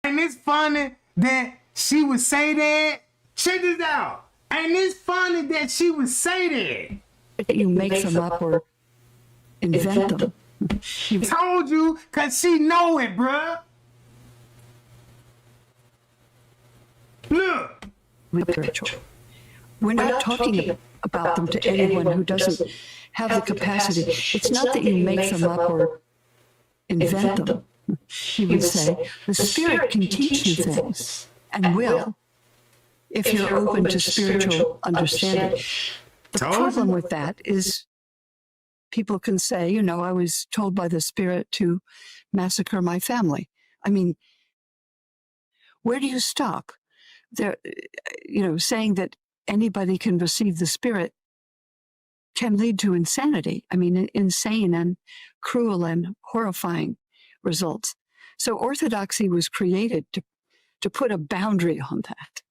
And it's funny that she would say that. Check this out. And it's funny that she would say that.
that you make them up or invent them.
Told you, cause she know it, bruh. Look.
Spiritual. We're not talking about them to anyone who doesn't have the capacity. It's not that you make them up or invent them. He would say, the Spirit can teach you things, and will, if you're open to spiritual understanding. The problem with that is people can say, you know, I was told by the Spirit to massacre my family. I mean, where do you stop? There, you know, saying that anybody can receive the Spirit can lead to insanity. I mean, insane and cruel and horrifying results. So orthodoxy was created to put a boundary on that.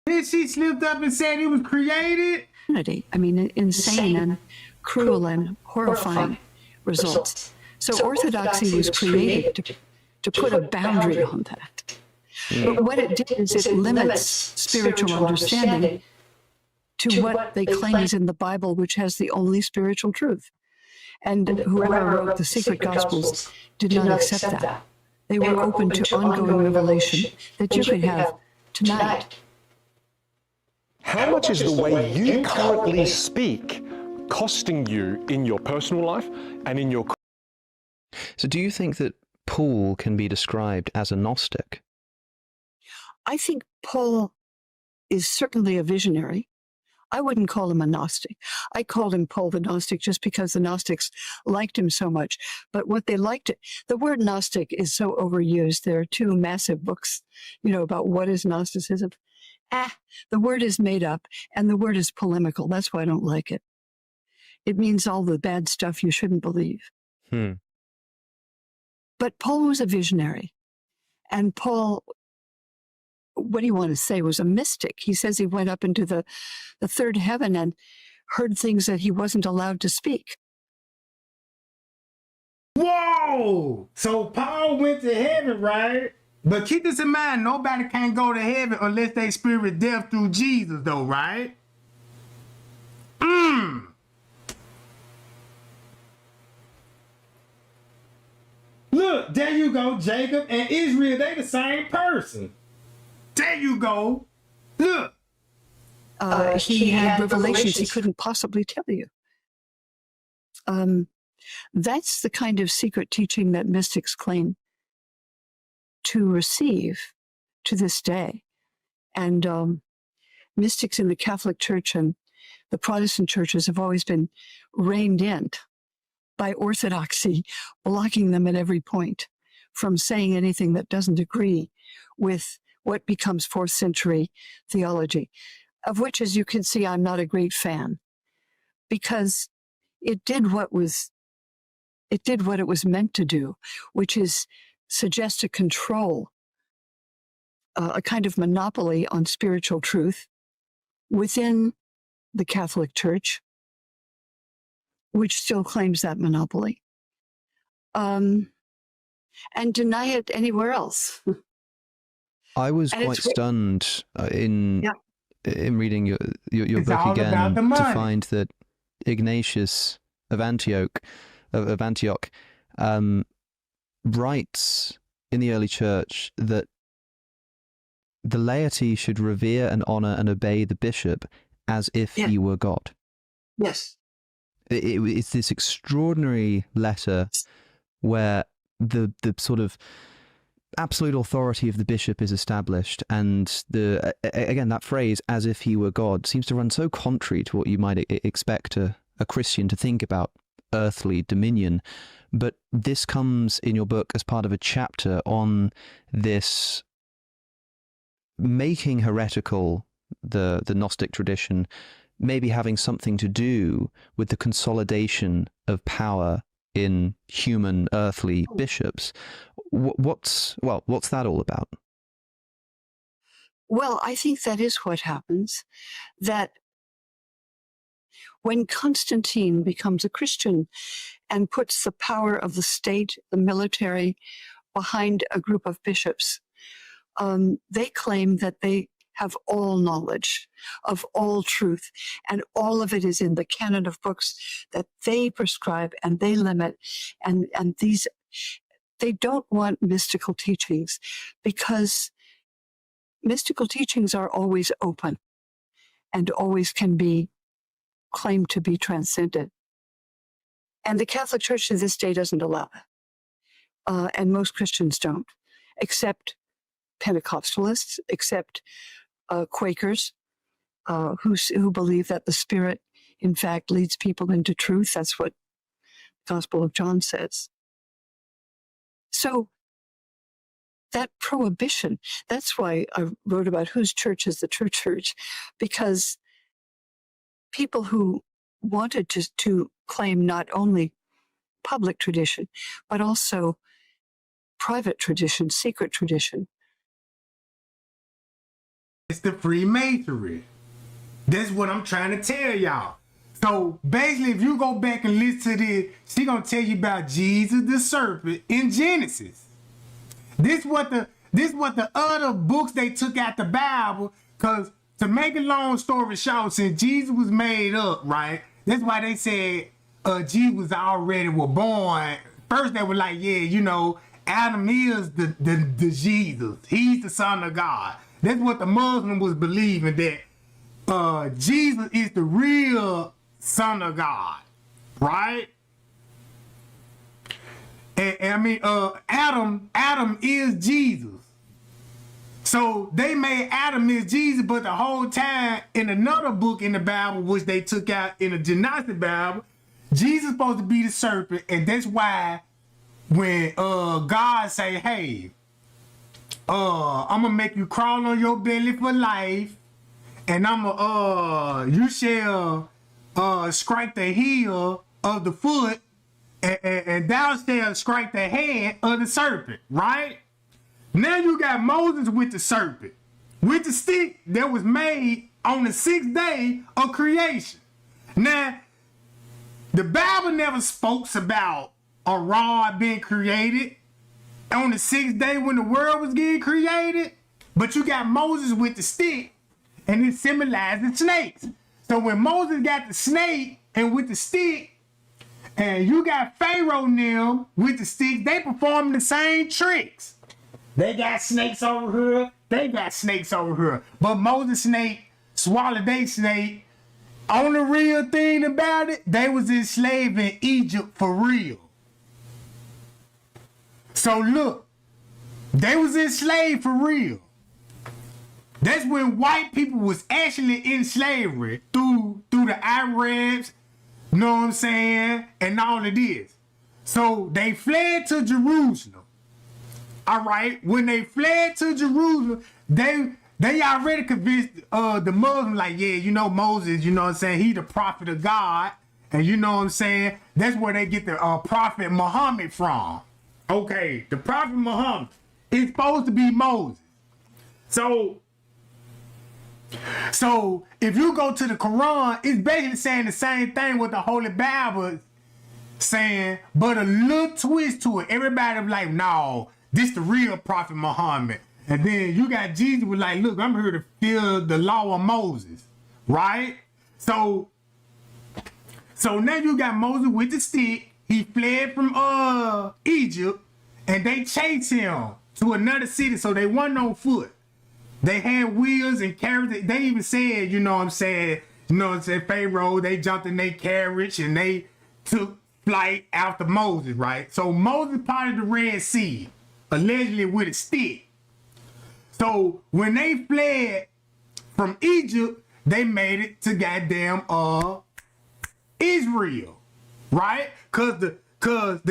Then she slipped up and said it was created?
I mean, insane and cruel and horrifying results. So orthodoxy was created to put a boundary on that. But what it did is it limits spiritual understanding to what they claim is in the Bible, which has the only spiritual truth. And whoever wrote the secret Gospels did not accept that. They were open to ongoing revelation that you could have tonight.
How much is the way you currently speak costing you in your personal life and in your...
So do you think that Paul can be described as a Gnostic?
I think Paul is certainly a visionary. I wouldn't call him a Gnostic. I called him Paul the Gnostic just because the Gnostics liked him so much. But what they liked, the word Gnostic is so overused. There are two massive books, you know, about what is Gnosticism. The word is made up and the word is polemical. That's why I don't like it. It means all the bad stuff you shouldn't believe. But Paul was a visionary. And Paul, what do you want to say, was a mystic. He says he went up into the third heaven and heard things that he wasn't allowed to speak.
Whoa! So Paul went to heaven, right? But keep this in mind, nobody can go to heaven unless they spirit death through Jesus, though, right? Look, there you go, Jacob and Israel, they the same person. There you go. Look.
He had revelations he couldn't possibly tell you. That's the kind of secret teaching that mystics claim to receive to this day. And mystics in the Catholic Church and the Protestant churches have always been reined in by orthodoxy, blocking them at every point from saying anything that doesn't agree with what becomes 4th century theology, of which, as you can see, I'm not a great fan, because it did what it was meant to do, which is suggest a control, a kind of monopoly on spiritual truth within the Catholic Church, which still claims that monopoly, and deny it anywhere else.
I was quite stunned in reading your book again to find that Ignatius of Antioch writes in the early church that the laity should revere and honor and obey the bishop as if he were God.
Yes.
It's this extraordinary letter where the sort of absolute authority of the bishop is established, and again that phrase "as if he were God" seems to run so contrary to what you might expect a Christian to think about earthly dominion. But this comes in your book as part of a chapter on this making heretical the Gnostic tradition, maybe having something to do with the consolidation of power in human earthly bishops. What's that all about?
Well, I think that is what happens, that when Constantine becomes a Christian and puts the power of the state, the military, behind a group of bishops, they claim that they have all knowledge of all truth, and all of it is in the canon of books that they prescribe and they limit, and these, they don't want mystical teachings, because mystical teachings are always open and always can be claimed to be transcendent. And the Catholic Church to this day doesn't allow it. And most Christians don't, except Pentecostalists, except Quakers, who believe that the Spirit, in fact, leads people into truth. That's what the Gospel of John says. So that prohibition, that's why I wrote about whose church is the true church, because people who wanted to claim not only public tradition, but also private tradition, secret tradition.
It's the Freemasonry. That's what I'm trying to tell y'all. So basically, if you go back and listen to this, she's gonna tell you about Jesus the serpent in Genesis. This what the other books they took out the Bible, because to make a long story short, since Jesus was made up, right? That's why they said Jesus already was born. First they were like, yeah, you know, Adam is the Jesus. He's the Son of God. That's what the Muslim was believing, that Jesus is the real Son of God, right? And I mean, Adam is Jesus. So they made Adam is Jesus, but the whole time in another book in the Bible, which they took out in the Gnostic Bible, Jesus supposed to be the serpent, and that's why when God say, hey, I'm gonna make you crawl on your belly for life, and you shall strike the heel of the foot, and thou shalt strike the head of the serpent, right? Now you got Moses with the serpent, with the stick that was made on the 6th day of creation. Now, the Bible never speaks about a rod being created on the 6th day when the world was getting created, but you got Moses with the stick, and it symbolizes snakes. So when Moses got the snake and with the stick, and you got Pharaoh and them with the sticks, they perform the same tricks. They got snakes over here, they got snakes over here. But Moses' snake swallowed their snake. On the real thing about it, they was enslaved in Egypt for real. So look, they was enslaved for real. That's when white people was actually in slavery through the Arabs, you know what I'm saying, and all of this. So they fled to Jerusalem. All right, when they fled to Jerusalem, they already convinced the Muslims, like, yeah, you know, Moses, you know what I'm saying, he the prophet of God, and you know what I'm saying, that's where they get the prophet Muhammad from. Okay, the prophet Muhammad is supposed to be Moses. So if you go to the Quran, it's basically saying the same thing what the Holy Bible is saying, but a little twist to it. Everybody was like, no, this the real prophet Muhammad. And then you got Jesus was like, look, I'm here to fulfill the law of Moses, right? So now you got Moses with the stick. He fled from Egypt, and they chased him to another city, so they wasn't on foot. They had wheels and carriages. They even said, you know what I'm saying, Pharaoh, they jumped in their carriage and they took flight after Moses, right? So Moses parted the Red Sea, allegedly with a stick. So when they fled from Egypt, they made it to goddamn Israel, right? Cause the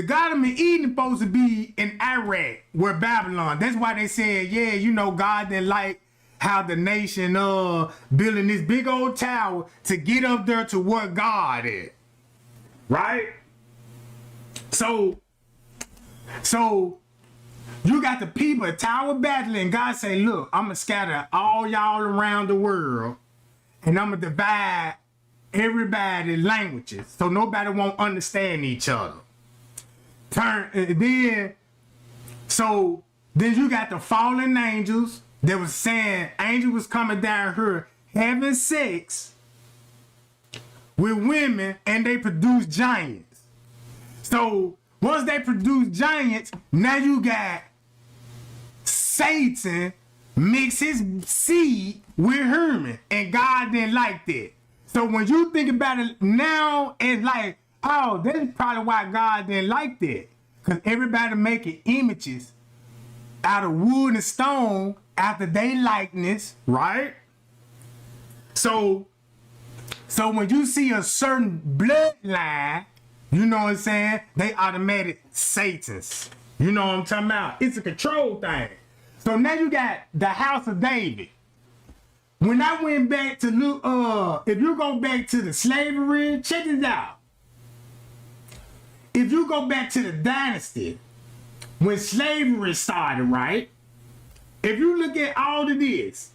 Garden of Eden supposed to be in Iraq, where Babylon. That's why they said, yeah, you know, God didn't like how the nation building this big old tower to get up there to where God is, right? So you got the people at Tower Battle, and God say, look, I'm gonna scatter all y'all around the world, and I'm gonna divide everybody's languages so nobody won't understand each other. Then you got the fallen angels They was saying angel was coming down here having sex with women, and they produced giants. So once they produced giants, now you got Satan mix his seed with Hermes, and God didn't like that. So when you think about it now, it's like, oh, that's probably why God didn't like that. Because everybody making images out of wood and stone after their likeness, right? So when you see a certain bloodline, you know what I'm saying, they automatic Satans. You know what I'm talking about? It's a control thing. So now you got the house of David. When I went back to look, if you go back to the slavery, check this out. If you go back to the dynasty, when slavery started, right? If you look at all of this,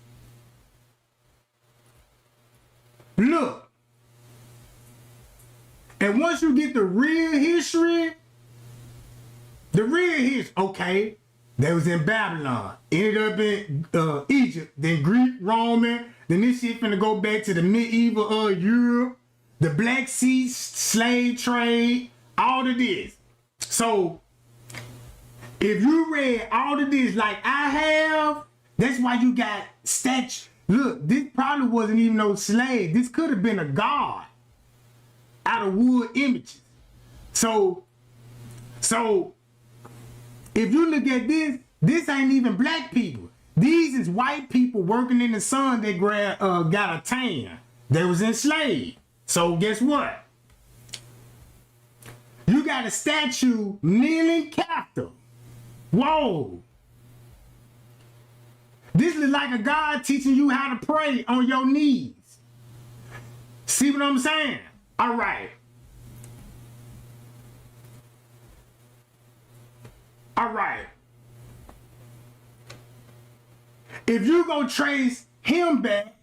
look. And once you get the real history, okay, they was in Babylon, ended up in Egypt, then Greek, Roman, then this shit finna go back to the medieval Europe, the Black Sea slave trade, all of this. So, if you read all of this like I have, that's why you got statues. Look, this probably wasn't even no slave. This could have been a god out of wood images. So if you look at this ain't even black people. These is white people working in the sun that got a tan. They was enslaved. So guess what? You got a statue kneeling captive. Whoa. This is like a God teaching you how to pray on your knees. See what I'm saying? All right. All right. If you go trace him back,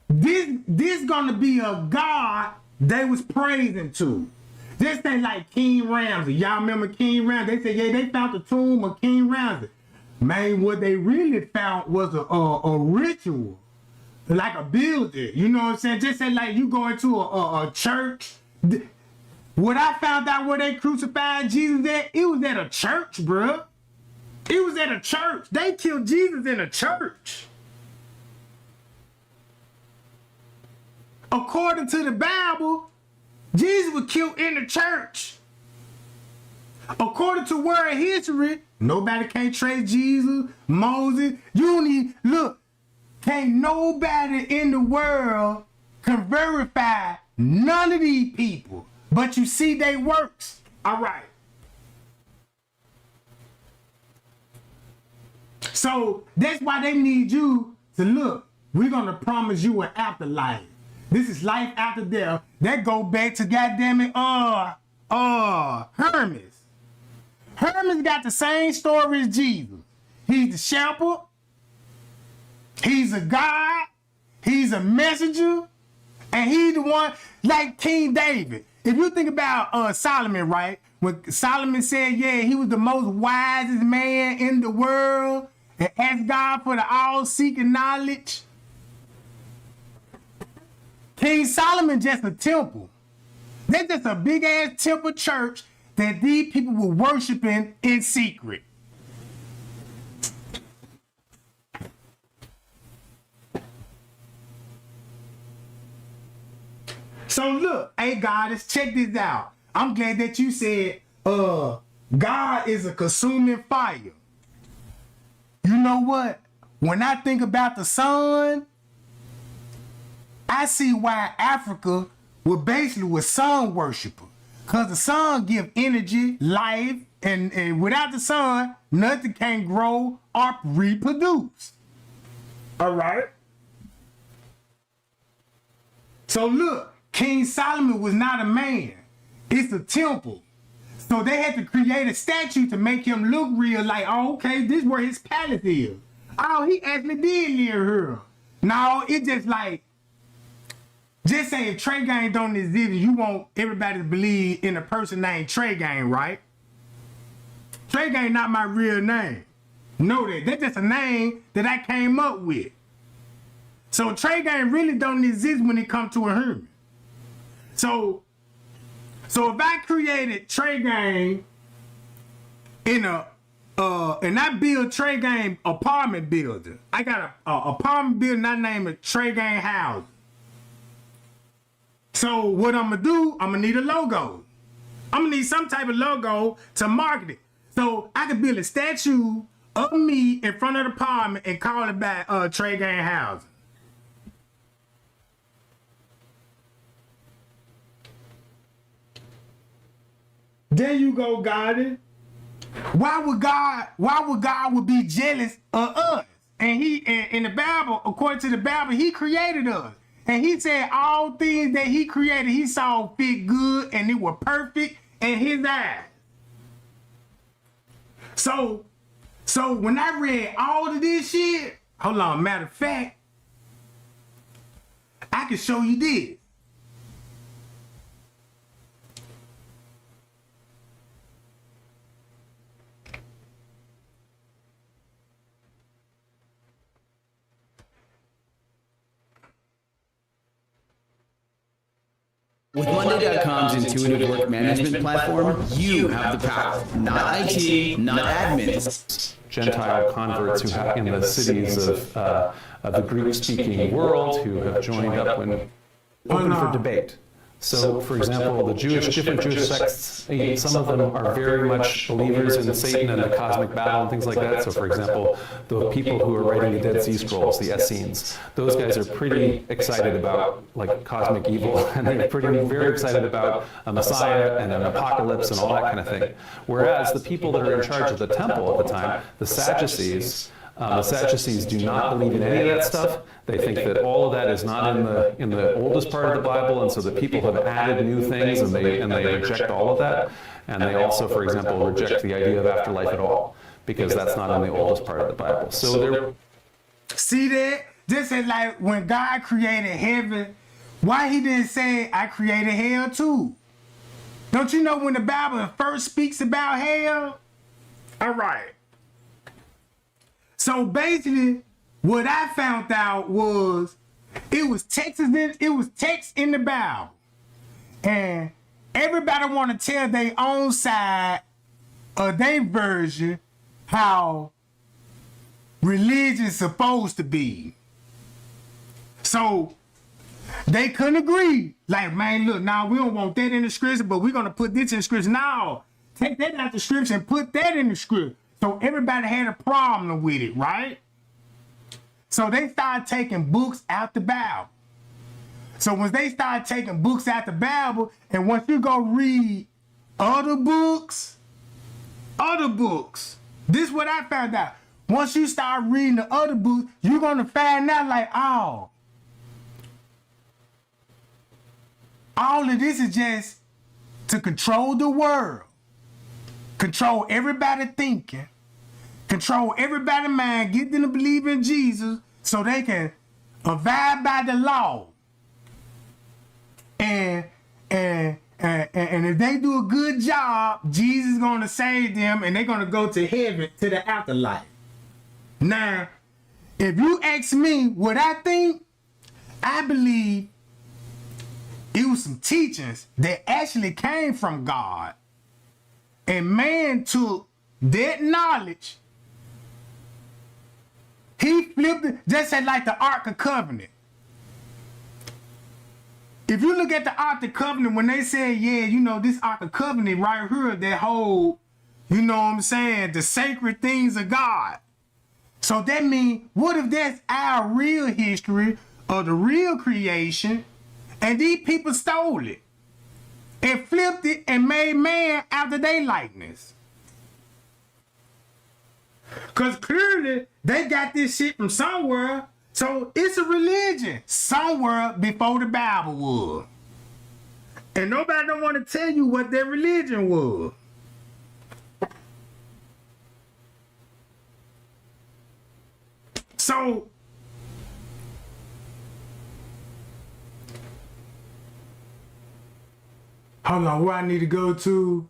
this gonna be a God they was praising to. This ain't like King Ramsey. Y'all remember King Ramsey? They said, yeah, they found the tomb of King Ramsey. Man, what they really found was a ritual, like a building. You know what I'm saying? Just say like you go into a church. What I found out where they crucified Jesus at, it was at a church, bruh. It was at a church. They killed Jesus in a church. According to the Bible, Jesus was killed in the church. According to world history, nobody can trace Jesus, Moses. You don't even, look, can't nobody in the world can verify none of these people. But you see they works. All right. So that's why they need you to look. We're going to promise you an afterlife. This is life after death. That go back to goddammit, Hermes. Hermes got the same story as Jesus. He's the shepherd. He's a God. He's a messenger. And he's the one, like King David. If you think about Solomon, right? When Solomon said, yeah, he was the most wisest man in the world and asked God for the all-seeking knowledge. King Solomon just a temple. That's just a big-ass temple church that these people were worshiping in secret. So look, hey goddess, check this out. I'm glad that you said God is a consuming fire. You know what? When I think about the sun, I see why Africa was sun worshiper. Because the sun give energy, life, and without the sun, nothing can grow or reproduce. All right? So look, King Solomon was not a man. It's a temple. So they had to create a statue to make him look real, like, oh, okay, this is where his palace is. Oh, he actually did live here. No, it's just Just say if Trey Gang don't exist, you want everybody to believe in a person named Trey Gang, right? Trey Gang not my real name. Know that. That's just a name that I came up with. So Trey Gang really don't exist when it comes to a Hermes. So if I created Trey Gang in and I build Trey Gang apartment building. I got a apartment building I name it Trey Gang House. So what I'm gonna do, I'm gonna need a logo. I'm gonna need some type of logo to market it. So I could build a statue of me in front of the apartment and call it back Trey Gang House. There you go, God. Why would God be jealous of us? And he in the Bible, according to the Bible, he created us. And he said all things that he created, he saw fit good and it were perfect in his eyes. So when I read all of this shit, hold on, matter of fact, I can show you this.
With Monday.com's intuitive work management platform, you have the power, not IT, not admins.
Gentile converts who have in the cities of the Greek-speaking world who have joined up when open for debate. So, for example, the different Jewish sects, some of them are very much believers in Satan and the cosmic battle and things like that. So, for example, the people who are writing the Dead Sea Scrolls, the Essenes, those guys are pretty excited about like cosmic evil, and they're very excited about a Messiah and an apocalypse and all that kind of thing. Whereas the people that are in charge of the temple at the time, the Sadducees do not believe in any of that stuff. They think that all of that is not in the oldest part of the Bible, and so the people have added new things, and they reject all of that. And they also, for example, reject the idea of afterlife at all, because that's not in the oldest part of the Bible. So they're...
See that? This is like when God created heaven, why he didn't say, I created hell too? Don't you know when the Bible first speaks about hell? All right. So basically, what I found out was it was text in the Bible, and everybody want to tell their own side or their version how religion's supposed to be. So they couldn't agree. Like, man, look, now we don't want that in the scripture, but we're gonna put this in the scripture. Now take that out the scripture and put that in the scripture. So everybody had a problem with it, right? So they started taking books out the Bible. So when they started taking books out the Bible, and once you go read other books, this is what I found out. Once you start reading the other books, you're gonna find out like, oh, all of this is just to control the world. Control everybody thinking, control everybody's mind, get them to believe in Jesus so they can abide by the law. And if they do a good job, Jesus is going to save them and they're going to go to heaven, to the afterlife. Now, if you ask me what I think, I believe it was some teachings that actually came from God. And man took that knowledge, he flipped it, just like the Ark of Covenant. If you look at the Ark of Covenant, when they say, yeah, you know, this Ark of Covenant right here, that whole, you know what I'm saying, the sacred things of God. So that means, what if that's our real history of the real creation, and these people stole it? And flipped it and made man after their likeness. Because clearly, they got this shit from somewhere. So it's a religion somewhere before the Bible was. And nobody don't want to tell you what their religion was. So Hold on, where I need to go to?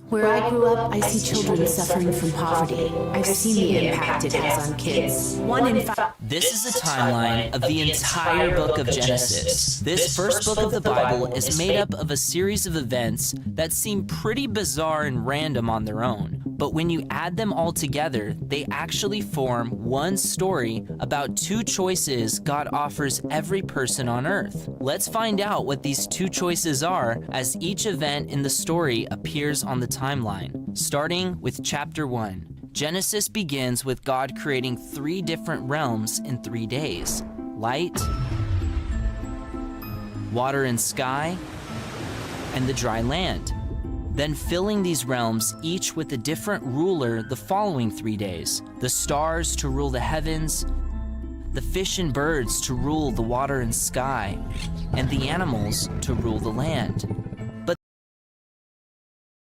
Where I grew up, I see children suffering from poverty. I've seen the impact it has on kids. 1 in 5.
This is the timeline of the entire book of Genesis. This first book of the Bible is made up of a series of events that seem pretty bizarre and random on their own. But when you add them all together, they actually form one story about 2 choices God offers every person on earth. Let's find out what these 2 choices are as each event in the story appears on the timeline. Starting with chapter 1. Genesis begins with God creating 3 different realms in 3 days: light, water and sky, and the dry land. Then filling these realms each with a different ruler the following 3 days: the stars to rule the heavens, the fish and birds to rule the water and sky, and the animals to rule the land. But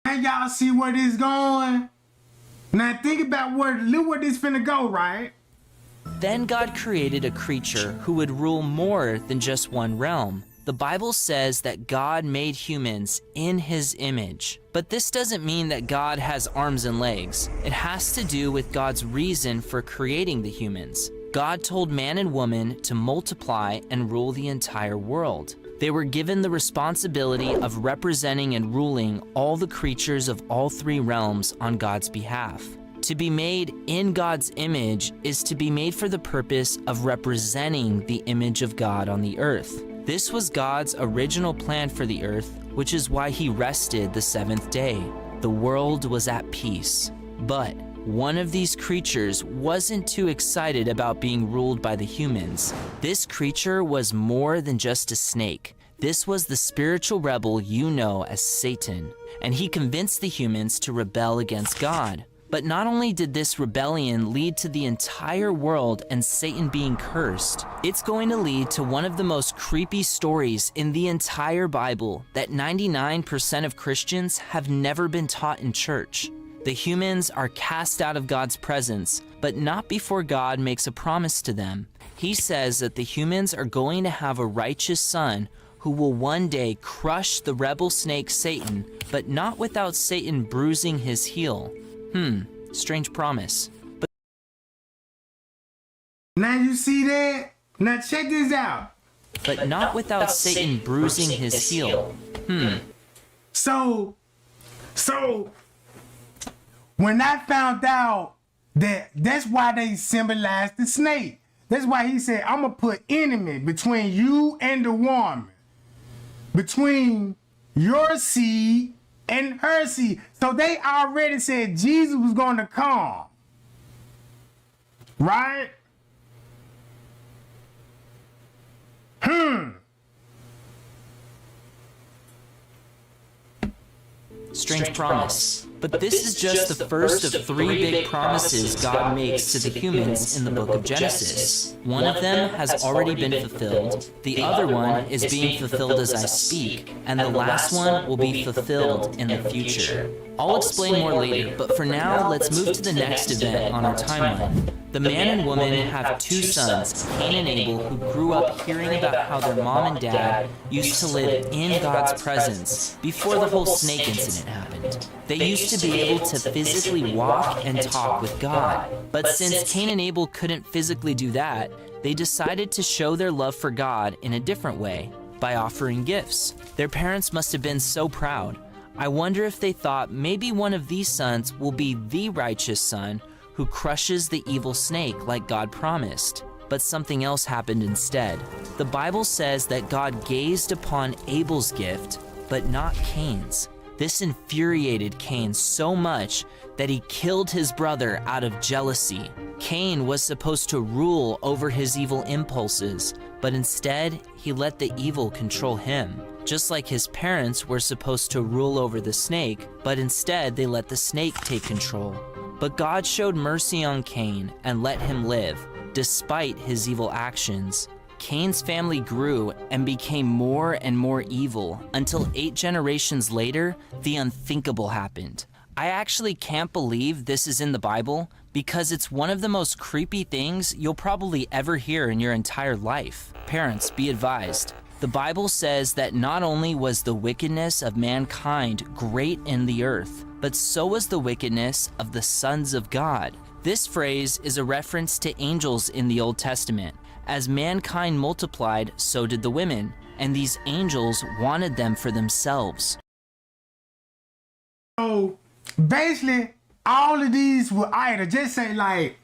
now y'all see where this going? Now think about look where this finna go, right?
then God created a creature who would rule more than just one realm. The Bible says that God made humans in his image. But this doesn't mean that God has arms and legs. It has to do with God's reason for creating the humans. God told man and woman to multiply and rule the entire world. They were given the responsibility of representing and ruling all the creatures of all three realms on God's behalf. To be made in God's image is to be made for the purpose of representing the image of God on the earth. This was God's original plan for the earth, which is why he rested the seventh day. The world was at peace. But one of these creatures wasn't too excited about being ruled by the humans. This creature was more than just a snake. This was the spiritual rebel you know as Satan, and he convinced the humans to rebel against God. But not only did this rebellion lead to the entire world and Satan being cursed, it's going to lead to one of the most creepy stories in the entire Bible that 99% of Christians have never been taught in church. The humans are cast out of God's presence, but not before God makes a promise to them. He says that the humans are going to have a righteous son who will one day crush the rebel snake Satan, but not without Satan bruising his heel. Strange promise. But
now you see that? Now check this out.
But not without Satan bruising his heel.
So when I found out that's why they symbolized the snake. That's why he said, I'm gonna put enemy between you and the woman, between your seed and her seed. So they already said Jesus was going to come. Right?
Strange promise. But this is just the first of three big promises God makes to the humans in the book of Genesis. One of them has already been fulfilled, the other one is being fulfilled as I speak, and the last one will be fulfilled in the future. I'll explain more later, but for now, let's move to the next event on our timeline. The man and woman have two sons, Cain and Abel, who grew up hearing about how their mom and dad used to live in God's presence before the whole snake incident happened. They used to be able to physically walk and talk with God. But since Cain and Abel couldn't physically do that, they decided to show their love for God in a different way, by offering gifts. Their parents must have been so proud. I wonder if they thought maybe one of these sons will be the righteous son who crushes the evil snake like God promised. But something else happened instead. The Bible says that God gazed upon Abel's gift, but not Cain's. This infuriated Cain so much that he killed his brother out of jealousy. Cain was supposed to rule over his evil impulses, but instead he let the evil control him. Just like his parents were supposed to rule over the snake, but instead they let the snake take control. But God showed mercy on Cain and let him live, despite his evil actions. Cain's family grew and became more and more evil until 8 generations later, the unthinkable happened. I actually can't believe this is in the Bible because it's one of the most creepy things you'll probably ever hear in your entire life. Parents, be advised. The Bible says that not only was the wickedness of mankind great in the earth, but so was the wickedness of the sons of God. This phrase is a reference to angels in the Old Testament. As mankind multiplied, so did the women, and these angels wanted them for themselves.
So basically, all of these will either just say like,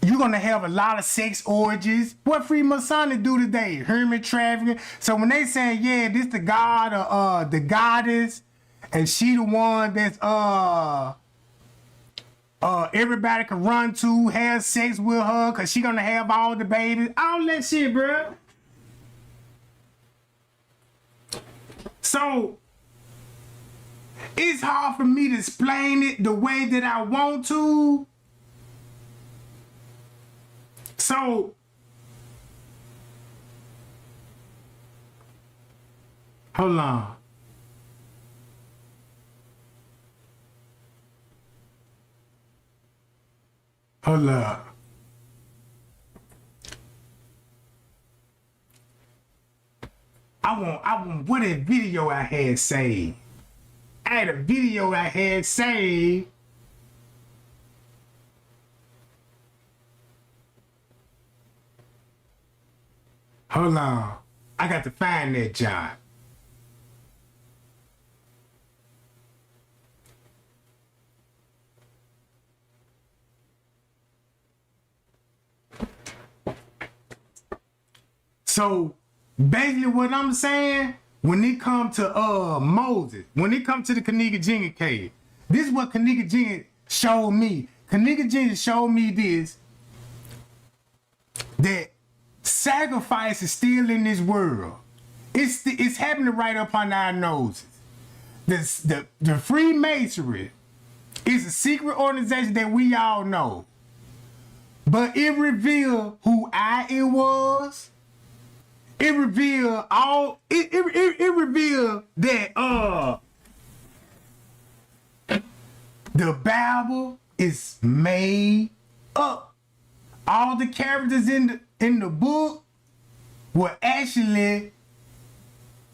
you're gonna have a lot of sex orgies. What free Masonic do today? Hermes trafficking. So when they say, yeah, this the god or the goddess, and she the one that's everybody can run to, have sex with her, cause she gonna have all the babies, all that shit, bruh. So it's hard for me to explain it the way that I want to. So hold on. Hold up. I want what a video I had saved. I had a video I had saved. Hold on. I got to find that job. So basically what I'm saying, when it comes to Moses, when it comes to the Kenneka Jenkins cave, this is what Kenneka Jenkins showed me. Kenneka Jenkins showed me this, that sacrifice is still in this world. It's happening right up on our noses. The Freemasonry is a secret organization that we all know. But it revealed who it was. It revealed it revealed that the Bible is made up. All the characters in the book were actually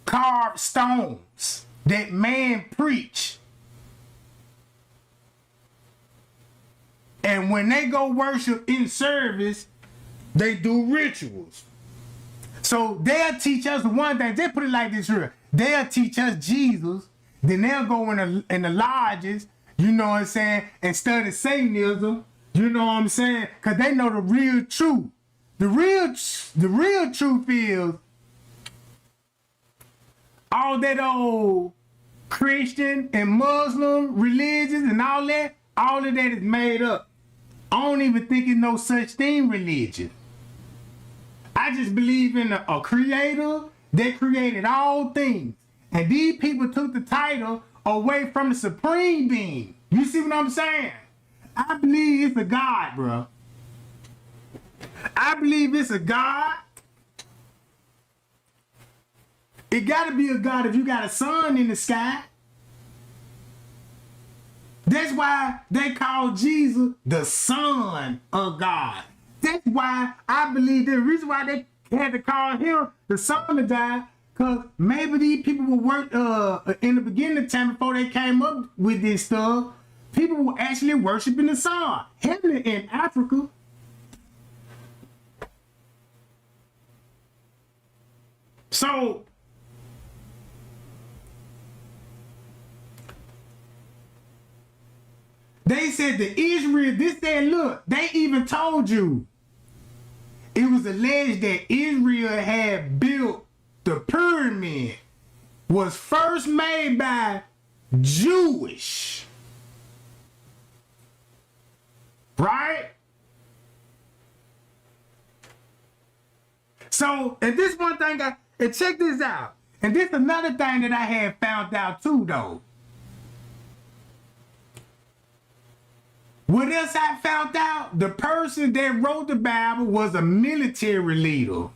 carved stones that man preached. And when they go worship in service, they do rituals. So they'll teach us one thing. They put it like this here. They'll teach us Jesus. Then they'll go in the lodges, you know what I'm saying, and study Satanism. You know what I'm saying? Because they know the real truth. The real truth is all that old Christian and Muslim religions and all of that is made up. I don't even think it's no such thing religion. I just believe in a creator that created all things. And these people took the title away from the supreme being. You see what I'm saying? I believe it's a God, bro. I believe it's a God. It gotta be a God if you got a sun in the sky. That's why they call Jesus the Son of God. That's why I believe the reason why they had to call him the Son of God, because maybe these people will work in the beginning of time before they came up with this stuff. People were actually worshiping the sun. Heaven in Africa. So they said that Israel, this, that, look, they even told you. It was alleged that Israel had built the pyramid, was first made by Jewish. Right? So, and this one thing, and check this out. And this another thing that I had found out too, though. What else I found out? The person that wrote the Bible was a military leader.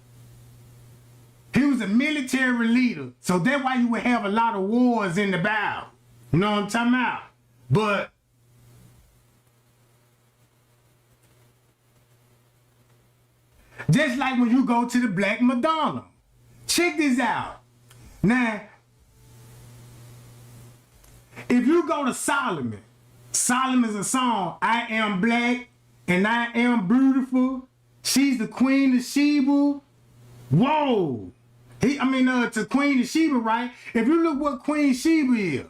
He was a military leader. So that's why you would have a lot of wars in the Bible. You know what I'm talking about? But just like when you go to the Black Madonna. Check this out. Now, if you go to Solomon, Solomon's a song, I am black and I am beautiful. She's the Queen of Sheba. Whoa. To Queen of Sheba, right? If you look what Queen Sheba is,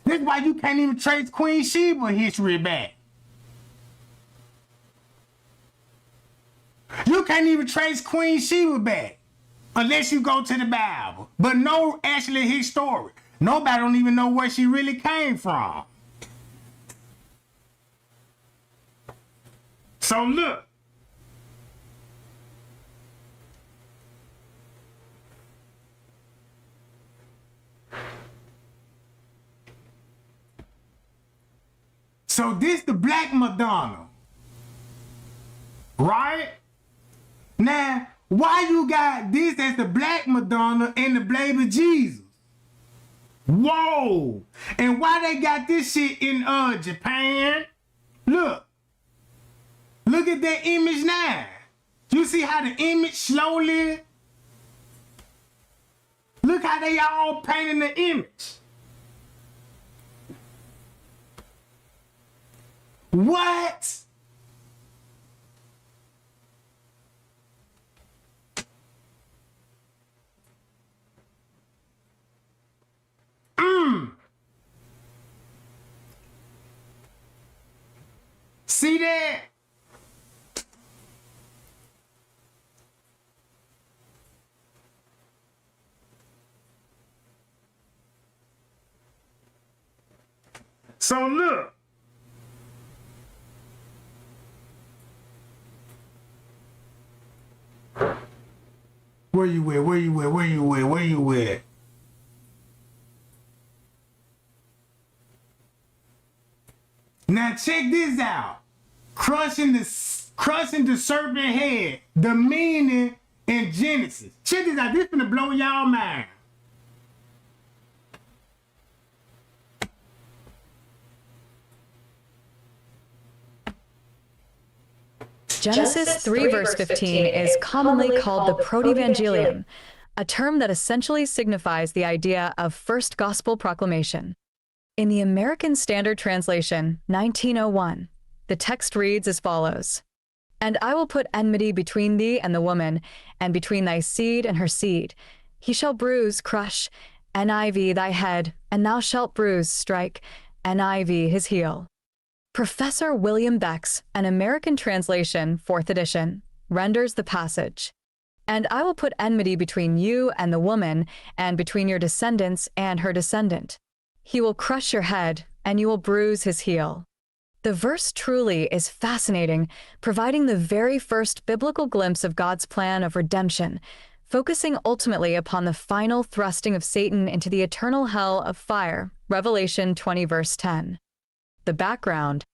that's why you can't even trace Queen Sheba history back. You can't even trace Queen Sheba back unless you go to the Bible. But no actually historic. Nobody don't even know where she really came from. So look. So this the Black Madonna. Right? Now, why you got this as the Black Madonna and the baby Jesus? Whoa! And why they got this shit in Japan? Look. Look at that image now. You see how the image slowly? Look how they all painting the image. What? See that? So look. Where you at? Where you at? Where you at? Where you at? Now check this out. Crushing the serpent head. The meaning in Genesis. Check this out. This is gonna blow y'all mind.
Genesis 3 verse 15 is commonly called the Protevangelium, a term that essentially signifies the idea of first gospel proclamation. In the American Standard Translation, 1901, the text reads as follows: "And I will put enmity between thee and the woman, and between thy seed and her seed. He shall bruise, crush, NIV thy head, and thou shalt bruise, strike, NIV his heel." Professor William Beck's An American Translation, 4th edition, renders the passage, "And I will put enmity between you and the woman, and between your descendants and her descendant. He will crush your head, and you will bruise his heel." The verse truly is fascinating, providing the very first biblical glimpse of God's plan of redemption, focusing ultimately upon the final thrusting of Satan into the eternal hell of fire, Revelation 20 verse 10. The background.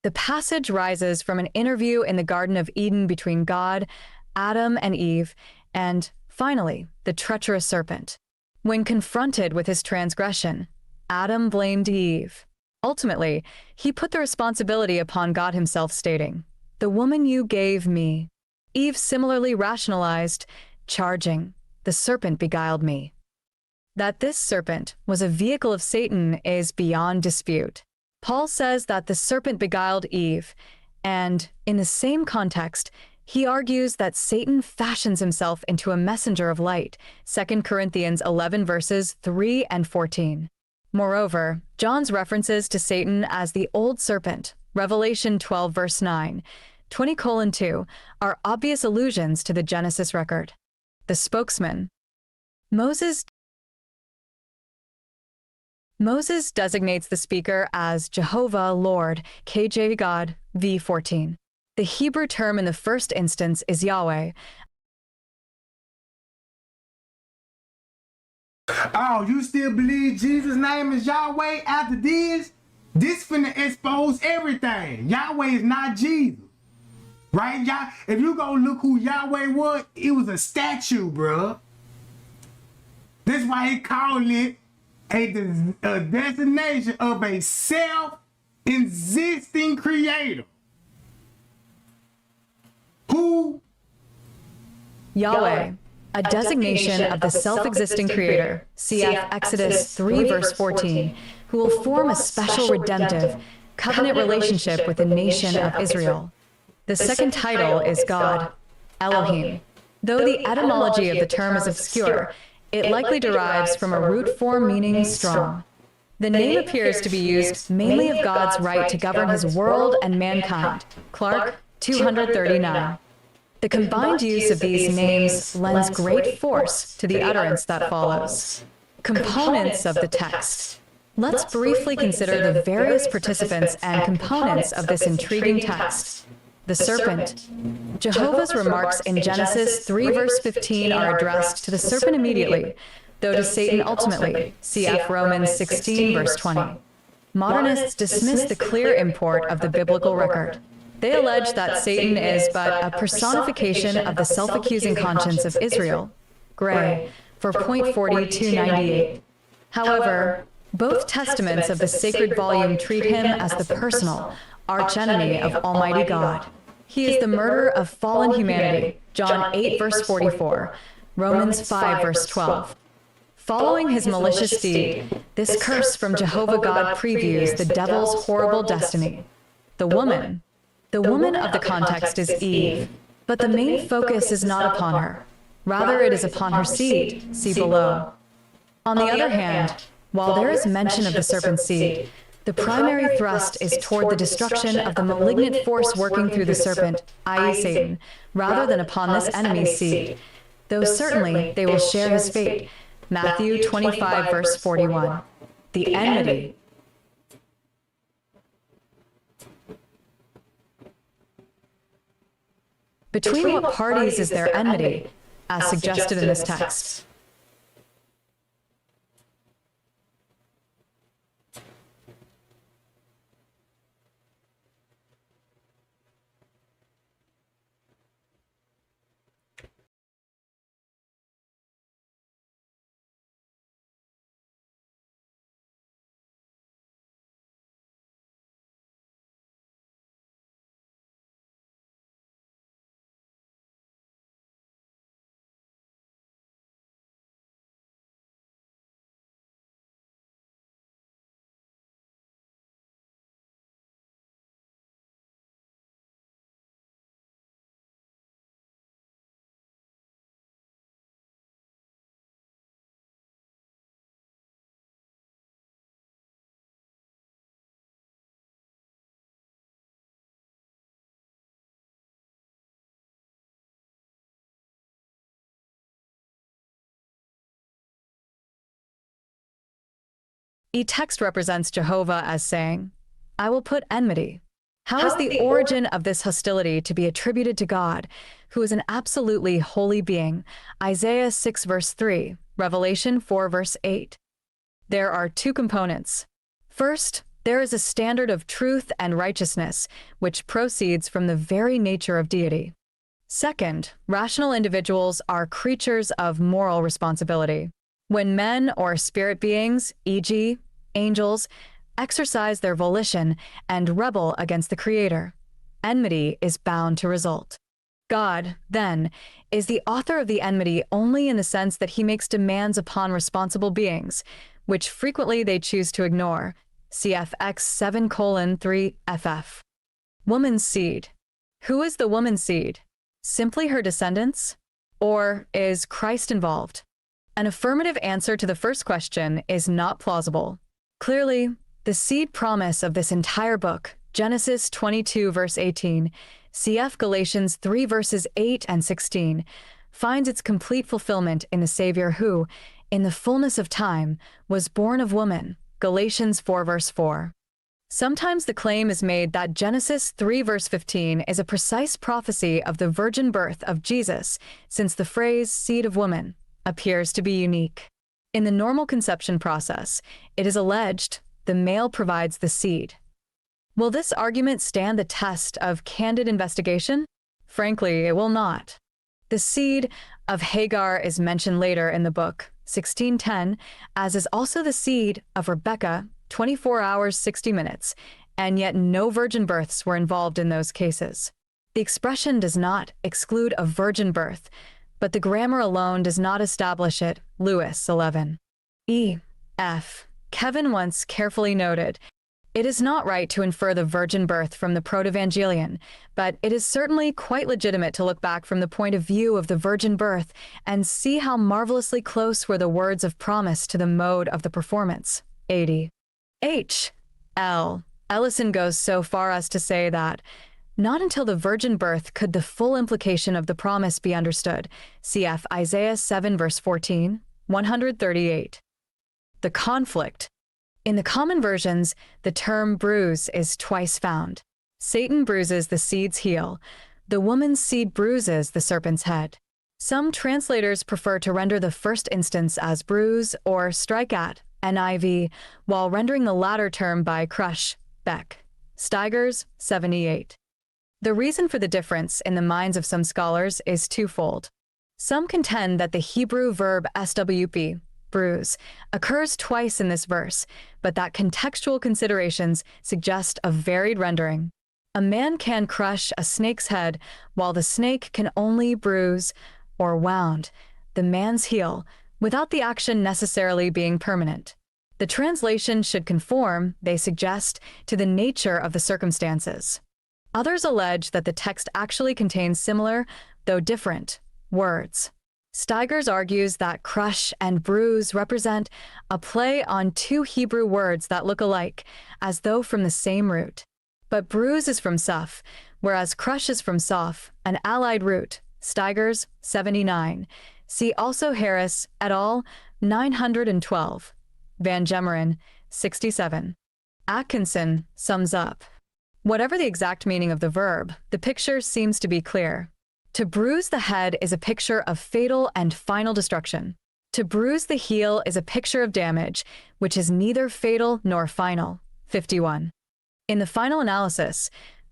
The passage rises from an interview in the Garden of Eden between God, Adam and Eve, and, finally, the treacherous serpent. When confronted with his transgression, Adam blamed Eve. Ultimately, he put the responsibility upon God himself, stating, "The woman you gave me." Eve similarly rationalized, charging, "The serpent beguiled me." That this serpent was a vehicle of Satan is beyond dispute. Paul says that the serpent beguiled Eve, and, in the same context, he argues that Satan fashions himself into a messenger of light, 2 Corinthians 11 verses 3 and 14. Moreover, John's references to Satan as the old serpent, Revelation 12 verse 9, 20:2, are obvious allusions to the Genesis record. The spokesman. Moses designates the speaker as Jehovah Lord, KJ God, v14. The Hebrew term in the first instance is Yahweh.
Oh, you still believe Jesus' name is Yahweh after this? This finna expose everything. Yahweh is not Jesus. Right? If you go look who Yahweh was, it was a statue, bruh. That's why he called it a designation of a self-existing creator. Who?
Yahweh, a designation of the self-existing creator, cf. Exodus 3 verse 14, who will form a special redemptive covenant relationship with the nation of Israel. The second title is God, Elohim. Though the etymology of the term is obscure, it likely derives from a root form meaning strong. The name appears to be used mainly of God's right to govern his world and mankind. Clark, 239. The combined use of these names lends great force to the utterance that follows. Components of the text. Let's briefly consider the various participants and components of this intriguing text. The serpent. Jehovah's remarks in Genesis 3 verse 15 are addressed to the serpent immediately, though to Satan ultimately, cf. Romans 16 verse 20. Modernists dismiss the clear import of the biblical record. They allege that Satan is but a personification of the self-accusing conscience of Israel. Gray, for point 4298. However, both testaments of the sacred volume treat him as the personal archenemy of Almighty God. He is the murderer of fallen humanity, John 8 verse 44, Romans 5 verse 12. Following his malicious deed, this curse from Jehovah God previews the devil's horrible destiny. The woman of the context is Eve, but the main focus is not upon her. Rather, it is upon her seed, see below. On the other hand, while there is mention of the serpent's seed, the primary thrust is toward the destruction of the malignant force working through the serpent, i.e. Satan, rather than upon this enemy's seed, though certainly they will share his fate. Matthew 25 verse 41. The enmity. Between what parties is there enmity, as suggested in this text? E-text represents Jehovah as saying, I will put enmity. How is the origin of this hostility to be attributed to God, who is an absolutely holy being? Isaiah 6 verse 3, Revelation 4 verse 8. There are two components. First, there is a standard of truth and righteousness, which proceeds from the very nature of deity. Second, rational individuals are creatures of moral responsibility. When men or spirit beings, e.g., angels, exercise their volition and rebel against the Creator, enmity is bound to result. God, then, is the author of the enmity only in the sense that he makes demands upon responsible beings, which frequently they choose to ignore. CFX 7:3FF. Woman's seed. Who is the woman's seed? Simply her descendants? Or is Christ involved? An affirmative answer to the first question is not plausible. Clearly, the seed promise of this entire book, Genesis 22 verse 18, cf. Galatians 3 verses 8 and 16, finds its complete fulfillment in the Savior who, in the fullness of time, was born of woman, Galatians 4 verse 4. Sometimes the claim is made that Genesis 3 verse 15 is a precise prophecy of the virgin birth of Jesus, since the phrase seed of woman appears to be unique. In the normal conception process, it is alleged the male provides the seed. Will this argument stand the test of candid investigation? Frankly, it will not. The seed of Hagar is mentioned later in the book, 1610, as is also the seed of Rebecca, 24 hours, 60 minutes, and yet no virgin births were involved in those cases. The expression does not exclude a virgin birth, but the grammar alone does not establish it. Lewis, 11. E.F. Kevin once carefully noted, "It is not right to infer the virgin birth from the Protevangelion, but it is certainly quite legitimate to look back from the point of view of the virgin birth and see how marvelously close were the words of promise to the mode of the performance." 80. H. L. Ellison goes so far as to say that not until the virgin birth could the full implication of the promise be understood. Cf. Isaiah 7 verse 14, 138. The conflict. In the common versions, the term bruise is twice found. Satan bruises the seed's heel. The woman's seed bruises the serpent's head. Some translators prefer to render the first instance as bruise or strike at, NIV, while rendering the latter term by crush, Beck. Steigers, 78. The reason for the difference in the minds of some scholars is twofold. Some contend that the Hebrew verb swp, bruise, occurs twice in this verse, but that contextual considerations suggest a varied rendering. A man can crush a snake's head, while the snake can only bruise or wound the man's heel, without the action necessarily being permanent. The translation should conform, they suggest, to the nature of the circumstances. Others allege that the text actually contains similar, though different, words. Steigers argues that crush and bruise represent a play on two Hebrew words that look alike, as though from the same root. But bruise is from suf, whereas crush is from soph, an allied root. Steigers, 79. See also Harris, et al., 912. Van Gemeren, 67. Atkinson sums up. Whatever the exact meaning of the verb, the picture seems to be clear. To bruise the head is a picture of fatal and final destruction. To bruise the heel is a picture of damage, which is neither fatal nor final. 51. In the final analysis,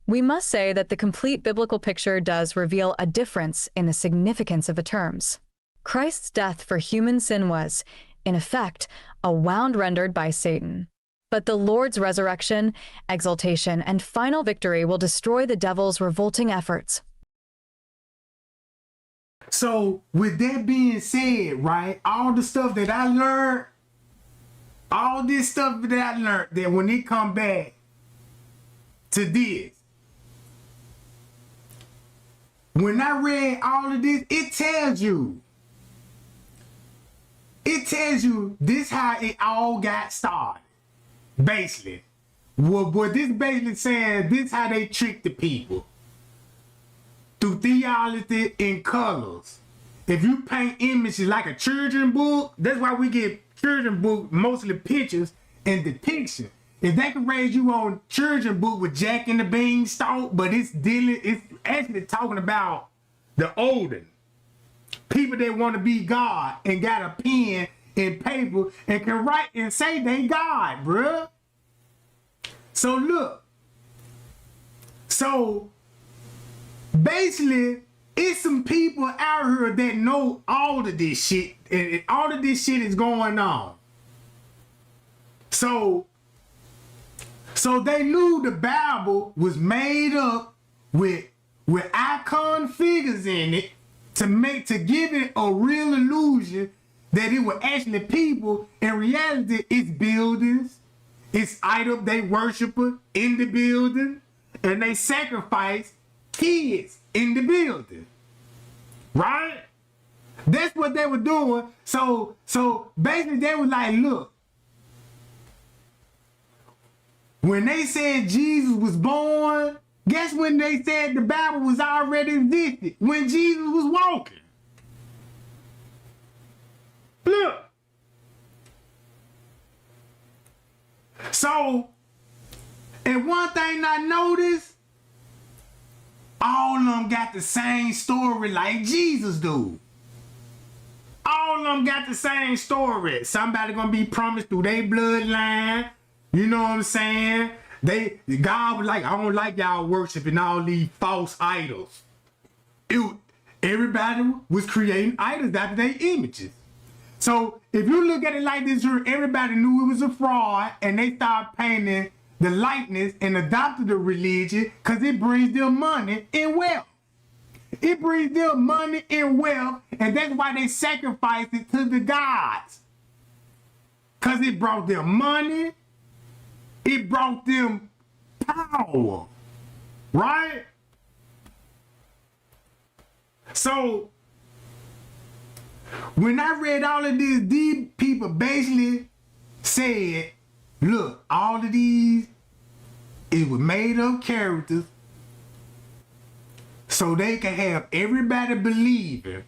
we must say that the complete biblical picture does reveal a difference in the significance of the terms. Christ's death for human sin was, in effect, a wound rendered by Satan. But the Lord's resurrection, exaltation, and final victory will destroy the devil's revolting efforts.
So, with that being said, right, all the stuff that I learned, all this stuff that I learned, that when it come back to this, when I read all of this, it tells you this how it all got started. Basically, what this basically saying, this how they trick the people through theology and colors. If you paint images like a children's book, that's why we get children's book, mostly pictures and depiction. If they can raise you on children's book with Jack and the Beanstalk, but it's actually talking about the Odin. People that want to be God and got a pen and paper and can write and say they God, bruh. So look. So basically, it's some people out here that know all of this shit, and all of this shit is going on. So they knew the Bible was made up with icon figures in it to give it a real illusion that it were actually people. In reality, it's buildings, it's items they worship in the building, and they sacrifice kids in the building, right? That's what they were doing. So basically they were like, look, when they said Jesus was born, guess when they said the Bible was already existed? When Jesus was walking. Look. So, and one thing I noticed, all of them got the same story like Jesus do. All of them got the same story. Somebody gonna be promised through their bloodline. You know what I'm saying? God was like, I don't like y'all worshiping all these false idols. Everybody was creating idols after their images. So if you look at it like this, everybody knew it was a fraud, and they started painting the likeness and adopted the religion because it brings them money and wealth. It brings them money and wealth, and that's why they sacrificed it to the gods. Because it brought them money, it brought them power, right? So, when I read all of this, these people basically said, look, all of these, it was made up characters so they can have everybody believing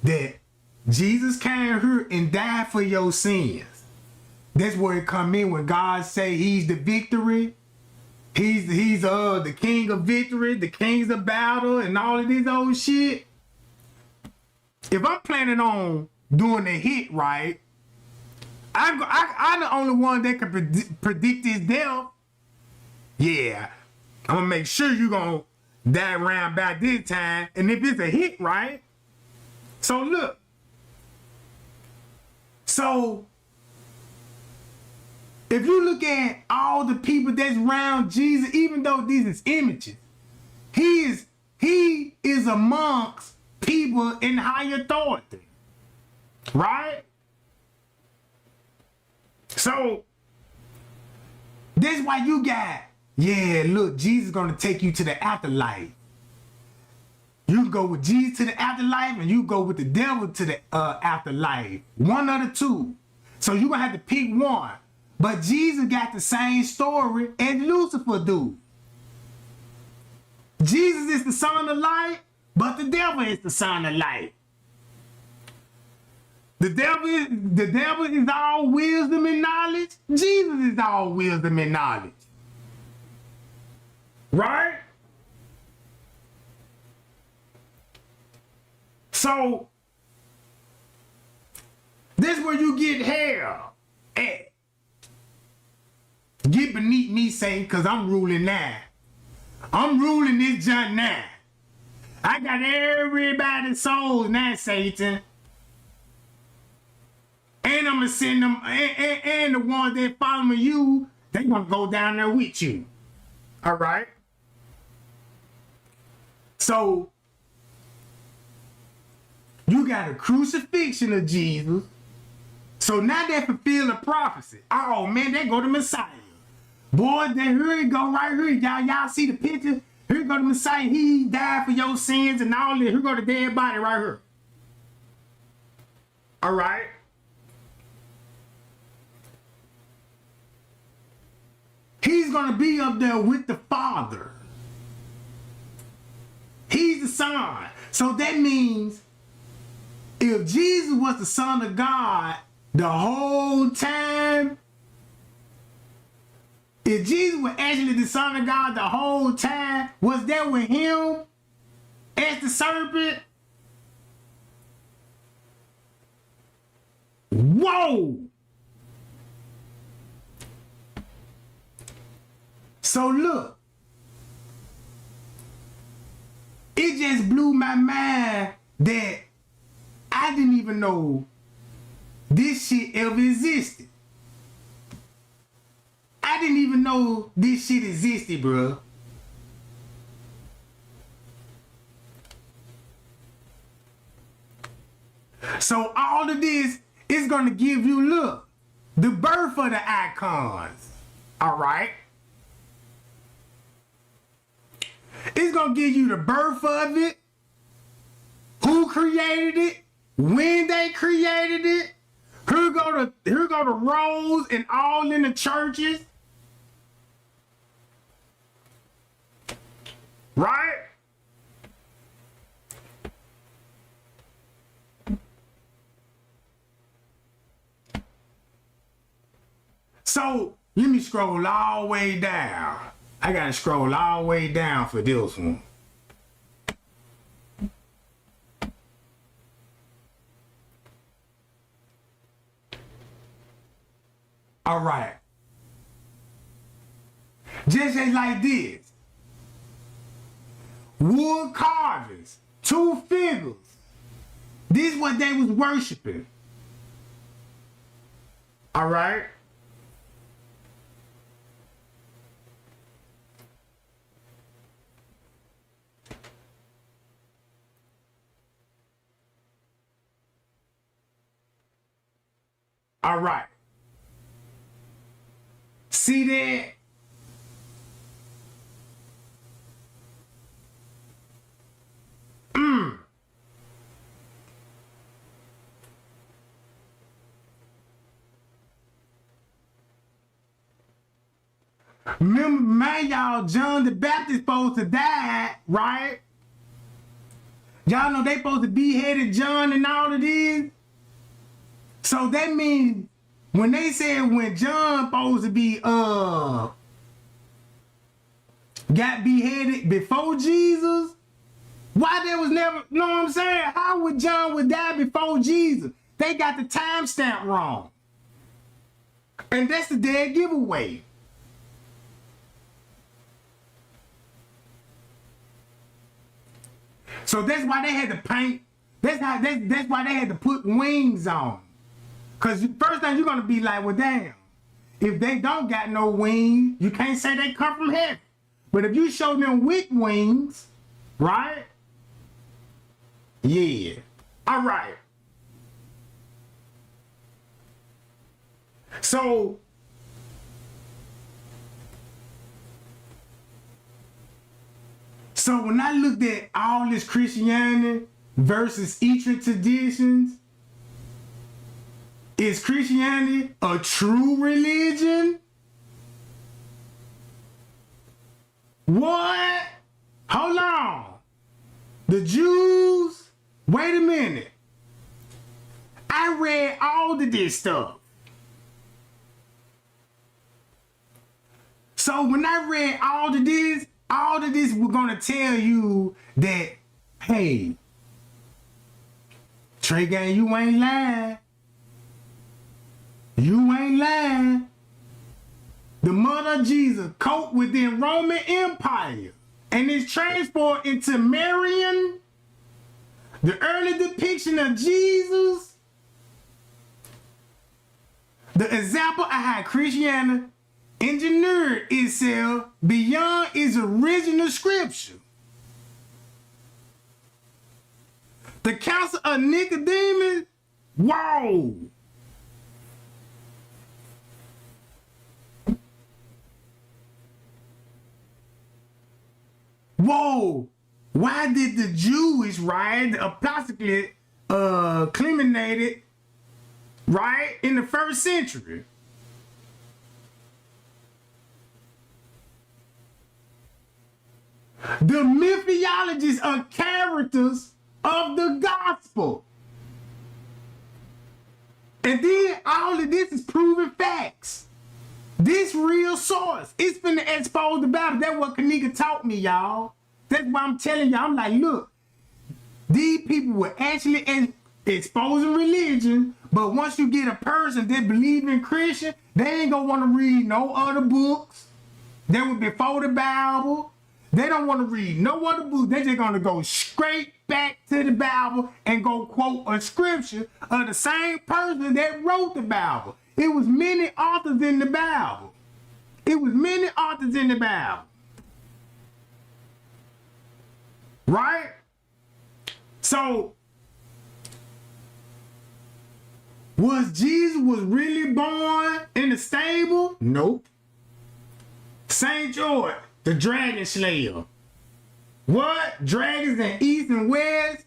that Jesus came here and died for your sins. That's where it come in when God say he's the victory. He's the king of victory, the kings of battle, and all of this old shit. If I'm planning on doing a hit right, I'm the only one that can predict his death. Yeah, I'm gonna make sure you're gonna die around about this time. And if it's a hit right, so look. So if you look at all the people that's around Jesus, even though these is images, he is amongst people in high authority, right? So that's why you got, yeah, look, Jesus is gonna take you to the afterlife. You can go with Jesus to the afterlife, and you go with the devil to the afterlife. One of the two. So you're gonna have to pick one. But Jesus got the same story as Lucifer do. Jesus is the son of light, but the devil is the son of light. The devil is all wisdom and knowledge. Jesus is all wisdom and knowledge. Right? So, this is where you get hell at. Get beneath me, Satan, because I'm ruling now. I'm ruling this junk now. I got everybody's souls now, Satan. And I'm going to send them, and the ones that following you, they're going to go down there with you. All right? So, you got a crucifixion of Jesus. So now they fulfill the prophecy. Oh, man, they go to Messiah. Boy, here you go right here. Y'all see the picture? Here go the Messiah. He died for your sins and all that. Here go the dead body right here. All right? He's going to be up there with the Father. He's the Son. So that means if Jesus was the Son of God the whole time, if Jesus was actually the Son of God the whole time, was there with him as the serpent? Whoa! So look, it just blew my mind that I didn't even know this shit ever existed. I didn't even know this shit existed, bro. So all of this is gonna give you, look, the birth of the icons. All right? It's gonna give you the birth of it, who created it, when they created it. Here go the roles and all in the churches. Right? So let me scroll all the way down. I gotta scroll all the way down for this one. All right. Just as like this. Wood carvings, 2 figures. This is what they was worshiping. All right? All right. See that? Remember, man, y'all, John the Baptist supposed to die, right? Y'all know they supposed to beheaded John and all of this. So that means when they said when John supposed to be got beheaded before Jesus, why there was never, you know what I'm saying? How would John would die before Jesus? They got the timestamp wrong. And that's the dead giveaway. So that's why they had to paint. That's why they had to put wings on. Cause first thing you're gonna be like, well, damn. If they don't got no wings, you can't say they come from heaven. But if you show them with wings, right? Yeah. All right. So when I looked at all this Christianity versus Eastern traditions, is Christianity a true religion? What? Hold on. The Jews? Wait a minute. I read all of this stuff. So when I read all of this we're gonna tell you that, hey, Trey Gang, you ain't lying. You ain't lying. The mother of Jesus coped within Roman Empire and is transported into Marian. The early depiction of Jesus. The example of how Christianity engineered itself beyond its original scripture. The Council of Nicodemus, whoa. Whoa, why did the Jewish, right, the apostolic culminated, right, in the 1st century? The mythologies are characters of the gospel. And then all of this is proven facts. This real source. It's finna expose the Bible. That's what Kenneka taught me, y'all. That's why I'm telling y'all. I'm like, look, these people were actually exposing religion, but once you get a person that believe in Christian, they ain't gonna want to read no other books that were before the Bible. They don't want to read no other books. They're just gonna go straight back to the Bible and go quote a scripture of the same person that wrote the Bible. It was many authors in the Bible. It was many authors in the Bible. Right? So, was Jesus really born in the stable? Nope. St. George, the dragon slayer. What? Dragons in east and west?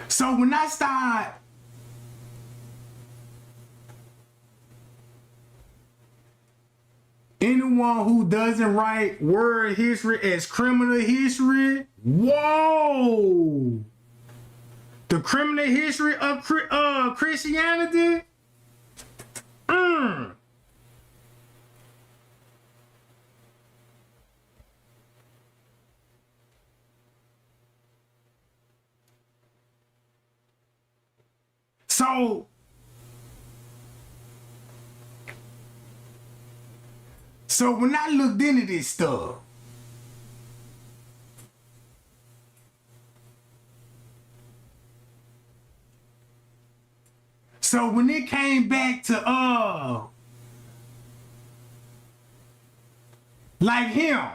So when I start anyone who doesn't write world history as criminal history, whoa! The criminal history of Christianity? So when I looked into this stuff, so when it came back to like him,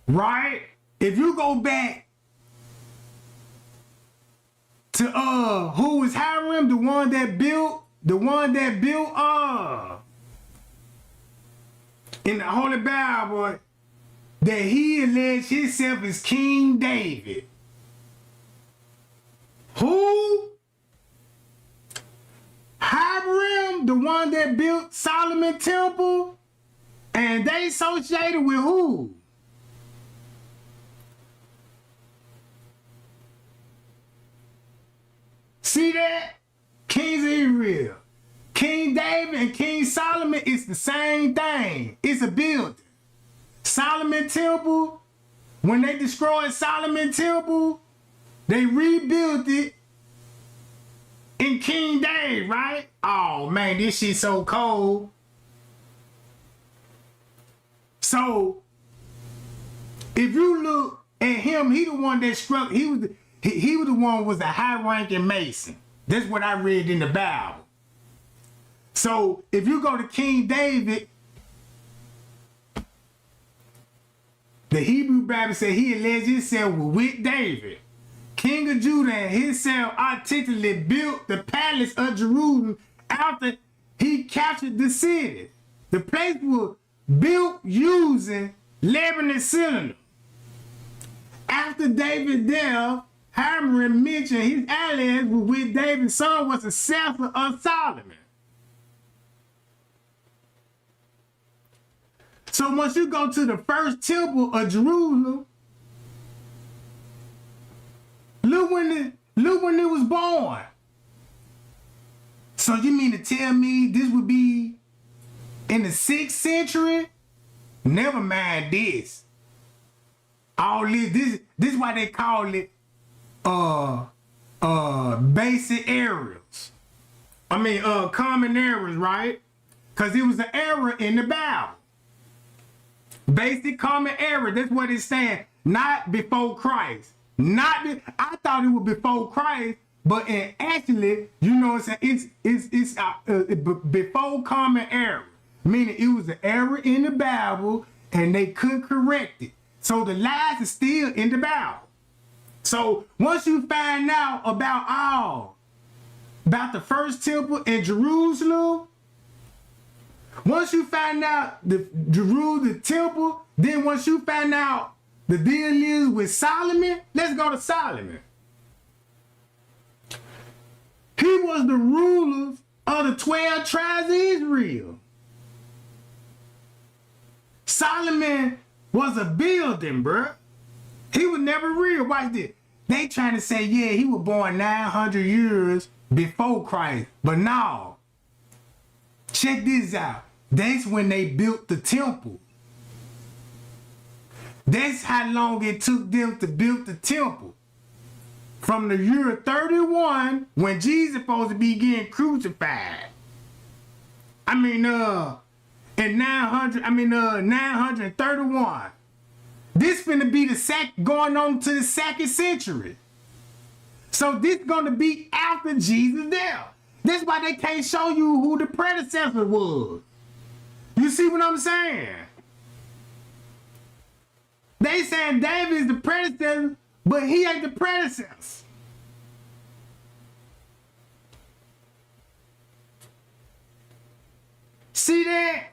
right? If you go back to who was Hiram, the one that built in the Holy Bible, that he alleged himself as King David. Who? Hiram, the one that built Solomon Temple, and they associated with who? See that? Kings of Israel. King David and King Solomon is the same thing. It's a building. Solomon Temple, when they destroyed Solomon Temple, they rebuilt it in King David, right? Oh man, this shit so cold. So if you look at him, he the one that struck, he was the one who was a high-ranking Mason. That's what I read in the Bible. So if you go to King David, the Hebrew Bible said he alleged himself with David, king of Judah, and himself articulately built the palace of Jerusalem after he captured the city. The place was built using Lebanon cylinder. After David's death, Hiram mentioned his allies were with David's son was the successor of Solomon. So once you go to the first temple of Jerusalem, look when it was born. So you mean to tell me this would be in the 6th century? Never mind this. All this is why they call it basic errors. I mean common errors, right? Because it was an error in the Bible. Basic common error, that's what it's saying. Not before Christ. I thought it was before Christ, but actually, you know what I'm saying, it's before common error. Meaning it was an error in the Bible and they couldn't correct it. So the lies are still in the Bible. So once you find out about the first temple in Jerusalem, once you find out the Jerusalem temple, then once you find out the deal is with Solomon, let's go to Solomon. He was the ruler of the 12 tribes of Israel. Solomon was a building, bruh. He was never real. Watch this. They trying to say, yeah, he was born 900 years before Christ. But no. Check this out. That's when they built the temple. That's how long it took them to build the temple. From the year 31, when Jesus supposed to be getting crucified. I mean, in 931. This finna be going on to the 2nd century. So this gonna be after Jesus' death. That's why they can't show you who the predecessor was. You see what I'm saying? They saying David is the predecessor, but he ain't the predecessor. See that?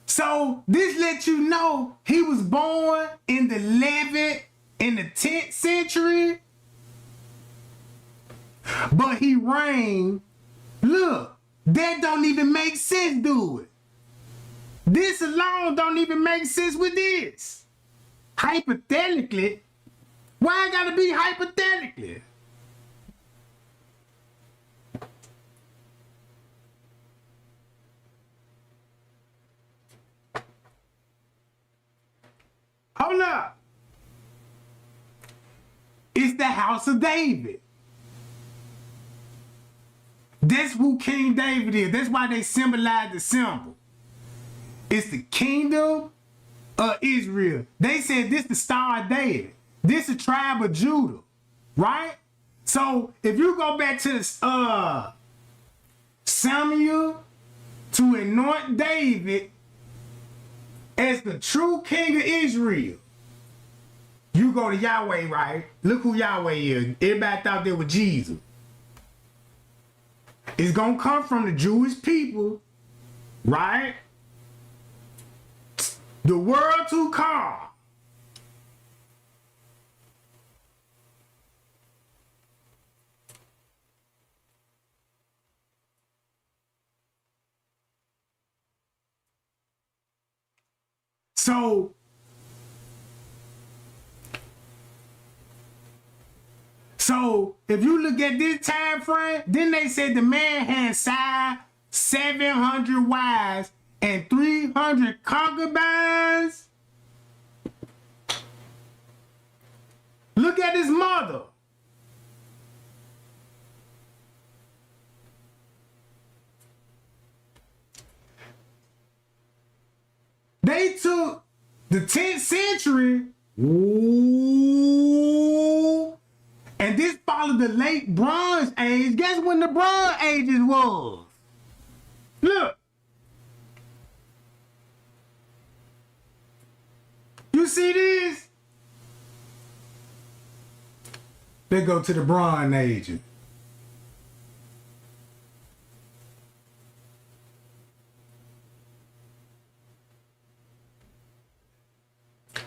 So this lets you know he was born in the 10th century, but he reigned. Look, that don't even make sense, do it? This alone don't even make sense with this. Hypothetically, why it gotta be hypothetically? It's the house of David. That's who King David is. That's why they symbolize the symbol. It's the kingdom of Israel. They said this the Star of David. This the tribe of Judah, right? So if you go back to Samuel to anoint David as the true king of Israel, you go to Yahweh, right? Look who Yahweh is. Everybody thought they were Jesus. It's gonna come from the Jewish people, right? The world to come. So if you look at this time frame, then they said the man had 700 wives and 300 concubines. Look at his mother. They took the 10th century, and this followed the late Bronze Age. Guess when the Bronze Ages was? Look. You see this? They go to the Bronze Age.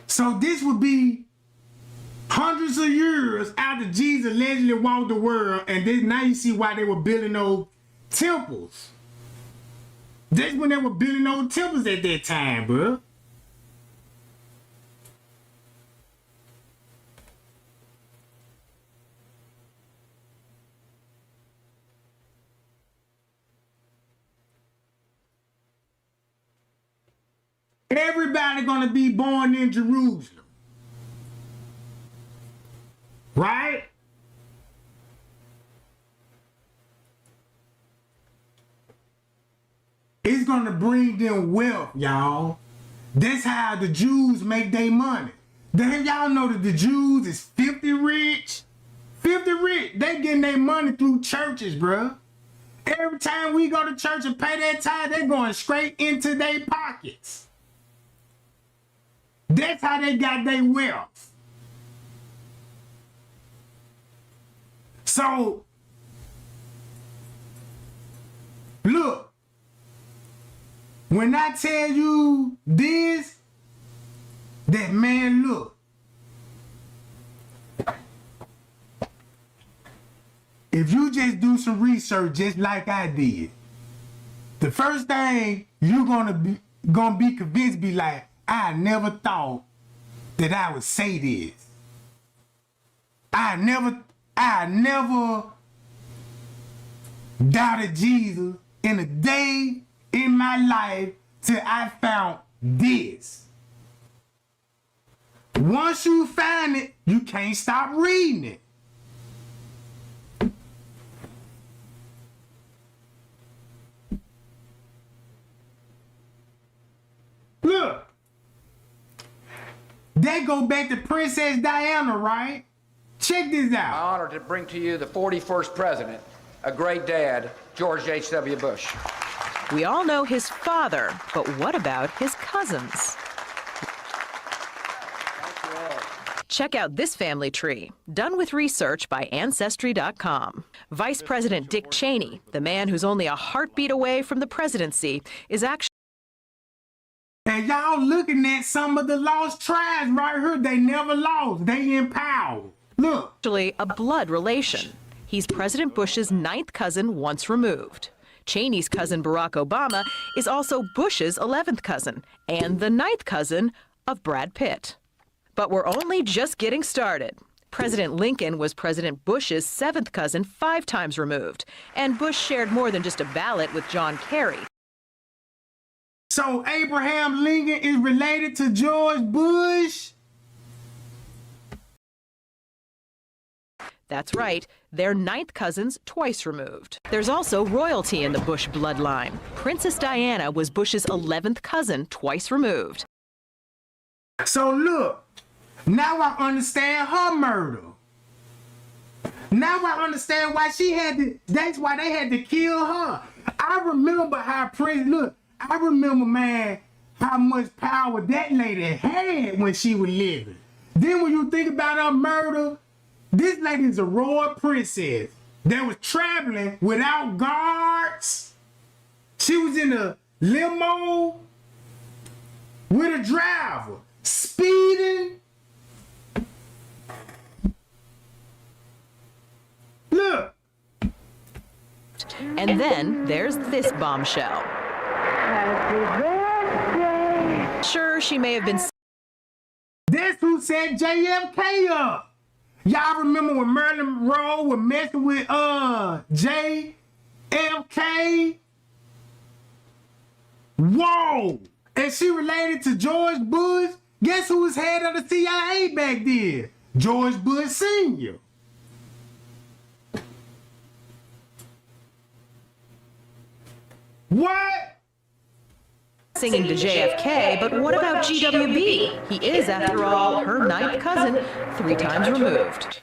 So this would be hundreds of years after Jesus allegedly walked the world, and then now you see why they were building those temples. That's when they were building those temples at that time, bro. Everybody gonna be born in Jerusalem, right? It's gonna bring them wealth, y'all. That's how the Jews make their money. Then y'all know that the Jews is 50 rich. 50 rich. They getting their money through churches, bruh. Every time we go to church and pay that tithe, they going straight into their pockets. That's how they got their wealth. So, look, when I tell you this, that man, look, if you just do some research just like I did, the first thing you're gonna be convinced, be like, I never thought that I would say this. I never doubted Jesus in a day in my life till I found this. Once you find it, you can't stop reading it. Look. They go back to Princess Diana, right? Check this out.
My honor to bring to you the 41st president, a great dad, George H.W. Bush.
We all know his father, but what about his cousins? Check out this family tree, done with research by Ancestry.com. Vice President Dick Cheney, the man who's only a heartbeat away from the presidency, is actually...
And y'all looking at some of the lost tribes right here. They never lost. They in power. Look.
Actually a blood relation. He's President Bush's 9th cousin once removed. Cheney's cousin Barack Obama is also Bush's 11th cousin and the 9th cousin of Brad Pitt. But we're only just getting started. President Lincoln was President Bush's 7th cousin 5 times removed, and Bush shared more than just a ballot with John Kerry.
So Abraham Lincoln is related to George Bush?
That's right, they're ninth cousins twice removed. There's also royalty in the Bush bloodline. Princess Diana was Bush's 11th cousin twice removed.
So look, now I understand her murder. Now I understand why she had to, that's why they had to kill her. I remember how I remember, man, how much power that lady had when she was living. Then when you think about her murder, this lady is a royal princess that was traveling without guards. She was in a limo with a driver, speeding. Look.
And then there's this bombshell.
Happy birthday.
Sure, she may have been.
That's who set JFK up. Y'all remember when Marilyn Monroe was messing with JFK? Whoa! And she related to George Bush. Guess who was head of the CIA back then? George Bush Sr. What?
Singing to JFK, but what about GWB? He is, after all, her ninth cousin, 3 times removed.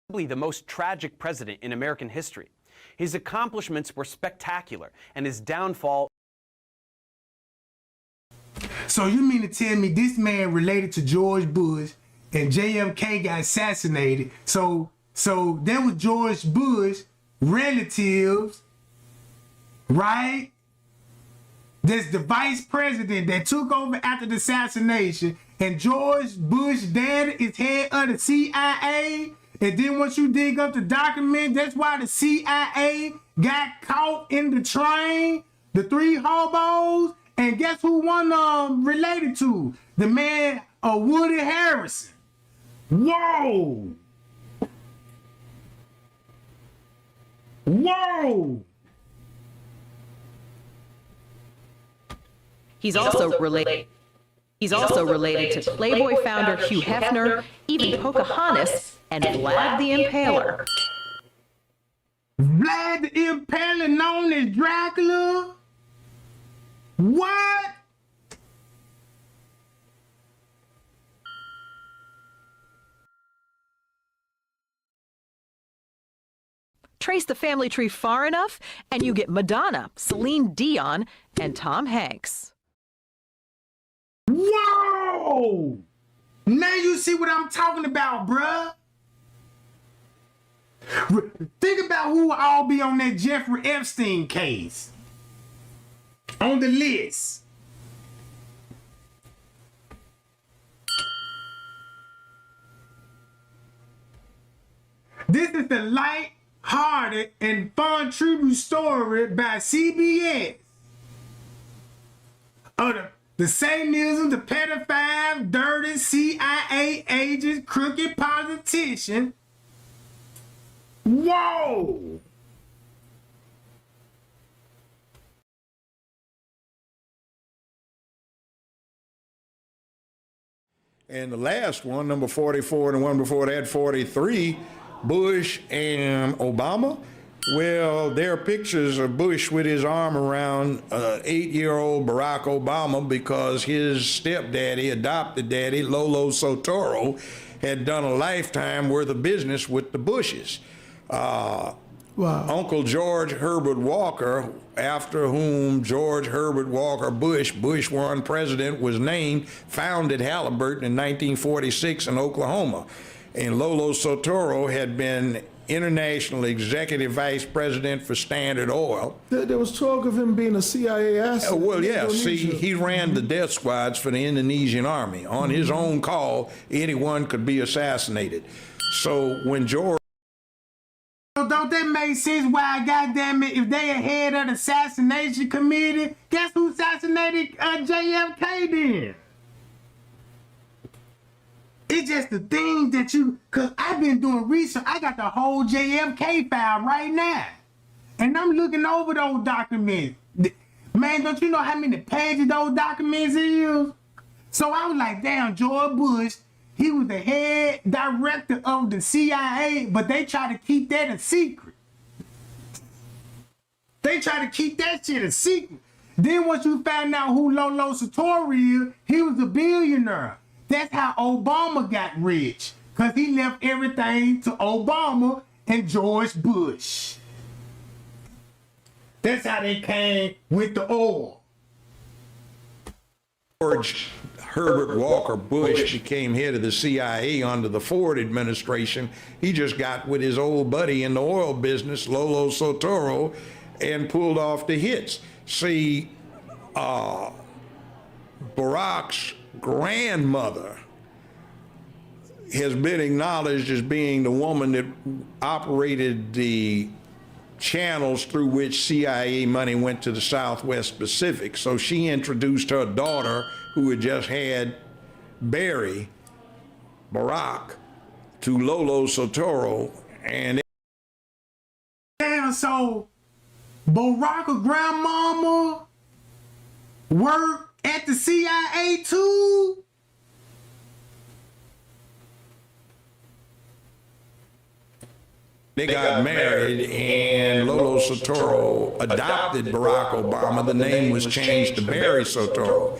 The most tragic president in American history. His accomplishments were spectacular, and his downfall.
So you mean to tell me this man related to George Bush and JFK got assassinated? So there was George Bush relatives, right? There's the vice president that took over after the assassination, and George Bush dad is head of the CIA. And then once you dig up the document, that's why the CIA got caught in the train, the 3 hobos. And guess who one related to? The man, Woody Harrison. Whoa! Whoa!
He's also related to Playboy founder Hugh Hefner, even Pocahontas, and Vlad the Impaler.
Vlad the Impaler, known as Dracula? What?
Trace the family tree far enough, and you get Madonna, Celine Dion, and Tom Hanks.
Whoa! Now you see what I'm talking about, bruh. Think about who will all be on that Jeffrey Epstein case. On the list. This is the light-hearted and fun tribute story by CBS. The Satanism, the pedophile, dirty CIA agent, crooked politician. Whoa!
And the last one, number 44, and the one before that, 43, Bush and Obama. Well, there are pictures of Bush with his arm around 8-year-old Barack Obama because his stepdaddy, adopted daddy, Lolo Sotoro, had done a lifetime worth of business with the Bushes. Uncle George Herbert Walker, after whom George Herbert Walker Bush, Bush 1 president, was named, founded Halliburton in 1946 in Oklahoma. And Lolo Sotoro had been international executive vice president for Standard Oil.
There was talk of him being a CIA asset.
Well, yeah, see, he ran the death squads for the Indonesian army. On his own call, anyone could be assassinated. So when George...
Don't that make sense why, goddamn it, if they ahead of the assassination committee, guess who assassinated JFK then? It's just the things that you, cause I've been doing research. I got the whole JFK file right now. And I'm looking over those documents. Man, don't you know how many pages those documents is? So I was like, damn, George Bush, he was the head director of the CIA, but they try to keep that a secret. They try to keep that shit a secret. Then once you find out who Lolo Sotoro is, he was a billionaire. That's how Obama got rich, because he left everything to Obama and George Bush. That's how they came with the oil.
George Herbert Walker Bush became head of the CIA under the Ford administration. He just got with his old buddy in the oil business, Lolo Sotoro, and pulled off the hits. See, Barack's grandmother has been acknowledged as being the woman that operated the channels through which CIA money went to the Southwest Pacific. So she introduced her daughter, who had just had Barry, Barack, to Lolo Sotoro. And
damn, so Barack's grandmama worked at the CIA too?
they got married, and Lolo Sotoro adopted Barack Obama. The name was changed to Barry Sotoro.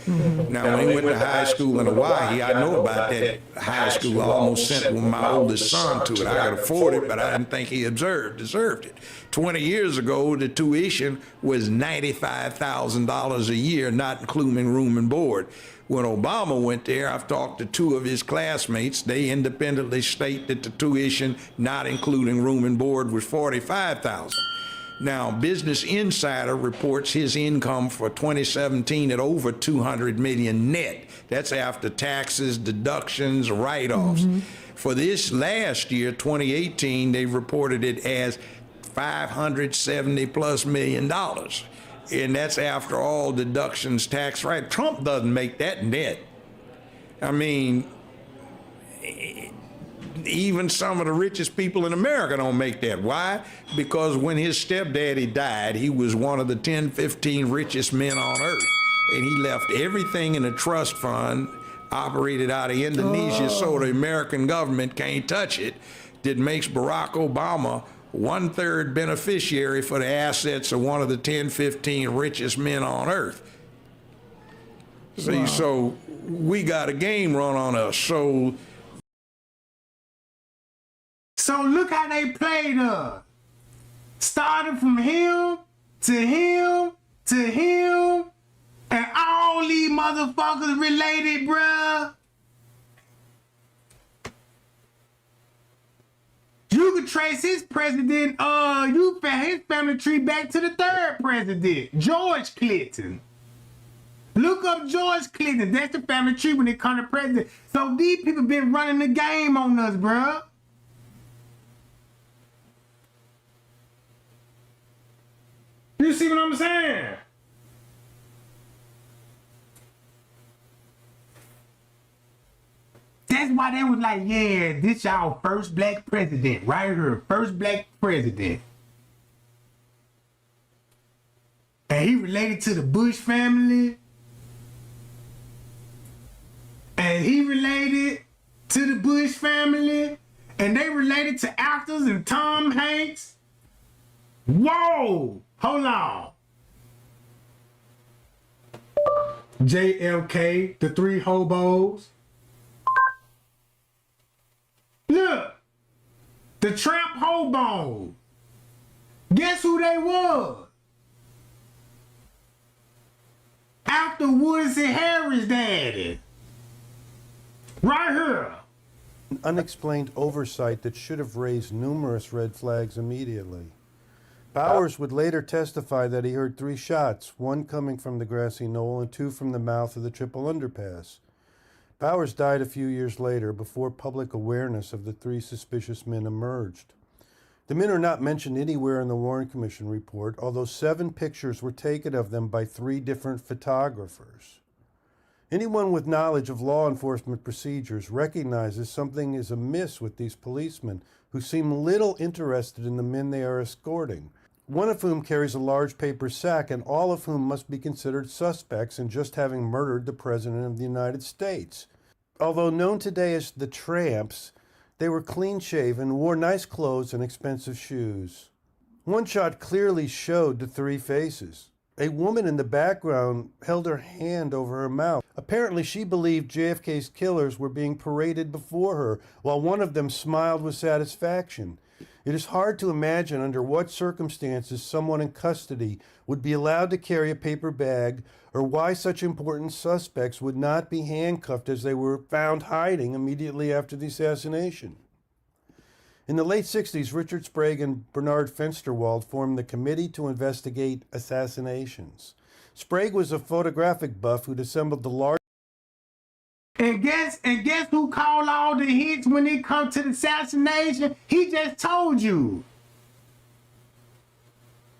Now, when he went to high school in Hawaii, I know about that high school. I almost sent my oldest son to it. I could afford it, but I didn't think he deserved it. 20 years ago, the tuition was $95,000 a year, not including room and board. When Obama went there, I've talked to two of his classmates. They independently state that the tuition, not including room and board, was $45,000. Now, Business Insider reports his income for 2017 at over $200 million net. That's after taxes, deductions, write-offs. For this last year, 2018, they reported it as $570+ million. And that's after all deductions, tax, right? Trump doesn't make that net. I mean, even some of the richest people in America don't make that. Why? Because when his stepdaddy died, he was one of the 10, 15 richest men on earth. And he left everything in a trust fund operated out of Indonesia, so the American government can't touch it. That makes Barack Obama 1/3 beneficiary for the assets of one of the 10, 15 richest men on earth. See, so we got a game run on us. So
look how they played us. Started from him to him to him, and all these motherfuckers related, bruh. You could trace his president, his family tree back to the third president, George Clinton. Look up George Clinton. That's the family tree when it comes to president. So these people been running the game on us, bruh. You see what I'm saying? That's why they was like, yeah, this y'all first black president, right here, first black president. And he related to the Bush family. And he related to the Bush family, and they related to actors and Tom Hanks. Whoa, hold on. JFK, the three hobos. Look, the Tramp Hobo. Guess who they was? Actor Woody Harris' daddy. Right here.
An unexplained oversight that should have raised numerous red flags immediately. Bowers would later testify that he heard 3 shots, 1 coming from the grassy knoll and 2 from the mouth of the triple underpass. Bowers died a few years later before public awareness of the 3 suspicious men emerged. The men are not mentioned anywhere in the Warren Commission report, although 7 pictures were taken of them by 3 different photographers. Anyone with knowledge of law enforcement procedures recognizes something is amiss with these policemen who seem little interested in the men they are escorting, one of whom carries a large paper sack and all of whom must be considered suspects in just having murdered the President of the United States. Although known today as the Tramps, they were clean-shaven, wore nice clothes and expensive shoes. One shot clearly showed the 3 faces. A woman in the background held her hand over her mouth. Apparently, she believed JFK's killers were being paraded before her, while one of them smiled with satisfaction. It is hard to imagine under what circumstances someone in custody would be allowed to carry a paper bag, or why such important suspects would not be handcuffed as they were found hiding immediately after the assassination. In the late 60s, Richard Sprague and Bernard Fensterwald formed the Committee to Investigate Assassinations. Sprague was a photographic buff who'd assembled the large...
And guess who called all the hits when it comes to the assassination? He just told you.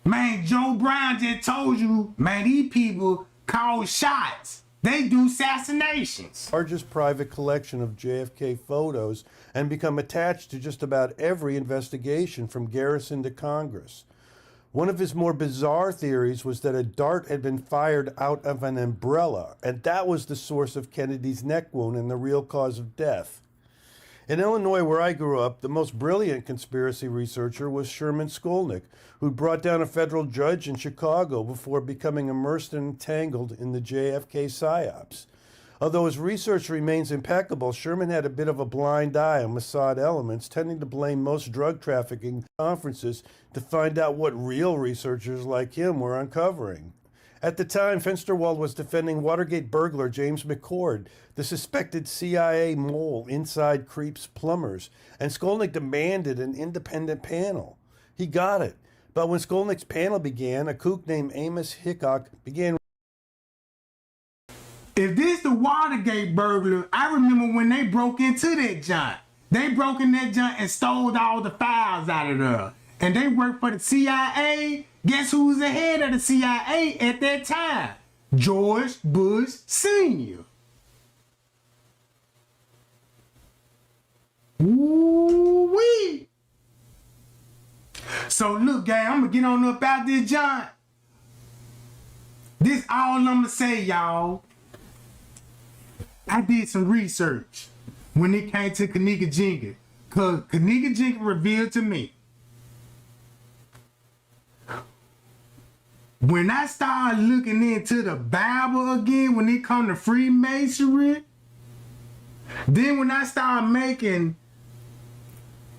Man, Joe Brown just told you, man, these people call shots. They do assassinations.
Largest private collection of JFK photos and become attached to just about every investigation from Garrison to Congress. One of his more bizarre theories was that a dart had been fired out of an umbrella, and that was the source of Kennedy's neck wound and the real cause of death. In Illinois, where I grew up, the most brilliant conspiracy researcher was Sherman Skolnick, who brought down a federal judge in Chicago before becoming immersed and entangled in the JFK psyops. Although his research remains impeccable, Sherman had a bit of a blind eye on Mossad elements, tending to blame most drug trafficking conferences to find out what real researchers like him were uncovering. At the time, Fensterwald was defending Watergate burglar James McCord, the suspected CIA mole inside Creep's Plumbers, and Skolnick demanded an independent panel. He got it, but when Skolnick's panel began, a kook named Amos Hickok began...
If this the Watergate burglar, I remember when they broke into that joint. They broke in that joint and stole all the files out of there. And they worked for the CIA. Guess who was the head of the CIA at that time? George Bush Sr. Ooh-wee. So look, gang, I'm gonna get on up out this joint. This all I'm gonna say, y'all. I did some research when it came to Kenneka Jenkins, because Kenneka Jenkins revealed to me. When I started looking into the Bible again, when it come to Freemasonry, then when I started making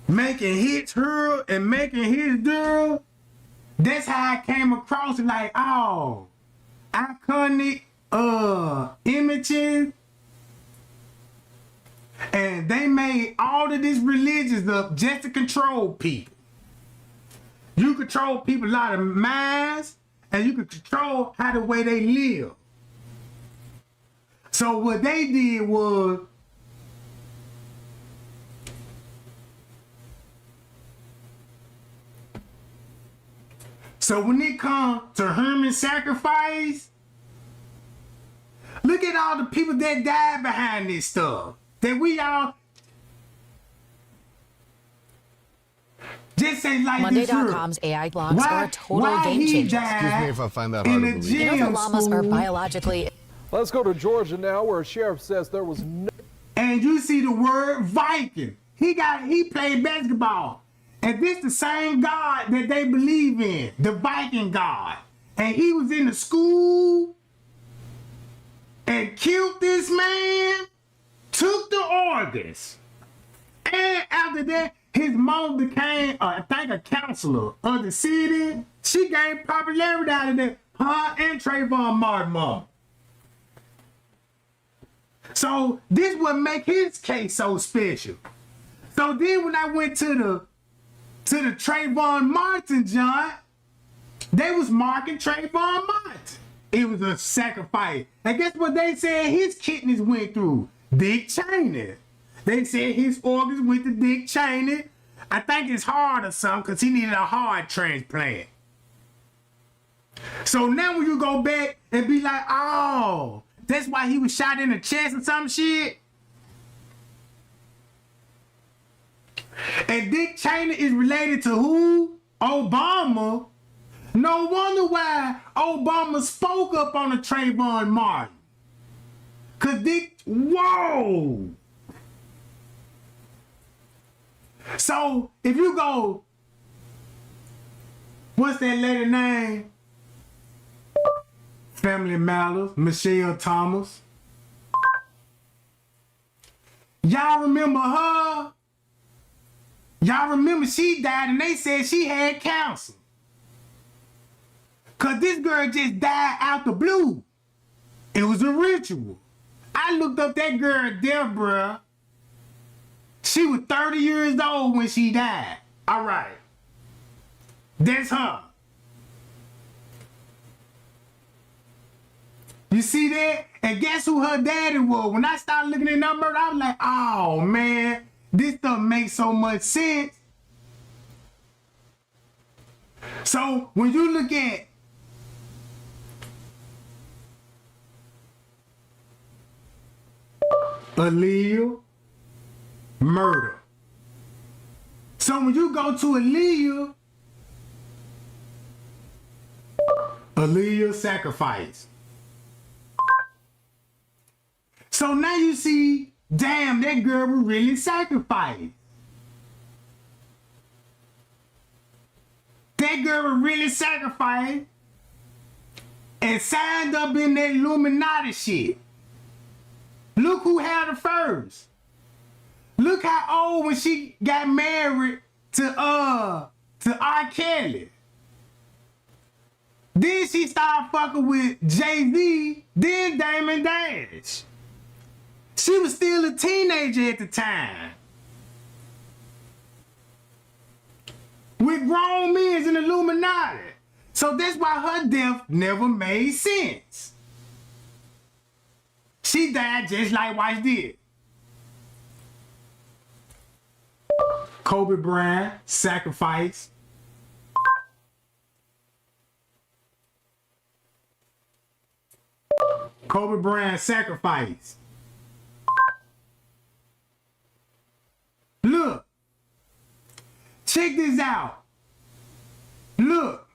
hits her and making his girl, that's how I came across it, like, oh, iconic images. And they made all of these religions up just to control people. You control people out of minds, and you can control how the way they live. So what they did was, so when it comes to Hermes sacrifice, look at all the people that died behind this stuff. That we all just say like
Monday.com's AI blogs are a total game changer.
Excuse me
if I find that hard to believe. You know the llamas are biologically...
Let's go to Georgia now, where a sheriff says there was no...
and you see the word Viking. He played basketball. And this the same God that they believe in, the Viking God. And he was in the school and killed this man, took the organs. And after that, his mom became, I think, a counselor of the city. She gained popularity out of that. Her and Trayvon Martin mom. So this would make his case so special. So then when I went to the Trayvon Martin joint, they was marking Trayvon Martin. It was a sacrifice. And guess what they said his kidneys went through? Dick Cheney. They said his organs went to Dick Cheney. I think it's heart or something because he needed a heart transplant. So now when you go back and be like, oh, that's why he was shot in the chest or some shit. And Dick Cheney is related to who? Obama. No wonder why Obama spoke up on the Trayvon Martin. Cause Dick, whoa. So if you go, what's that lady name? Family Matters, Michelle Thomas. Y'all remember her? Y'all remember she died and they said she had cancer. Cause this girl just died out the blue. It was a ritual. I looked up that girl, Deborah. She was 30 years old when she died. All right. That's her. You see that? And guess who her daddy was? When I started looking at numbers, I was like, oh man, this stuff makes so much sense. So when you look at Aaliyah, murder. So when you go to Aaliyah sacrifice. So now you see, damn, that girl was really sacrificed. That girl was really sacrificed and signed up in that Illuminati shit. Look who had her first. Look how old when she got married to R. Kelly. Then she started fucking with Jay-Z, then Damon Dash. She was still a teenager at the time. With grown men in the Illuminati. So that's why her death never made sense. She died just like Weiss did. Kobe Bryant, sacrifice. Kobe Bryant, sacrifice. Look. Check this out. Look.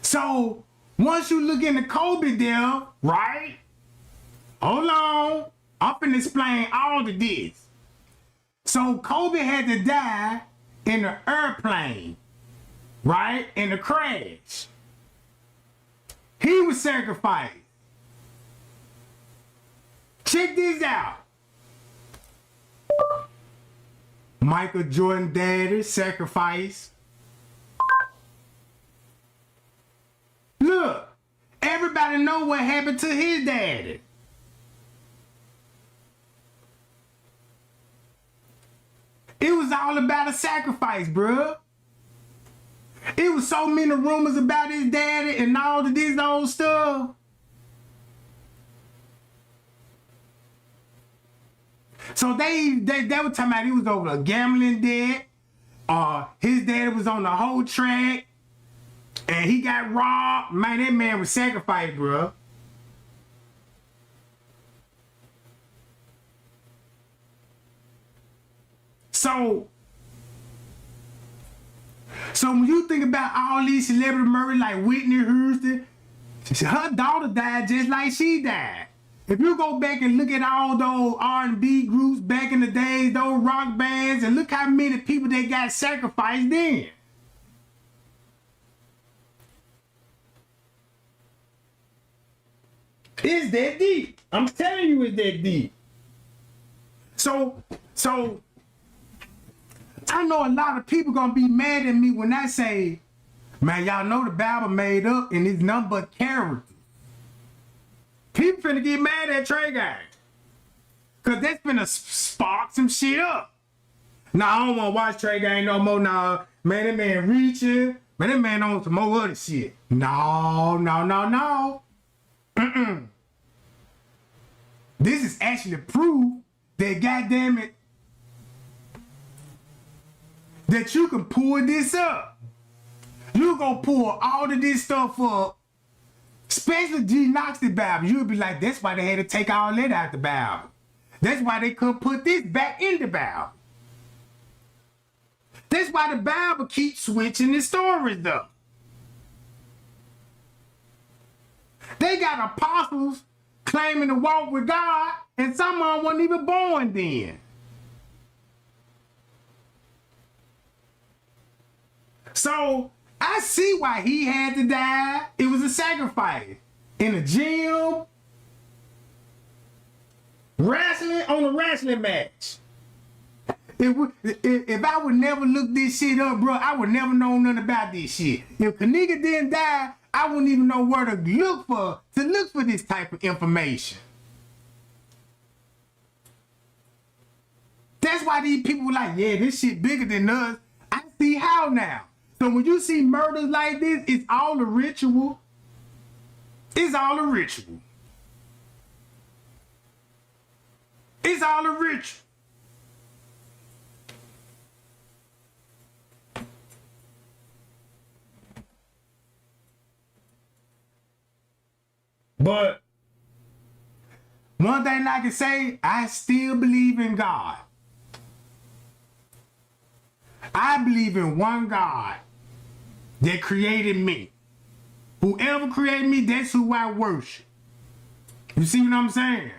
So, once you look into Kobe there, right? Hold on. I'm finna explain all of this. So, Kobe had to die in an airplane, right? In a crash. He was sacrificed. Check this out. Michael Jordan daddy sacrifice. Look, everybody know what happened to his daddy. It was all about a sacrifice, bruh. It was so many rumors about his daddy and all of this old stuff. So they were talking about he was over a gambling debt. His daddy was on the whole track. And he got robbed. Man, that man was sacrificed, bruh. So when you think about all these celebrity murders like Whitney Houston, her daughter died just like she died. If you go back and look at all those R&B groups back in the days, those rock bands, and look how many people they got sacrificed then. It's that deep. I'm telling you, it's that deep. So I know a lot of people gonna be mad at me when I say, man, y'all know the Bible made up and it's nothing but character. People finna get mad at Trey Gang. Cause that's finna spark some shit up. Nah, I don't wanna watch Trey Gang no more. Nah, man, that man reaching. Man, that man on some more other shit. No. This is actually proof that, goddamn it, that you can pull this up. You gonna pull all of this stuff up, especially Gnostic Bible. You'll be like, that's why they had to take all that out the Bible. That's why they couldn't put this back in the Bible. That's why the Bible keeps switching the stories up. They got apostles claiming to walk with God, and some of them weren't even born then. So I see why he had to die. It was a sacrifice. In a gym, wrestling on a wrestling match. If I would never look this shit up, bro, I would never know nothing about this shit. If Kenneka didn't die, I wouldn't even know where to look for this type of information. That's why these people were like, yeah, this shit bigger than us. I see how now. So when you see murders like this, it's all a ritual. It's all a ritual. It's all a ritual. But one thing I can say, I still believe in God. I believe in one God that created me. Whoever created me, that's who I worship. You see what I'm saying?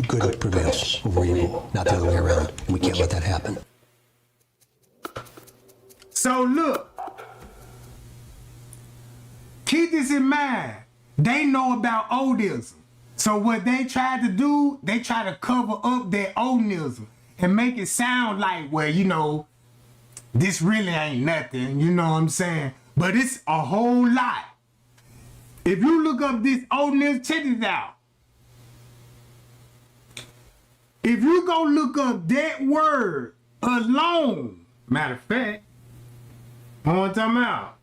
Good prevails over evil, not the other way around. And we can't let that happen.
So look, keep this in mind. They know about Odinism. So what they tried to do, they try to cover up their Odinism and make it sound like, well, you know, this really ain't nothing, you know what I'm saying? But it's a whole lot. If you look up this Odinism, check this out. If you go look up that word alone, matter of fact, I want to talk about.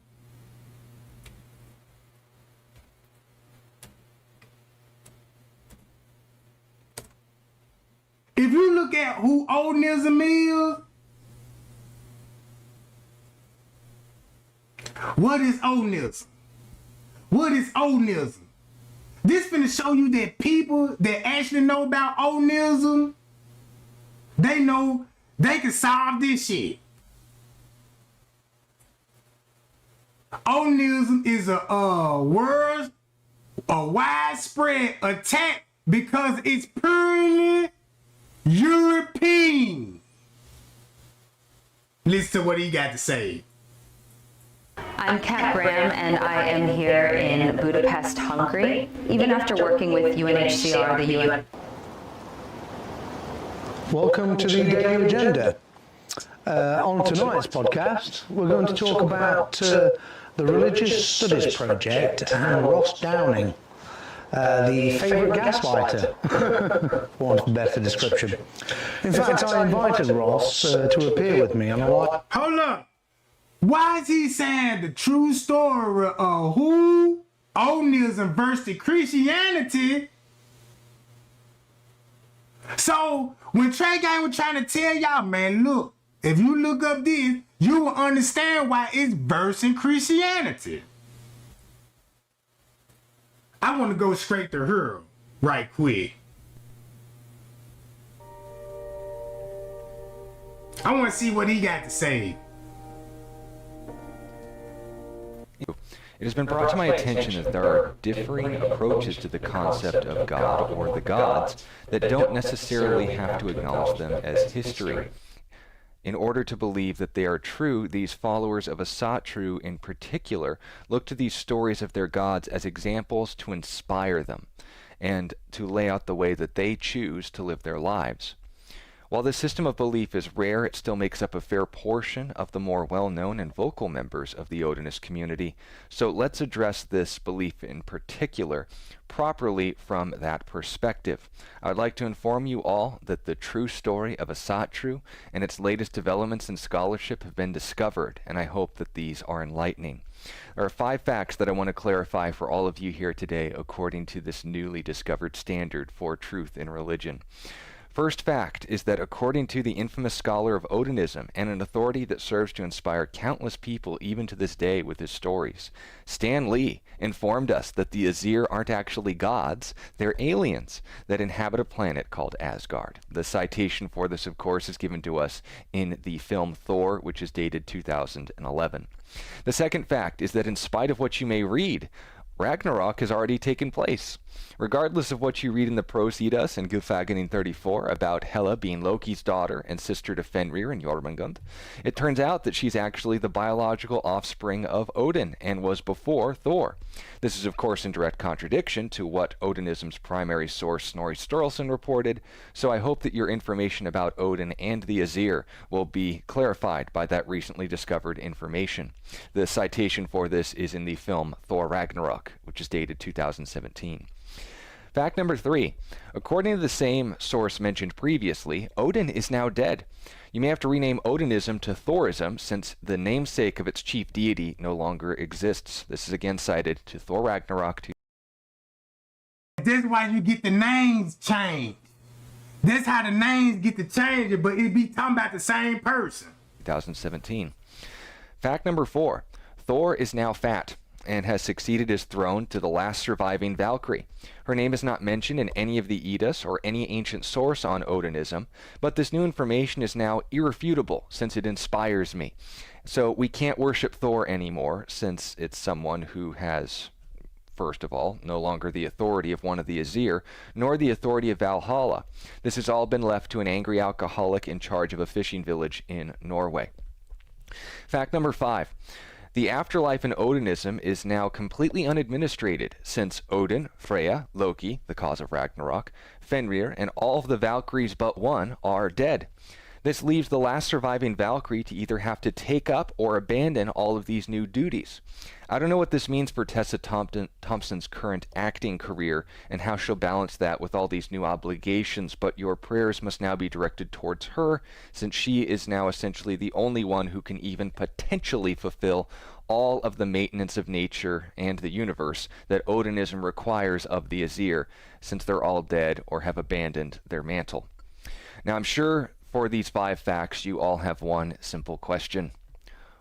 If you look at who Odinism is, what is Odinism? What is Odinism? This finna show you that people that actually know about Odinism, they know they can solve this shit. Odinism is a widespread attack because it's purely European. Listen to what he got to say.
I'm Kat Graham, and I am here in Budapest, Hungary. Even after working with UNHCR, the UN.
Welcome to the Daily Agenda. On tonight's podcast, we're going to talk about the Religious Studies Project and Ross Downing, the favourite gaslighter, for want of a better description. In fact, I invited Ross to appear with me on a live...
Hold up. Why is he saying the true story of who? Odinism versus Christianity. So when Trey Gang was trying to tell y'all, man, look, if you look up this, you will understand why it's versus Christianity. I want to go straight to her. right quick. I want to see what he got to say.
It has been brought to my attention that there are differing approaches to the concept of God or the gods that don't necessarily have to acknowledge them as history. In order to believe that they are true, these followers of Asatru in particular look to these stories of their gods as examples to inspire them and to lay out the way that they choose to live their lives. While this system of belief is rare, it still makes up a fair portion of the more well-known and vocal members of the Odinist community. So let's address this belief in particular properly from that perspective. I would like to inform you all that the true story of Asatru and its latest developments in scholarship have been discovered, and I hope that these are enlightening. There are 5 facts that I want to clarify for all of you here today according to this newly discovered standard for truth in religion. First fact is that according to the infamous scholar of Odinism and an authority that serves to inspire countless people even to this day with his stories, Stan Lee informed us that the Azir aren't actually gods, they're aliens that inhabit a planet called Asgard. The citation for this, of course, is given to us in the film Thor, which is dated 2011. The second fact is that in spite of what you may read, Ragnarok has already taken place. Regardless of what you read in the Procedas and Gylfaginning 34 about Hela being Loki's daughter and sister to Fenrir and Jormungand, it turns out that she's actually the biological offspring of Odin and was before Thor. This is of course in direct contradiction to what Odinism's primary source Snorri Sturluson reported, so I hope that your information about Odin and the Azir will be clarified by that recently discovered information. The citation for this is in the film Thor Ragnarok, which is dated 2017. Fact number 3. According to the same source mentioned previously, Odin is now dead. You may have to rename Odinism to Thorism since the namesake of its chief deity no longer exists. This is again cited to Thor Ragnarok.
This is why you get the names changed. This how the names get to change it, but it be talking about the same person.
2017. Fact number 4. Thor is now fat and has succeeded his throne to the last surviving Valkyrie. Her name is not mentioned in any of the Eddas or any ancient source on Odinism, but this new information is now irrefutable since it inspires me. So we can't worship Thor anymore since it's someone who has, first of all, no longer the authority of one of the Azir, nor the authority of Valhalla. This has all been left to an angry alcoholic in charge of a fishing village in Norway. Fact number 5. The afterlife in Odinism is now completely unadministrated since Odin, Freya, Loki, the cause of Ragnarok, Fenrir, and all of the Valkyries but one are dead. This leaves the last surviving Valkyrie to either have to take up or abandon all of these new duties. I don't know what this means for Tessa Thompson's current acting career and how she'll balance that with all these new obligations, but your prayers must now be directed towards her since she is now essentially the only one who can even potentially fulfill all of the maintenance of nature and the universe that Odinism requires of the Azir since they're all dead or have abandoned their mantle. Now I'm sure for these 5 facts, you all have one simple question.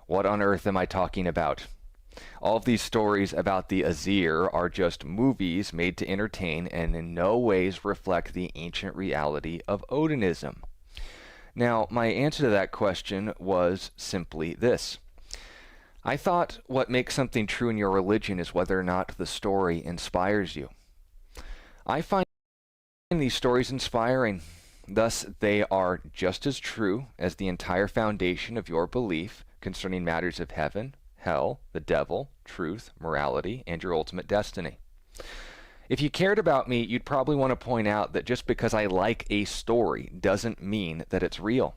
What on earth am I talking about? All of these stories about the Azir are just movies made to entertain and in no ways reflect the ancient reality of Odinism. Now, my answer to that question was simply this. I thought what makes something true in your religion is whether or not the story inspires you. I find these stories inspiring. Thus, they are just as true as the entire foundation of your belief concerning matters of heaven, hell, the devil, truth, morality, and your ultimate destiny. If you cared about me, you'd probably want to point out that just because I like a story doesn't mean that it's real.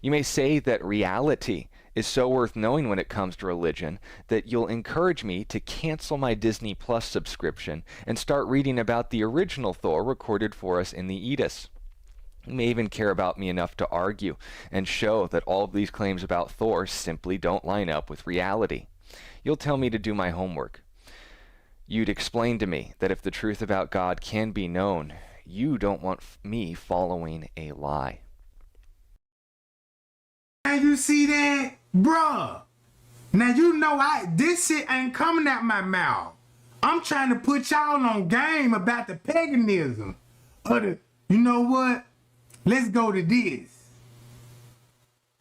You may say that reality is so worth knowing when it comes to religion that you'll encourage me to cancel my Disney Plus subscription and start reading about the original Thor recorded for us in the Eddas. You may even care about me enough to argue and show that all of these claims about Thor simply don't line up with reality. You'll tell me to do my homework. You'd explain to me that if the truth about God can be known, you don't want me following a lie.
Now you see that? Bruh. Now you know this shit ain't coming out my mouth. I'm trying to put y'all on game about the paganism. You know what? Let's go to this.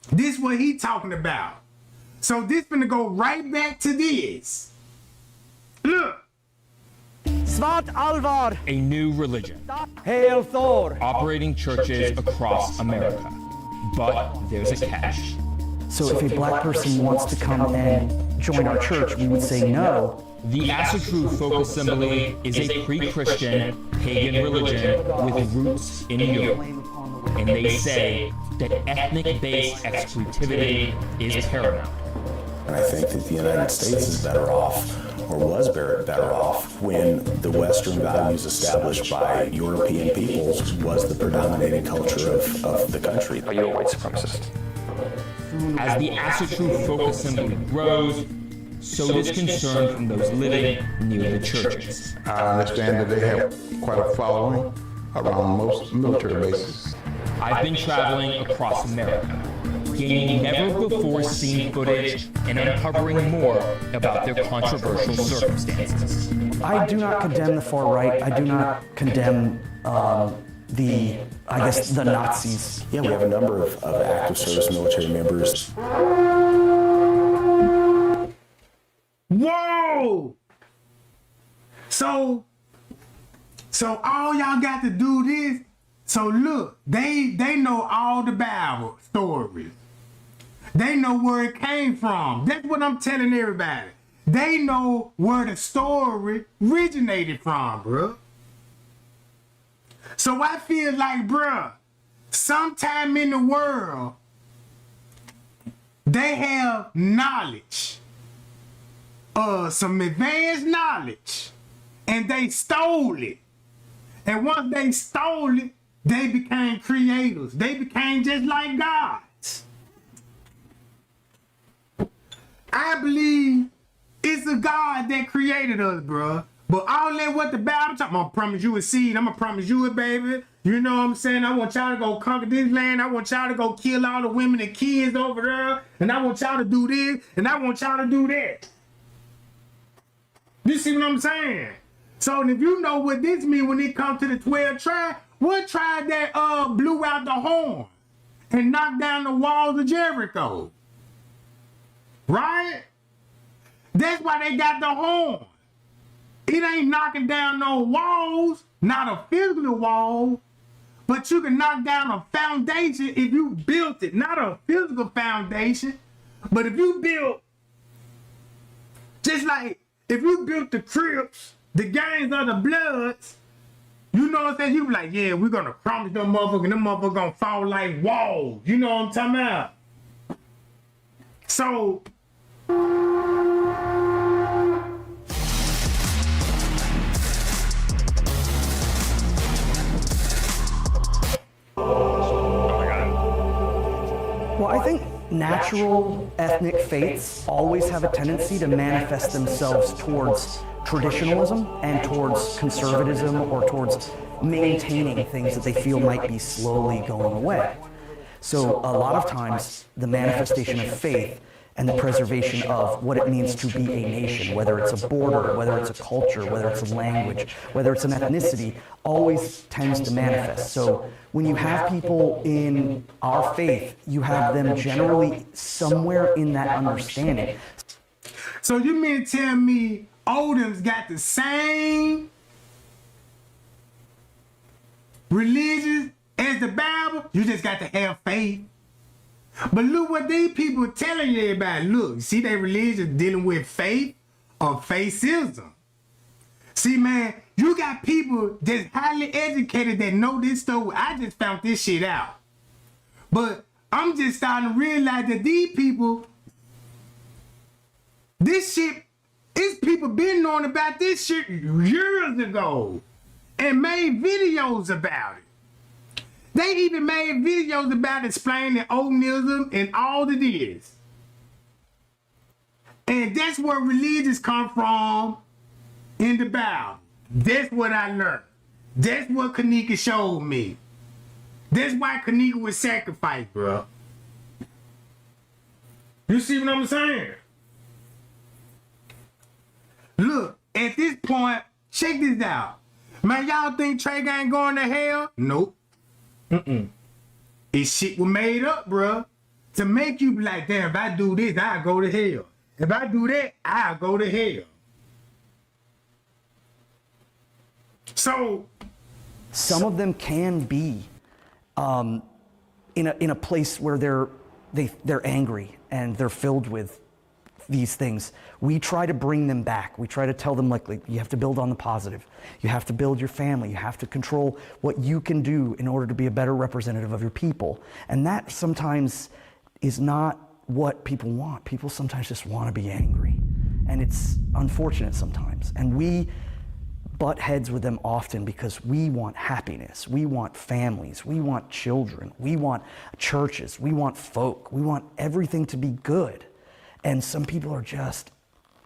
This what he talking about. So this finna go right back to this. Look.
Svart Alvar.
A new religion.
Hail Thor.
Operating churches across America. But there's a catch.
So if a black person wants to come and join our church, we would say no.
The Asatru Folk Assembly is a pre-Christian, pagan religion with roots in Europe. And they say that ethnic-based exclusivity is paramount.
And I think that the United States is better off, or was better off, when the Western values established by European peoples was the predominating culture of the country.
Are you a white supremacist?
As the Asatru Folk Assembly grows, so does concern from those living near the churches.
I understand that they have quite a following around most military bases.
I've been traveling across America, gaining never-before-seen footage and uncovering more about their controversial circumstances.
I do not condemn the far right. I do not condemn the Nazis.
Yeah, we have a number of active service military members.
Whoa! So all y'all got to do this. So look, they know all the Bible stories. They know where it came from. That's what I'm telling everybody. They know where the story originated from, bruh. So I feel like, bruh, sometime in the world, they have knowledge, some advanced knowledge, and they stole it. And once they stole it, they became creators. They became just like gods. I believe it's a God that created us, bruh. But all that what the Bible talking, I'm gonna promise you a seed. I'm gonna promise you a baby. You know what I'm saying? I want y'all to go conquer this land. I want y'all to go kill all the women and kids over there. And I want y'all to do this. And I want y'all to do that. You see what I'm saying? So if you know what this means when it comes to the 12 tribes, what tribe that blew out the horn and knocked down the walls of Jericho? Right? That's why they got the horn. It ain't knocking down no walls, not a physical wall, but you can knock down a foundation if you built it. Not a physical foundation, but if you built, just like if you built the Crips, the gangs of the Bloods, you know what I'm saying? You be like, yeah, we're gonna crumble them motherfuckers, and them motherfuckers gonna fall like walls. You know what I'm talking about? So,
Well, I think natural ethnic faiths always have a tendency to manifest themselves towards traditionalism and towards conservatism or towards maintaining things that they feel might be slowly going away. So a lot of times the manifestation of faith and the preservation of what it means to be a nation, whether it's a border, whether it's a culture, whether it's a language, whether it's an ethnicity, always tends to manifest. So when you have people in our faith, you have them generally somewhere in that understanding.
So you mean to tell me Odin's got the same religion as the Bible? You just got to have faith. But look what these people telling everybody. Look, see their religion dealing with faith or faithism. See, man, you got people that's highly educated that know this stuff. I just found this shit out. But I'm just starting to realize that these people, this shit, it's people been knowing about this shit years ago and made videos about it. They even made videos about explaining Odinism and all it is. And that's where religions come from in the Bible. That's what I learned. That's what Kenneka showed me. That's why Kenneka was sacrificed, bro. You see what I'm saying? Look, at this point, check this out. Man, y'all think Trey ain't going to hell? Nope. This shit was made up, bruh. To make you be like, damn, if I do this, I'll go to hell. If I do that, I'll go to hell. So
some of them can be in a place where they're angry and they're filled with these things. We try to bring them back. We try to tell them, like you have to build on the positive. You have to build your family. You have to control what you can do in order to be a better representative of your people. And that sometimes is not what people want. People sometimes just want to be angry. And it's unfortunate sometimes. And we butt heads with them often because we want happiness. We want families. We want children. We want churches. We want folk. We want everything to be good. And some people are just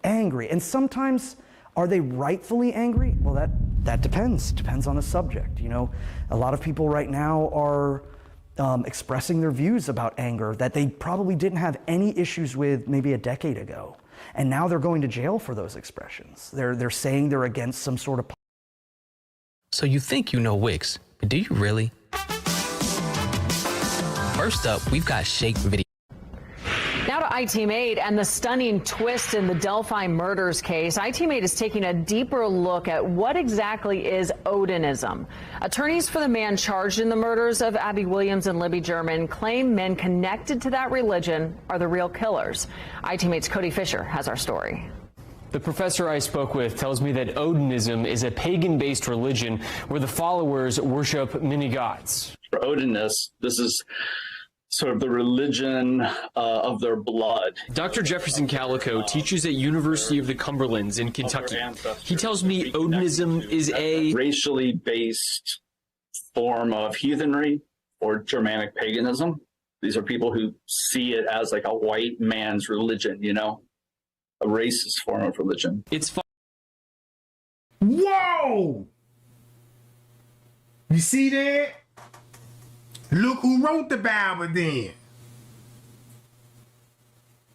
angry. And sometimes, are they rightfully angry? Well, that depends. Depends on the subject. You know, a lot of people right now are expressing their views about anger that they probably didn't have any issues with maybe a decade ago. And now they're going to jail for those expressions. They're saying they're against some sort of...
So you think you know Wix, but do you really? First up, we've got Shake Video.
Now to iTeam8 and the stunning twist in the Delphi murders case. iTeam8 is taking a deeper look at what exactly is Odinism. Attorneys for the man charged in the murders of Abby Williams and Libby German claim men connected to that religion are the real killers. iTeam8's Cody Fisher has our story.
The professor I spoke with tells me that Odinism is a pagan-based religion where the followers worship many gods.
For Odinists, this is sort of the religion of their blood.
Dr. Jefferson Calico teaches at University of the Cumberlands in Kentucky. He tells me Odinism is a
racially based form of heathenry or Germanic paganism. These are people who see it as like a white man's religion, you know, a racist form of religion.
Whoa! You see that? Look who wrote the Bible then.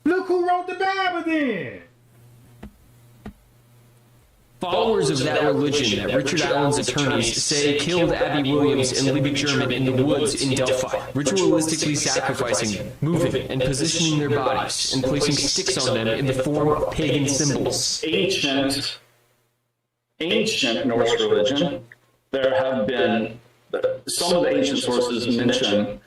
Look who wrote the Bible then.
Followers of that religion that Richard Allen's attorneys say killed Abby Williams and Libby German in the woods in Delphi, ritualistically sacrificing them, moving and positioning their bodies, and placing sticks on them in the form of pagan symbols.
Ancient Norse religion, there have been some of the ancient sources mention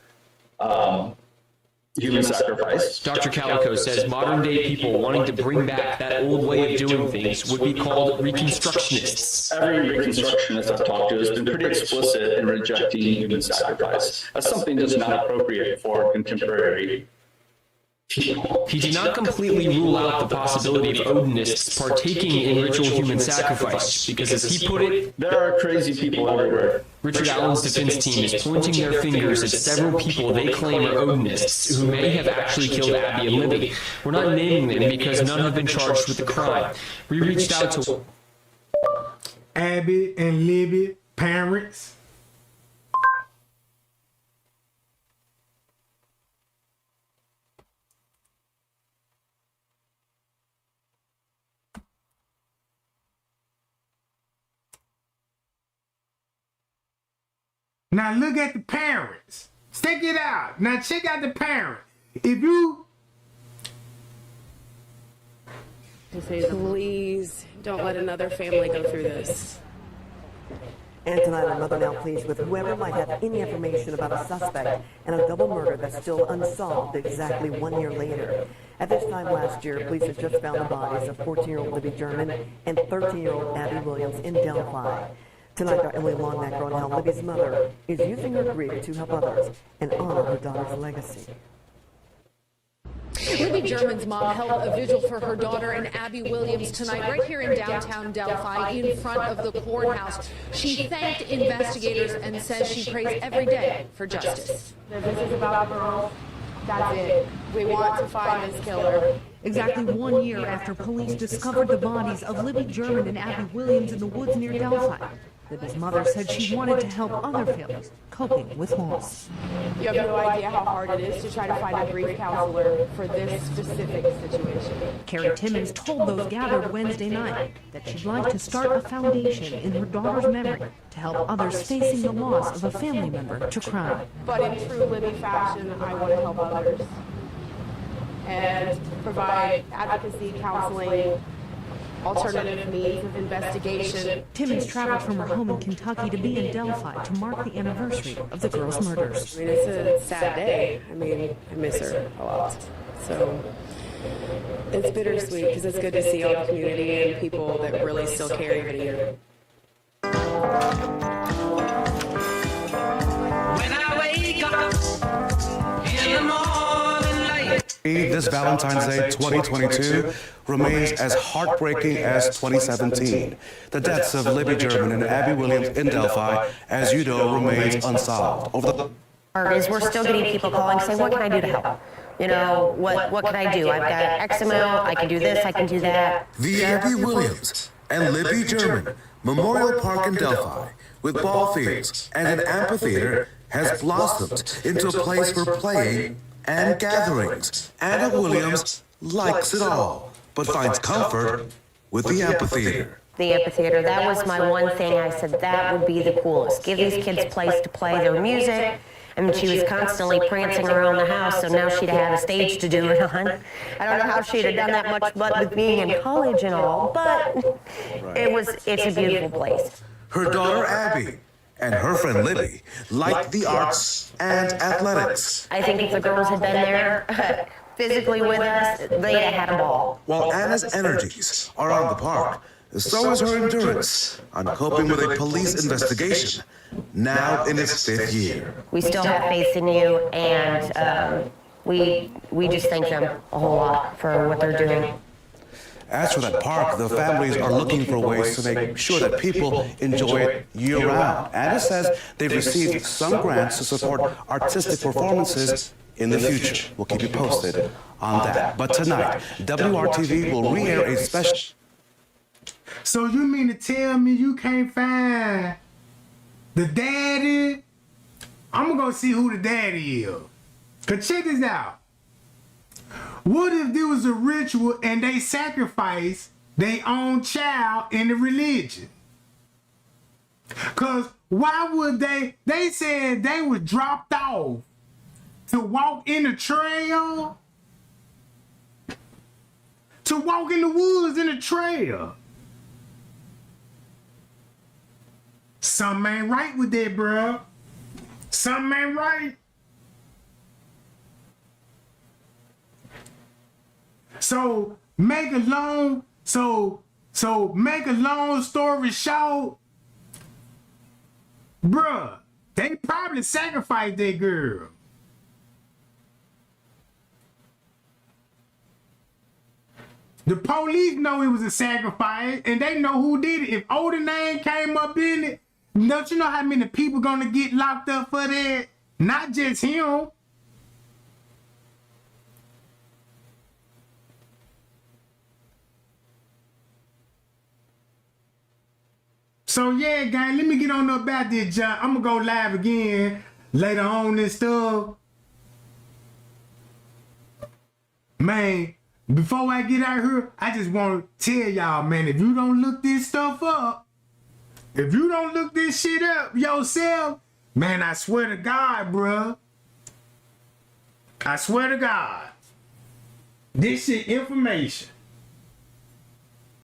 human sacrifice.
Dr. Calico says modern-day people wanting to bring back that old way of doing things would be called Reconstructionists.
Every Reconstructionist I've talked to has been pretty explicit in rejecting human sacrifice as something that's not appropriate for contemporary people.
He did not completely rule out the possibility of Odinists partaking in ritual human sacrifice, because as he put it,
there are crazy people everywhere.
Richard Allen's defense team is pointing their fingers at several people they claim are Odinists who may have actually killed Abby and Libby. We're not naming them because none have been charged with the crime. We reached out to
Abby and Libby parents. Now look at the parents. Stick it out. Now check out the parent. If you...
Please don't let another family go through this.
And tonight on Mother Now Please with whoever might have any information about a suspect and a double murder that's still unsolved exactly 1 year later. At this time last year, police had just found the bodies of 14-year-old Libby German and 13-year-old Abby Williams in Delphi. Tonight, our Emily Longneck wrote how Libby's mother is using her grief to help others and honor her daughter's legacy.
Libby German's mom held a vigil for her daughter and Abby Williams tonight right here in downtown Delphi in front of the courthouse. She thanked investigators and says she prays every day for justice.
This is about girls. That's it. We want to find this killer.
Exactly 1 year after police discovered the bodies of Libby German and Abby Williams in the woods near Delphi.
Libby's mother said she wanted to help other families coping with loss.
You have no idea how hard it is to try to find a grief counselor for this specific situation.
Carrie Timmons told those gathered Wednesday night that she'd like to start a foundation in her daughter's memory to help others facing the loss of a family member to crime.
But in true Libby fashion, I want to help others and provide advocacy, counseling, alternative means of investigation.
Timmons traveled from her home in Kentucky to be in Delphi to mark the anniversary of the girls' murders.
I mean, it's a sad day. I mean, I miss her a lot. So it's bittersweet because it's good to see all the community and people that really still care even here.
When I wake up in the morning light.
This Valentine's Day 2022 remains as heartbreaking as 2017. The deaths of Libby German and Abby Williams in Delphi, as you know, remains unsolved.
Is we're still getting people calling saying, what can I do to help? You know, what can I do? I've got X amount, I can do this, I can do that.
The Abby Williams and Libby German Memorial Park in Delphi, with ball fields and an amphitheater, has blossomed into a place for playing and gatherings. Anna Williams likes it all, but finds comfort with the amphitheater.
The amphitheater, that was my one thing. I said that would be the coolest. Give these kids a place to play their music. And she was constantly prancing around the house, so now she'd have a stage to do it on. I don't know how she'd have done that much, but with being in college and all, but it's a beautiful place.
Her daughter Abby and her friend Libby like the arts and athletics.
I think if the girls had been there physically with us, they'd have had a ball.
While Anna's energies are on the park, so is her endurance on coping with a police investigation, now in its 5th year.
We still have faith in you, and we just thank them a whole lot for what they're doing.
As for that park, the families are looking for ways to make sure that people enjoy it year-round. Anna says they've received some grants to support artistic performances in the future. We'll keep you posted on that. But tonight, WRTV will re-air a special...
So you mean to tell me you can't find the daddy? I'm gonna go see who the daddy is. Cause check this out. What if there was a ritual and they sacrificed their own child in the religion? Cause why would they said they were dropped off to walk in the trail? To walk in the woods in the trail. Something ain't right with that, bro. Something ain't right. So make a long story short, bruh, they probably sacrificed that girl. The police know it was a sacrifice, and they know who did it. If Odin name came up in it, don't you know how many people gonna get locked up for that? Not just him. So yeah, gang, let me get on up about this, John. I'm gonna go live again later on and stuff. Man, before I get out here, I just want to tell y'all, man, if you don't look this stuff up, if you don't look this shit up yourself, man, I swear to God, bruh. I swear to God. This shit information.